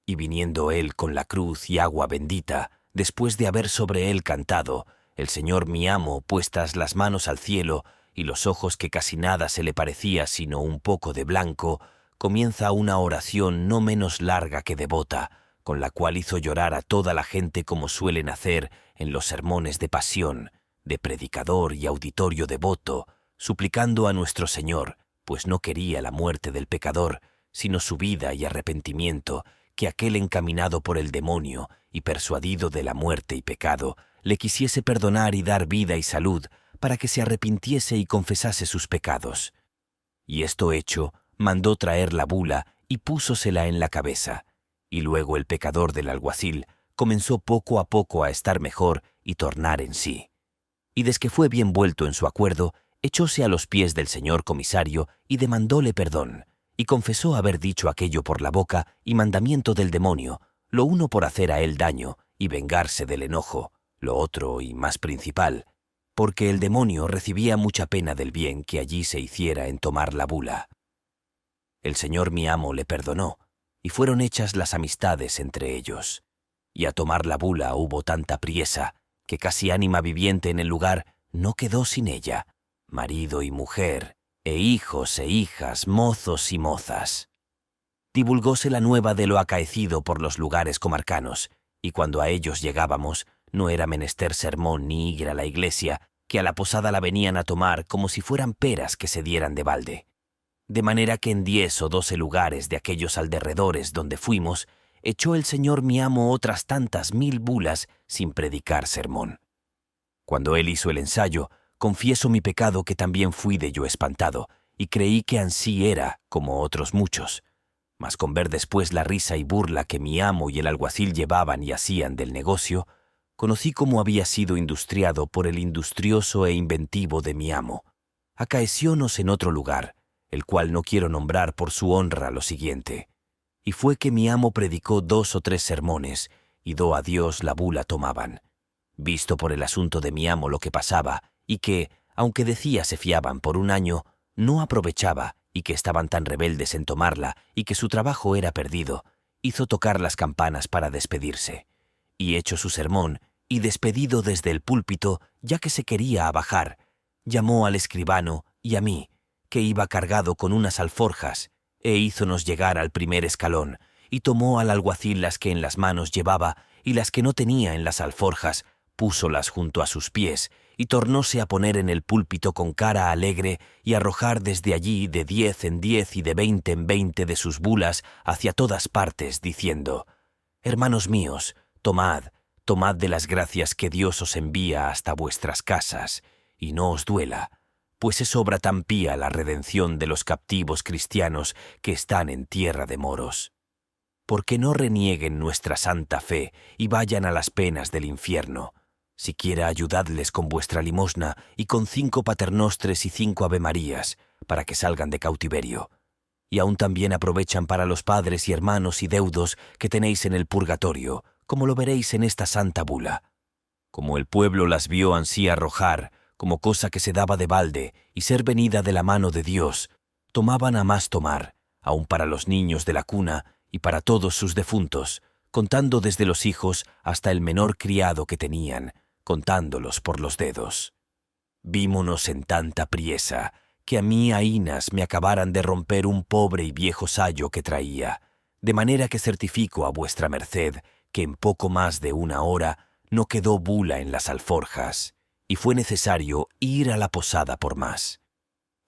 Y viniendo él con la cruz y agua bendita, después de haber sobre él cantado, el Señor mi amo, puestas las manos al cielo y los ojos que casi nada se le parecía sino un poco de blanco, comienza una oración no menos larga que devota, con la cual hizo llorar a toda la gente como suelen hacer en los sermones de pasión, de predicador y auditorio devoto, suplicando a nuestro Señor, pues no quería la muerte del pecador, sino su vida y arrepentimiento, que aquel encaminado por el demonio y persuadido de la muerte y pecado, le quisiese perdonar y dar vida y salud, para que se arrepintiese y confesase sus pecados. Y esto hecho, mandó traer la bula y púsosela en la cabeza, y luego el pecador del alguacil comenzó poco a poco a estar mejor y tornar en sí. Y desque fue bien vuelto en su acuerdo, echóse a los pies del señor comisario y demandóle perdón, y confesó haber dicho aquello por la boca y mandamiento del demonio, lo uno por hacer a él daño y vengarse del enojo, lo otro y más principal, porque el demonio recibía mucha pena del bien que allí se hiciera en tomar la bula. El señor mi amo le perdonó, y fueron hechas las amistades entre ellos. Y a tomar la bula hubo tanta priesa, que casi ánima viviente en el lugar no quedó sin ella, marido y mujer, e hijos e hijas, mozos y mozas. Divulgóse la nueva de lo acaecido por los lugares comarcanos, y cuando a ellos llegábamos, no era menester sermón ni ir a la iglesia, que a la posada la venían a tomar como si fueran peras que se dieran de balde. De manera que en 10 o 12 lugares de aquellos alderredores donde fuimos, echó el señor mi amo otras tantas 1000 bulas sin predicar sermón. Cuando él hizo el ensayo, confieso mi pecado que también fui de yo espantado, y creí que ansí era, como otros muchos. Mas con ver después la risa y burla que mi amo y el alguacil llevaban y hacían del negocio, conocí cómo había sido industriado por el industrioso e inventivo de mi amo. Acaeciónos en otro lugar, el cual no quiero nombrar por su honra lo siguiente. Y fue que mi amo predicó 2 o 3 sermones, y do a Dios la bula tomaban. Visto por el asunto de mi amo lo que pasaba, y que, aunque decía se fiaban por un año, no aprovechaba, y que estaban tan rebeldes en tomarla, y que su trabajo era perdido, hizo tocar las campanas para despedirse. Y hecho su sermón, y despedido desde el púlpito, ya que se quería abajar, llamó al escribano y a mí, que iba cargado con unas alforjas, e hízonos llegar al primer escalón, y tomó al alguacil las que en las manos llevaba, y las que no tenía en las alforjas, púsolas junto a sus pies, y tornóse a poner en el púlpito con cara alegre, y arrojar desde allí de 10 en 10 y de 20 en 20 de sus bulas hacia todas partes, diciendo: Hermanos míos, tomad, tomad de las gracias que Dios os envía hasta vuestras casas, y no os duela, pues es obra tan pía la redención de los captivos cristianos que están en tierra de moros. Porque no renieguen nuestra santa fe y vayan a las penas del infierno. Siquiera ayudadles con vuestra limosna y con 5 paternostres y 5 avemarías, para que salgan de cautiverio. Y aún también aprovechan para los padres y hermanos y deudos que tenéis en el purgatorio, como lo veréis en esta santa bula. Como el pueblo las vio ansí arrojar, como cosa que se daba de balde y ser venida de la mano de Dios, tomaban a más tomar, aun para los niños de la cuna y para todos sus defuntos, contando desde los hijos hasta el menor criado que tenían, contándolos por los dedos. Vímonos en tanta priesa, que a mí aínas me acabaran de romper un pobre y viejo sayo que traía, de manera que certifico a vuestra merced que en poco más de 1 hora no quedó bula en las alforjas, y fue necesario ir a la posada por más.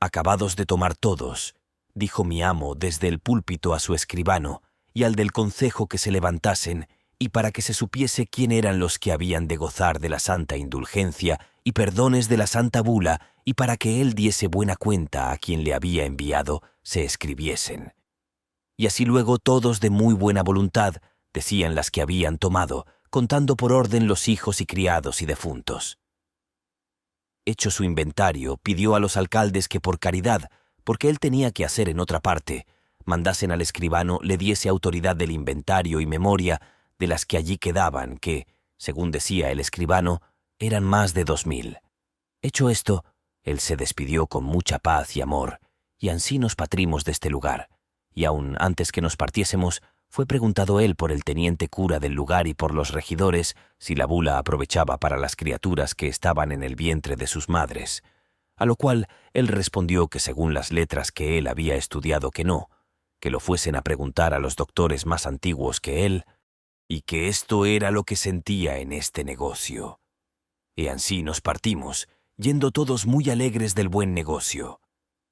Acabados de tomar todos, dijo mi amo desde el púlpito a su escribano y al del concejo que se levantasen, y para que se supiese quién eran los que habían de gozar de la santa indulgencia y perdones de la santa bula, y para que él diese buena cuenta a quien le había enviado, se escribiesen. Y así luego todos de muy buena voluntad, decían las que habían tomado, contando por orden los hijos y criados y defuntos. Hecho su inventario, pidió a los alcaldes que por caridad, porque él tenía que hacer en otra parte, mandasen al escribano le diese autoridad del inventario y memoria de las que allí quedaban, que, según decía el escribano, eran más de 2000. Hecho esto, él se despidió con mucha paz y amor, y ansí nos patrimos de este lugar, y aun antes que nos partiésemos, fue preguntado él por el teniente cura del lugar y por los regidores si la bula aprovechaba para las criaturas que estaban en el vientre de sus madres, a lo cual él respondió que según las letras que él había estudiado que no, que lo fuesen a preguntar a los doctores más antiguos que él, y que esto era lo que sentía en este negocio. Y ansí nos partimos, yendo todos muy alegres del buen negocio.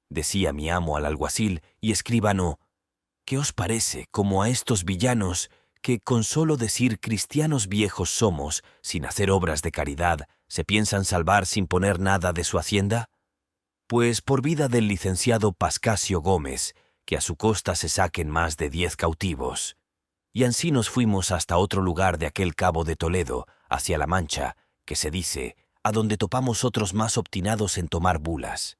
Decía mi amo al alguacil y escribano: ¿qué os parece como a estos villanos que con solo decir cristianos viejos somos, sin hacer obras de caridad, se piensan salvar sin poner nada de su hacienda? Pues por vida del licenciado Pascasio Gómez, que a su costa se saquen más de 10 cautivos. Y ansí nos fuimos hasta otro lugar de aquel cabo de Toledo, hacia La Mancha, que se dice, a donde topamos otros más obstinados en tomar bulas.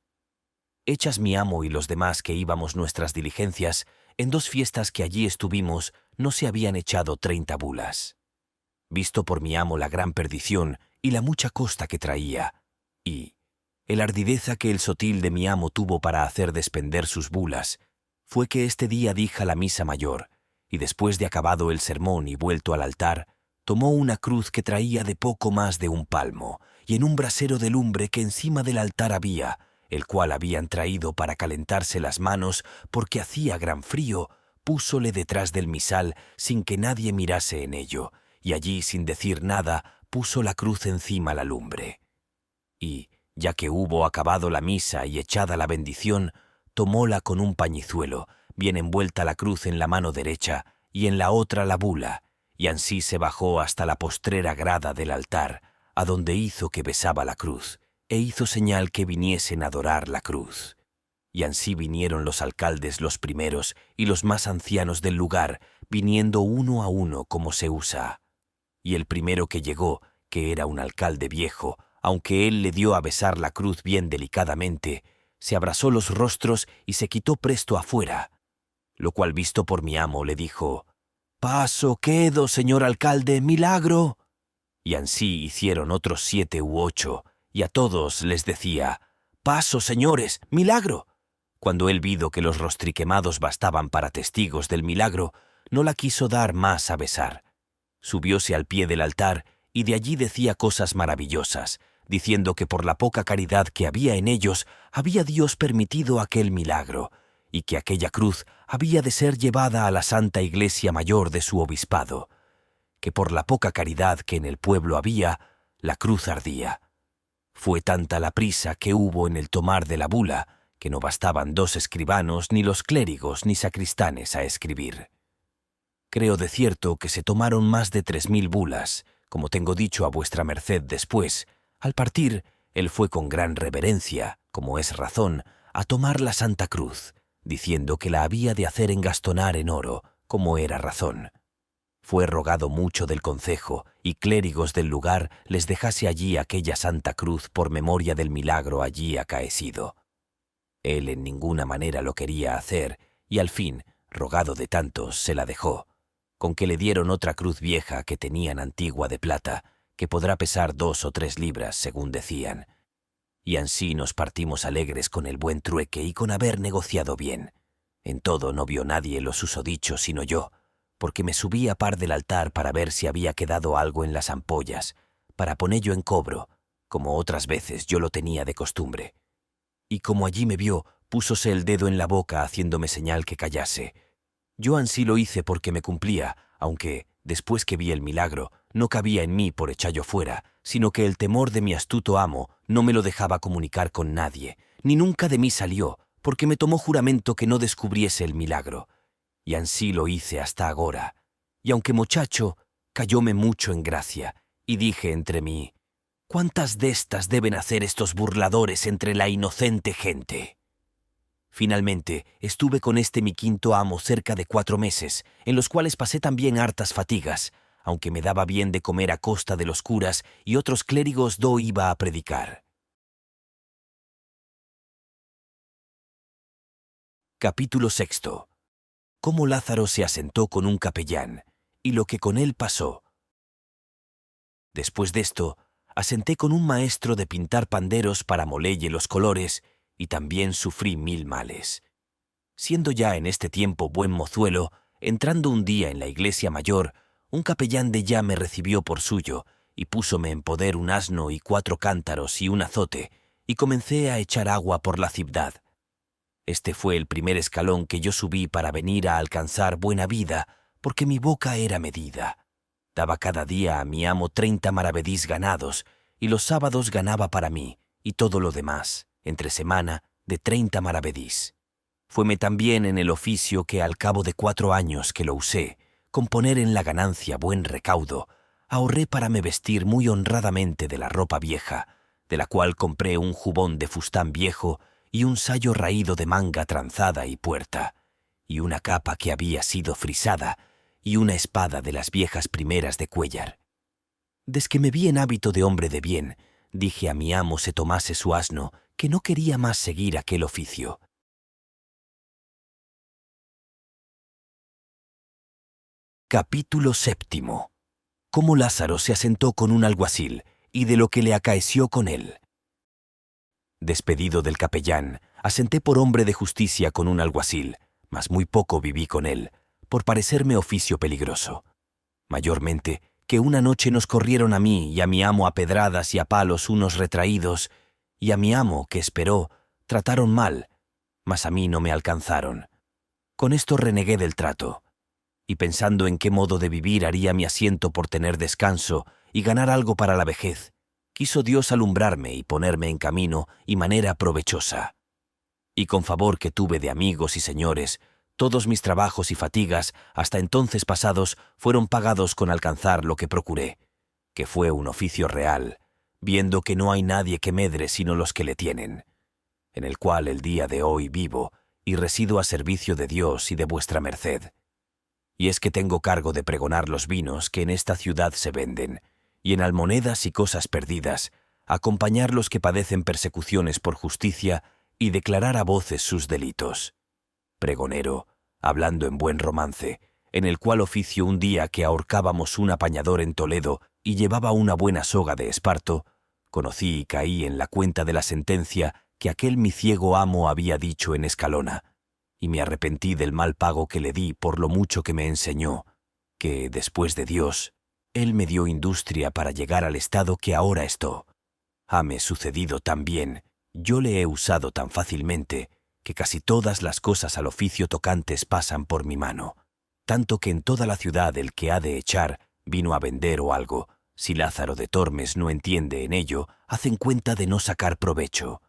Hechas mi amo y los demás que íbamos nuestras diligencias, en 2 fiestas que allí estuvimos no se habían echado 30 bulas. Visto por mi amo la gran perdición y la mucha costa que traía, y el ardideza que el sotil de mi amo tuvo para hacer despender sus bulas, fue que este día dija la misa mayor, y después de acabado el sermón y vuelto al altar, tomó una cruz que traía de poco más de 1 palmo, y en un brasero de lumbre que encima del altar había, el cual habían traído para calentarse las manos porque hacía gran frío, púsole detrás del misal sin que nadie mirase en ello, y allí sin decir nada puso la cruz encima la lumbre. Y, ya que hubo acabado la misa y echada la bendición, tomóla con un pañizuelo, bien envuelta la cruz en la mano derecha y en la otra la bula, y ansí se bajó hasta la postrera grada del altar, a donde hizo que besaba la cruz, e hizo señal que viniesen a adorar la cruz. Y ansí vinieron los alcaldes los primeros y los más ancianos del lugar, viniendo uno a uno como se usa. Y el primero que llegó, que era un alcalde viejo, aunque él le dio a besar la cruz bien delicadamente, se abrasó los rostros y se quitó presto afuera, lo cual visto por mi amo le dijo: «Paso quedo, señor alcalde, milagro». Y ansí hicieron otros 7 u 8, y a todos les decía: «Paso, señores, milagro». Cuando él vido que los rostriquemados bastaban para testigos del milagro, no la quiso dar más a besar. Subióse al pie del altar y de allí decía cosas maravillosas, diciendo que por la poca caridad que había en ellos, había Dios permitido aquel milagro, y que aquella cruz había de ser llevada a la Santa Iglesia Mayor de su obispado, que por la poca caridad que en el pueblo había, la cruz ardía. Fue tanta la prisa que hubo en el tomar de la bula, que no bastaban 2 escribanos, ni los clérigos, ni sacristanes a escribir. Creo de cierto que se tomaron más de 3000 bulas, como tengo dicho a vuestra merced después. Al partir, él fue con gran reverencia, como es razón, a tomar la Santa Cruz, diciendo que la había de hacer engastonar en oro, como era razón. Fue rogado mucho del concejo y clérigos del lugar les dejase allí aquella Santa Cruz por memoria del milagro allí acaecido. Él en ninguna manera lo quería hacer, y al fin, rogado de tantos, se la dejó, con que le dieron otra cruz vieja que tenían antigua de plata, que podrá pesar 2 o 3 libras, según decían. Y ansí nos partimos alegres con el buen trueque y con haber negociado bien. En todo no vio nadie lo susodicho sino yo, porque me subí a par del altar para ver si había quedado algo en las ampollas, para ponello en cobro, como otras veces yo lo tenía de costumbre. Y como allí me vio, púsose el dedo en la boca haciéndome señal que callase. Yo ansí lo hice porque me cumplía, aunque, después que vi el milagro, no cabía en mí por echallo fuera, sino que el temor de mi astuto amo no me lo dejaba comunicar con nadie, ni nunca de mí salió, porque me tomó juramento que no descubriese el milagro. Y ansí lo hice hasta agora. Y aunque mochacho, cayóme mucho en gracia, y dije entre mí: «¿Cuántas destas deben hacer estos burladores entre la inocente gente?». Finalmente, estuve con este mi quinto amo cerca de 4 meses, en los cuales pasé también hartas fatigas, aunque me daba bien de comer a costa de los curas y otros clérigos iba a predicar. Capítulo 6. Cómo Lázaro se asentó con un capellán, y lo que con él pasó. Después de esto, asenté con un maestro de pintar panderos para molelle los colores, y también sufrí 1000 males. Siendo ya en este tiempo buen mozuelo, entrando un día en la iglesia mayor, un capellán de ya me recibió por suyo, y púsome en poder un asno y 4 cántaros y un azote, y comencé a echar agua por la ciudad. Este fue el primer escalón que yo subí para venir a alcanzar buena vida, porque mi boca era medida. Daba cada día a mi amo 30 maravedís ganados, y los sábados ganaba para mí, y todo lo demás, entre semana, de 30 maravedís. Fueme también en el oficio que al cabo de 4 años que lo usé, con poner en la ganancia buen recaudo, ahorré para me vestir muy honradamente de la ropa vieja, de la cual compré un jubón de fustán viejo y un sayo raído de manga tranzada y puerta, y una capa que había sido frisada, y una espada de las viejas primeras de Cuéllar. Desque me vi en hábito de hombre de bien, dije a mi amo se tomase su asno, que no quería más seguir aquel oficio. Capítulo 7. Cómo Lázaro se asentó con un alguacil, y de lo que le acaeció con él. Despedido del capellán, asenté por hombre de justicia con un alguacil, mas muy poco viví con él, por parecerme oficio peligroso. Mayormente, que una noche nos corrieron a mí y a mi amo a pedradas y a palos unos retraídos, y a mi amo, que esperó, trataron mal, mas a mí no me alcanzaron. Con esto renegué del trato, y pensando en qué modo de vivir haría mi asiento por tener descanso y ganar algo para la vejez, quiso Dios alumbrarme y ponerme en camino y manera provechosa. Y con favor que tuve de amigos y señores, todos mis trabajos y fatigas, hasta entonces pasados, fueron pagados con alcanzar lo que procuré, que fue un oficio real, viendo que no hay nadie que medre sino los que le tienen, en el cual el día de hoy vivo y resido a servicio de Dios y de vuestra merced. Y es que tengo cargo de pregonar los vinos que en esta ciudad se venden, y en almonedas y cosas perdidas, acompañar los que padecen persecuciones por justicia y declarar a voces sus delitos. Pregonero, hablando en buen romance, en el cual oficio un día que ahorcábamos un apañador en Toledo y llevaba una buena soga de esparto, conocí y caí en la cuenta de la sentencia que aquel mi ciego amo había dicho en Escalona, y me arrepentí del mal pago que le di por lo mucho que me enseñó, que, después de Dios, él me dio industria para llegar al estado que ahora estoy. Hame sucedido tan bien, yo le he usado tan fácilmente, que casi todas las cosas al oficio tocantes pasan por mi mano, tanto que en toda la ciudad el que ha de echar vino a vender o algo, si Lázaro de Tormes no entiende en ello, hacen cuenta de no sacar provecho.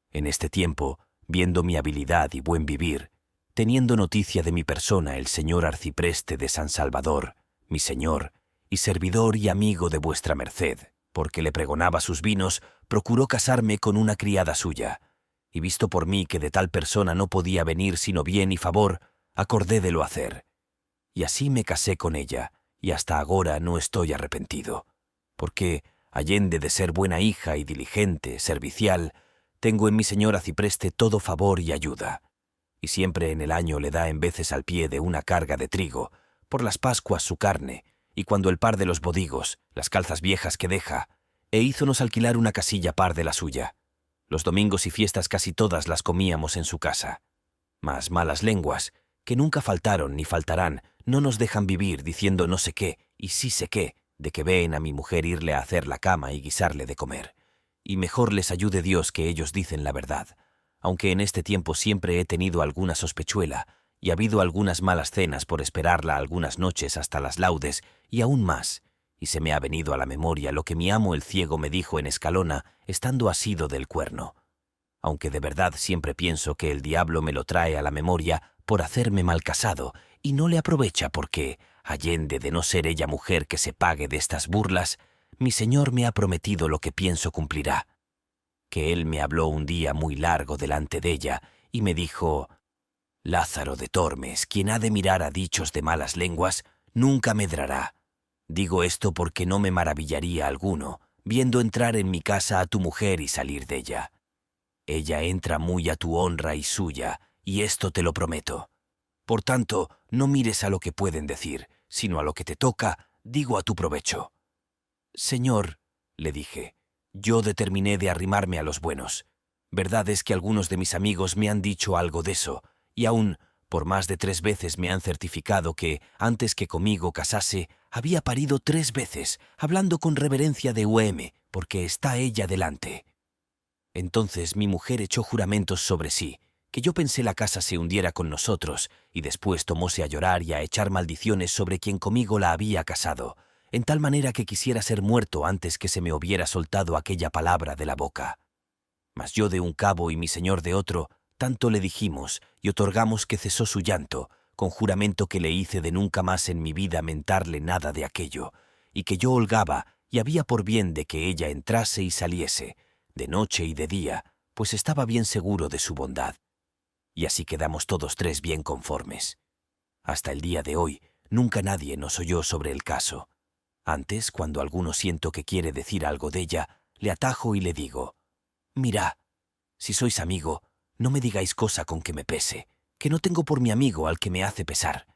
En este tiempo, viendo mi habilidad y buen vivir, teniendo noticia de mi persona el señor arcipreste de San Salvador, mi señor, y servidor y amigo de vuestra merced, porque le pregonaba sus vinos, procuró casarme con una criada suya, y visto por mí que de tal persona no podía venir sino bien y favor, acordé de lo hacer. Y así me casé con ella, y hasta agora no estoy arrepentido, porque, allende de ser buena hija y diligente, servicial, tengo en mi señor arcipreste todo favor y ayuda, y siempre en el año le da en veces al pie de una carga de trigo, por las Pascuas su carne, y cuando el par de los bodigos, las calzas viejas que deja, e hízonos alquilar una casilla par de la suya. Los domingos y fiestas casi todas las comíamos en su casa. Mas malas lenguas, que nunca faltaron ni faltarán, no nos dejan vivir diciendo no sé qué y sí sé qué, de que ven a mi mujer irle a hacer la cama y guisarle de comer. Y mejor les ayude Dios que ellos dicen la verdad, aunque en este tiempo siempre he tenido alguna sospechuela, y ha habido algunas malas cenas por esperarla algunas noches hasta las laudes, y aún más, y se me ha venido a la memoria lo que mi amo el ciego me dijo en Escalona, estando asido del cuerno. Aunque de verdad siempre pienso que el diablo me lo trae a la memoria por hacerme mal casado, y no le aprovecha porque, allende de no ser ella mujer que se pague de estas burlas, mi señor me ha prometido lo que pienso cumplirá. Que él me habló un día muy largo delante de ella, y me dijo: Lázaro de Tormes, quien ha de mirar a dichos de malas lenguas, nunca medrará. Digo esto porque no me maravillaría alguno, viendo entrar en mi casa a tu mujer y salir de ella. Ella entra muy a tu honra y suya, y esto te lo prometo. Por tanto, no mires a lo que pueden decir, sino a lo que te toca, digo a tu provecho. Señor, le dije, yo determiné de arrimarme a los buenos. Verdad es que algunos de mis amigos me han dicho algo de eso, y aún, por más de 3 veces me han certificado que, antes que conmigo casase, había parido 3 veces, hablando con reverencia de UM, porque está ella delante. Entonces mi mujer echó juramentos sobre sí, que yo pensé la casa se hundiera con nosotros, y después tomóse a llorar y a echar maldiciones sobre quien conmigo la había casado, en tal manera que quisiera ser muerto antes que se me hubiera soltado aquella palabra de la boca. Mas yo de un cabo y mi señor de otro, tanto le dijimos y otorgamos que cesó su llanto, con juramento que le hice de nunca más en mi vida mentarle nada de aquello, y que yo holgaba y había por bien de que ella entrase y saliese, de noche y de día, pues estaba bien seguro de su bondad. Y así quedamos todos 3 bien conformes. Hasta el día de hoy, nunca nadie nos oyó sobre el caso. Antes, cuando alguno siento que quiere decir algo de ella, le atajo y le digo: «Mirá, si sois amigo, no me digáis cosa con que me pese, que no tengo por mi amigo al que me hace pesar,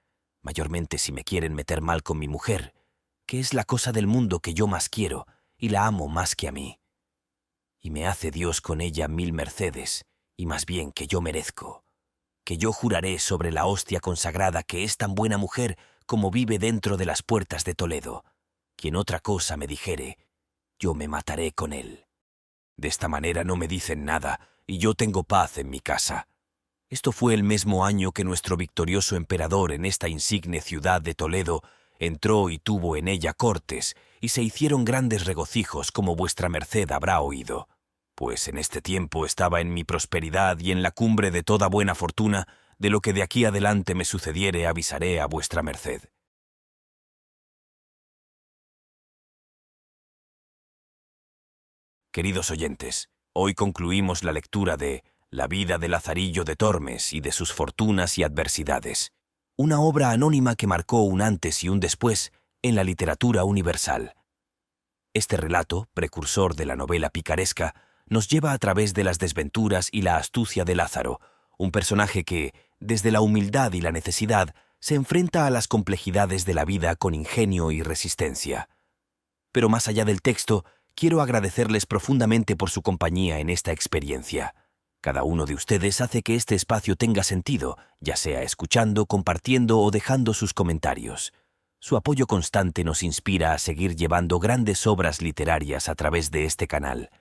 mayormente si me quieren meter mal con mi mujer, que es la cosa del mundo que yo más quiero y la amo más que a mí. Y me hace Dios con ella 1000 mercedes, y más bien que yo merezco, que yo juraré sobre la hostia consagrada que es tan buena mujer como vive dentro de las puertas de Toledo. Quien otra cosa me dijere, yo me mataré con él. De esta manera no me dicen nada, y yo tengo paz en mi casa. Esto fue el mismo año que nuestro victorioso emperador en esta insigne ciudad de Toledo entró y tuvo en ella cortes, y se hicieron grandes regocijos, como vuestra merced habrá oído. Pues en este tiempo estaba en mi prosperidad y en la cumbre de toda buena fortuna, de lo que de aquí adelante me sucediere avisaré a vuestra merced. Queridos oyentes, hoy concluimos la lectura de La vida de Lazarillo de Tormes y de sus fortunas y adversidades, una obra anónima que marcó un antes y un después en la literatura universal. Este relato, precursor de la novela picaresca, nos lleva a través de las desventuras y la astucia de Lázaro, un personaje que, desde la humildad y la necesidad, se enfrenta a las complejidades de la vida con ingenio y resistencia. Pero más allá del texto, quiero agradecerles profundamente por su compañía en esta experiencia. Cada uno de ustedes hace que este espacio tenga sentido, ya sea escuchando, compartiendo o dejando sus comentarios. Su apoyo constante nos inspira a seguir llevando grandes obras literarias a través de este canal.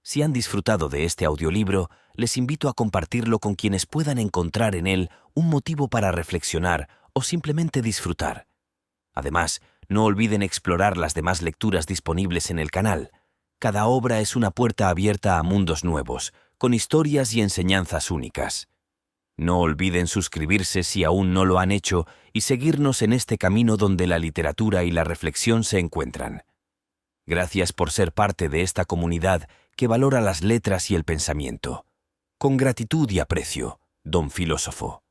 Si han disfrutado de este audiolibro, les invito a compartirlo con quienes puedan encontrar en él un motivo para reflexionar o simplemente disfrutar. Además, no olviden explorar las demás lecturas disponibles en el canal. Cada obra es una puerta abierta a mundos nuevos, con historias y enseñanzas únicas. No olviden suscribirse si aún no lo han hecho y seguirnos en este camino donde la literatura y la reflexión se encuentran. Gracias por ser parte de esta comunidad que valora las letras y el pensamiento. Con gratitud y aprecio, Don Filósofo.